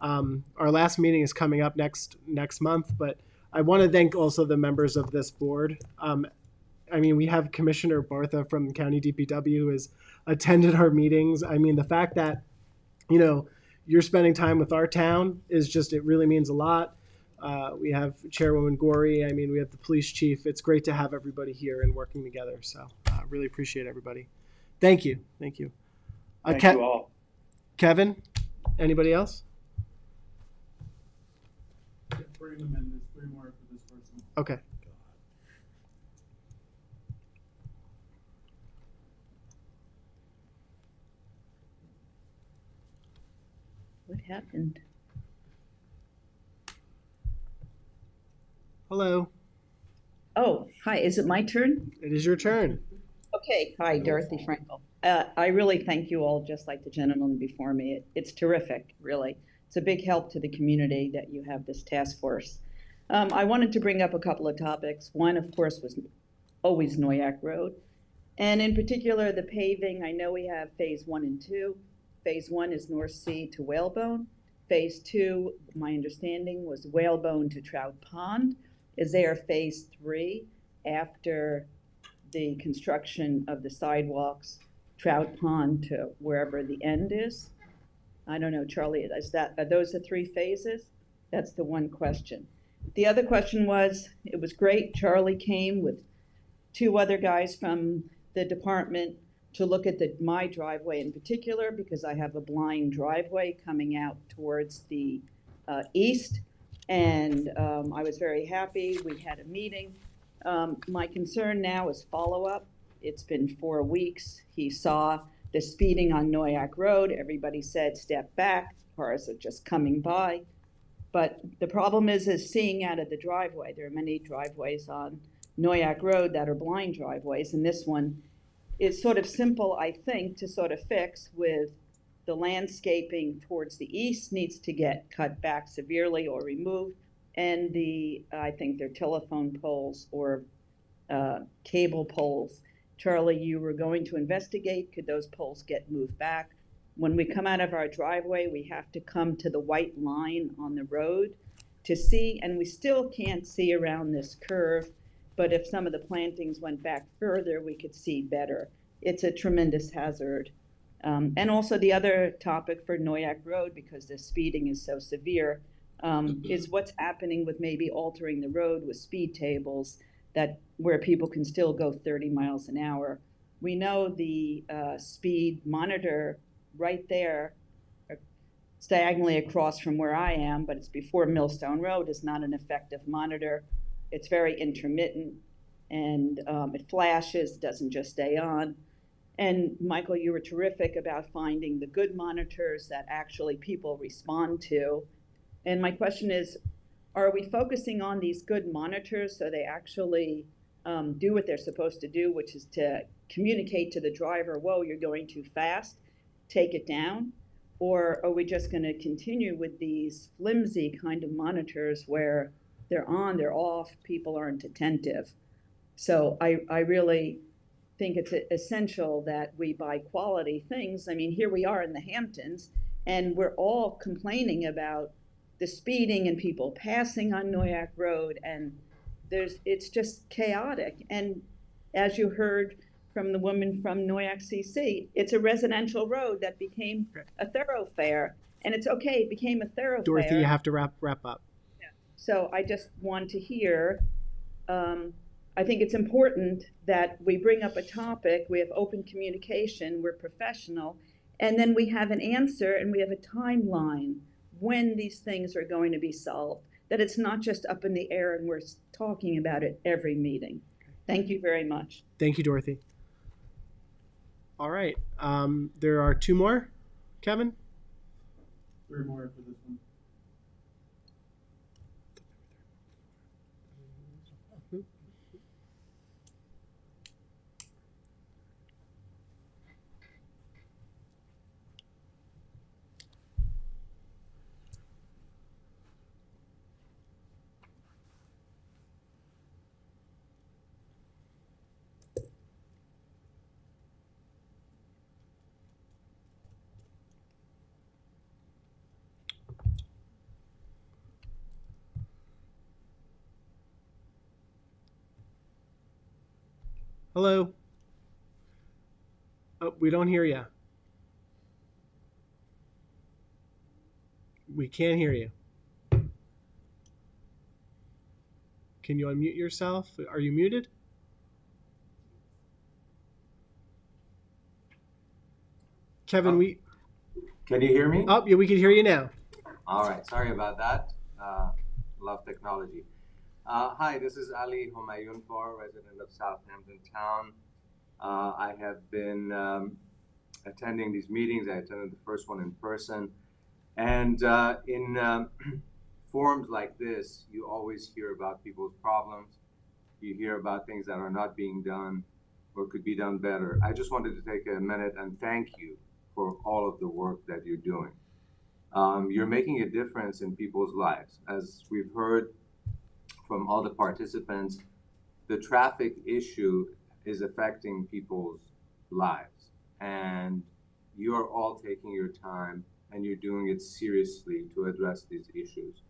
Our last meeting is coming up next month, but I want to thank also the members of this board. I mean, we have Commissioner Bartha from County DPW who has attended our meetings. I mean, the fact that, you're spending time with our town is just, it really means a lot. We have Chairwoman Gorey. I mean, we have the police chief. It's great to have everybody here and working together. So I really appreciate everybody. Thank you. Thank you. Thank you all. Kevin, anybody else? Bring them in. There's 3 more for this person. Okay. What happened? Hello. Oh, hi. Is it my turn? It is your turn. Okay. Hi, Dorothy Frankel. I really thank you all, just like the gentleman before me. It's terrific, really. It's a big help to the community that you have this task force. I wanted to bring up a couple of topics. One, of course, was always Noyak Road. And in particular, the paving. I know we have phase 1 and 2. Phase 1 is North Sea to Whalebone. Phase 2, my understanding, was Whalebone to Trout Pond. Is there a phase 3 after the construction of the sidewalks, Trout Pond to wherever the end is? I don't know, Charlie, are those the 3 phases? That's the one question. The other question was, it was great, Charlie came with 2 other guys from the department to look at my driveway in particular, because I have a blind driveway coming out towards the east. And I was very happy. We had a meeting. My concern now is follow-up. It's been 4 weeks. He saw the speeding on Noyak Road. Everybody said, step back. Cars are just coming by. But the problem is seeing out of the driveway. There are many driveways on Noyak Road that are blind driveways, and this one is sort of simple, I think, to sort of fix. With the landscaping towards the east needs to get cut back severely or removed, and I think they're telephone poles or cable poles. Charlie, you were going to investigate, could those poles get moved back? When we come out of our driveway, we have to come to the white line on the road to see, and we still can't see around this curve. But if some of the plantings went back further, we could see better. It's a tremendous hazard. And also the other topic for Noyak Road, because the speeding is so severe, is what's happening with maybe altering the road with speed tables where people can still go 30 miles an hour. We know the speed monitor right there, diagonally across from where I am, but it's before Millstone Road, is not an effective monitor. It's very intermittent, and it flashes, doesn't just stay on. And Michael, you were terrific about finding the good monitors that actually people respond to. And my question is, are we focusing on these good monitors so they actually do what they're supposed to do, which is to communicate to the driver, whoa, you're going too fast, take it down? Or are we just going to continue with these flimsy kind of monitors where they're on, they're off, people aren't attentive? So I really think it's essential that we buy quality things. I mean, here we are in the Hamptons, and we're all complaining about the speeding and people passing on Noyak Road, and it's just chaotic. And as you heard from the woman from Noyak CC, it's a residential road that became a thoroughfare. And it's okay, it became a thoroughfare. Dorothy, you have to wrap up. So I just want to hear, I think it's important that we bring up a topic, we have open communication, we're professional, and then we have an answer and we have a timeline when these things are going to be solved, that it's not just up in the air and we're talking about it every meeting. Thank you very much. Thank you, Dorothy. All right, there are two more. Kevin? 3 more for this one. Hello? Oh, we don't hear you. We can't hear you. Can you unmute yourself? Are you muted? Kevin, Can you hear me? Oh, yeah, we can hear you now. All right, sorry about that. Love technology. Hi, this is Ali Homayunpour, resident of Southampton town. I have been attending these meetings. I attended the first one in person. And in forums like this, you always hear about people's problems. You hear about things that are not being done or could be done better. I just wanted to take a minute and thank you for all of the work that you're doing. You're making a difference in people's lives. As we've heard from all the participants, the traffic issue is affecting people's lives. And you're all taking your time and you're doing it seriously to address these issues.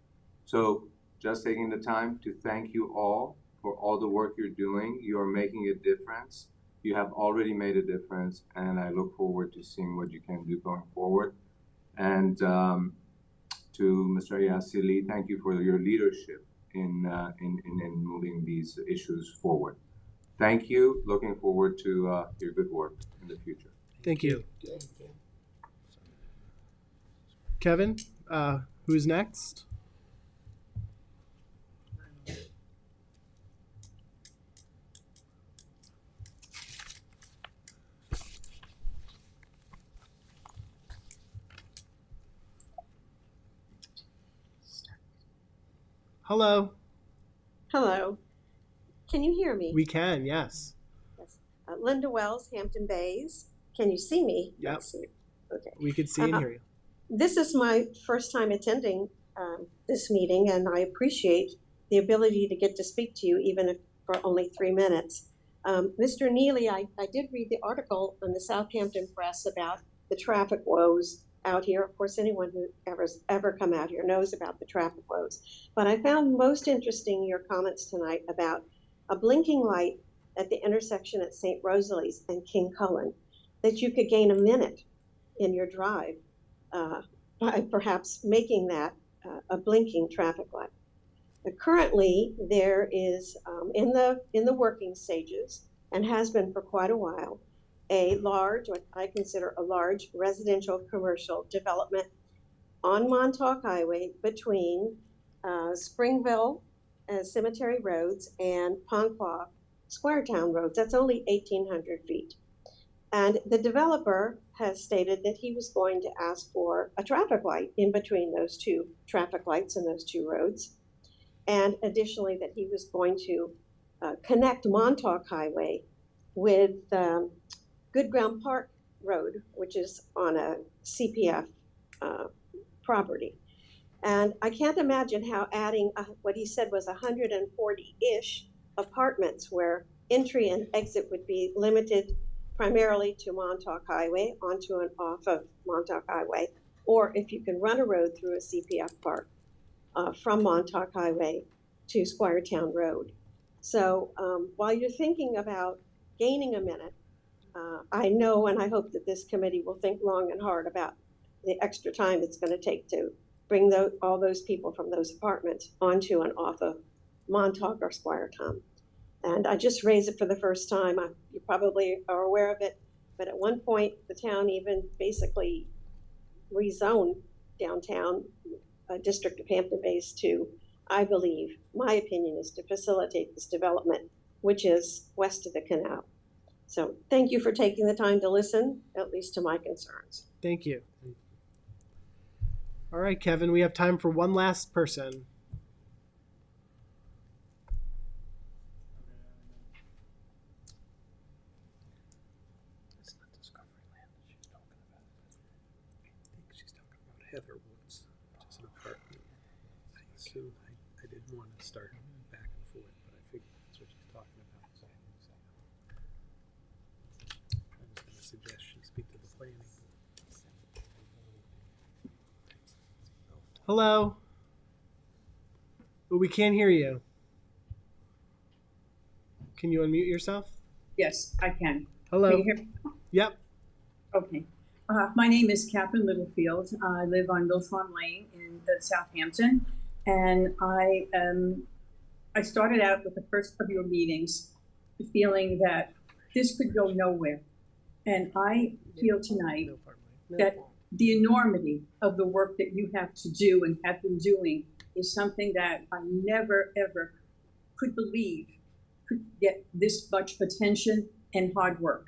So just taking the time to thank you all for all the work you're doing. You're making a difference. You have already made a difference, and I look forward to seeing what you can do going forward. And to Mr. Yassili, thank you for your leadership in moving these issues forward. Thank you. Looking forward to your good work in the future. Thank you. Kevin, who's next? Hello. Hello. Can you hear me? We can, yes. Yes. Linda Wells, Hampton Bays. Can you see me? Yep. Let's see. Okay. We could see and hear you. This is my first time attending this meeting, and I appreciate the ability to get to speak to you, even if for only 3 minutes. Mr. Neely, I did read the article in the Southampton Press about the traffic woes out here. Of course, anyone who ever come out here knows about the traffic woes. But I found most interesting your comments tonight about a blinking light at the intersection at St. Rosalie's and King Cullen, that you could gain a minute in your drive by perhaps making that a blinking traffic light. Currently, there is in the working stages, and has been for quite a while, a large, what I consider a large residential commercial development on Montauk Highway between Springville Cemetery Roads and Ponquag Squaretown Roads. That's only 1,800 feet. And the developer has stated that he was going to ask for a traffic light in between those two traffic lights and those two roads. And additionally, that he was going to connect Montauk Highway with Good Ground Park Road, which is on a CPF property. And I can't imagine how adding what he said was 140-ish apartments where entry and exit would be limited primarily to Montauk Highway onto and off of Montauk Highway, or if you can run a road through a CPF park from Montauk Highway to Squiretown Road. So while you're thinking about gaining a minute, I know and I hope that this committee will think long and hard about the extra time it's going to take to bring all those people from those apartments onto and off of Montauk or Squiretown. And I just raised it for the first time. You probably are aware of it, but at one point the town even basically rezoned downtown District of Hampton Bays to, I believe, my opinion is to facilitate this development, which is west of the canal. So thank you for taking the time to listen, at least to my concerns. Thank you. All right, Kevin, we have time for one last person. Heather Woods, which is an apartment. I didn't want to start back and forth, but I figured that's what she's talking about. So I was going to suggest she speak to the planning board. Hello? Oh, we can't hear you. Can you unmute yourself? Yes, I can. Hello? Can you hear me? Yep. Okay. My name is Catherine Littlefield. I live on Mill Farm Lane in Southampton, and I started out with the first of your meetings feeling that this could go nowhere. And I feel tonight that the enormity of the work that you have to do and have been doing is something that I never, ever could believe could get this much attention and hard work.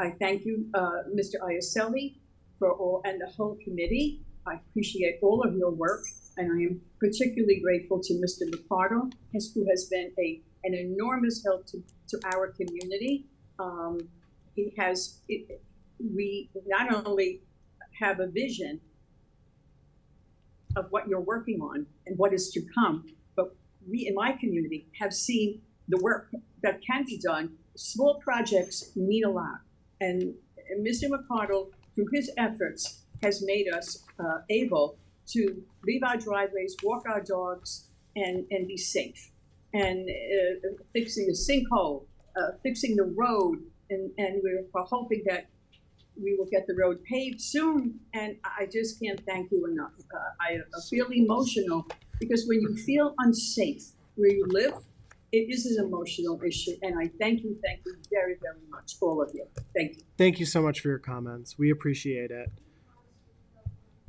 I thank you, Mr. Iaselli, for all, and the whole committee. I appreciate all of your work, and I am particularly grateful to Mr. Ricardo, who has been an enormous help to our community. We not only have a vision of what you're working on and what is to come, but we in my community have seen the work that can be done. Small projects mean a lot. And Mr. Ricardo, through his efforts, has made us able to leave our driveways, walk our dogs, and be safe. And fixing the sinkhole, fixing the road, and we're hoping that we will get the road paved soon. And I just can't thank you enough. I feel emotional because when you feel unsafe where you live, it is an emotional issue, and I thank you very, very much, all of you. Thank you. Thank you so much for your comments. We appreciate it.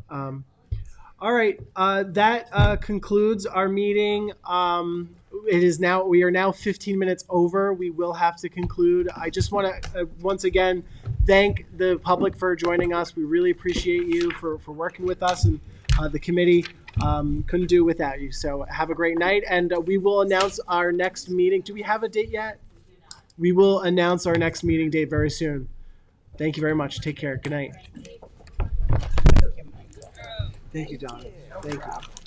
All right, that concludes our meeting. We are now 15 minutes over. We will have to conclude. I just want to once again thank the public for joining us. We really appreciate you for working with us, and the committee couldn't do without you. So have a great night, and we will announce our next meeting. Do we have a date yet? We will announce our next meeting date very soon. Thank you very much. Take care. Good night. Thank you, Donna. Thank you.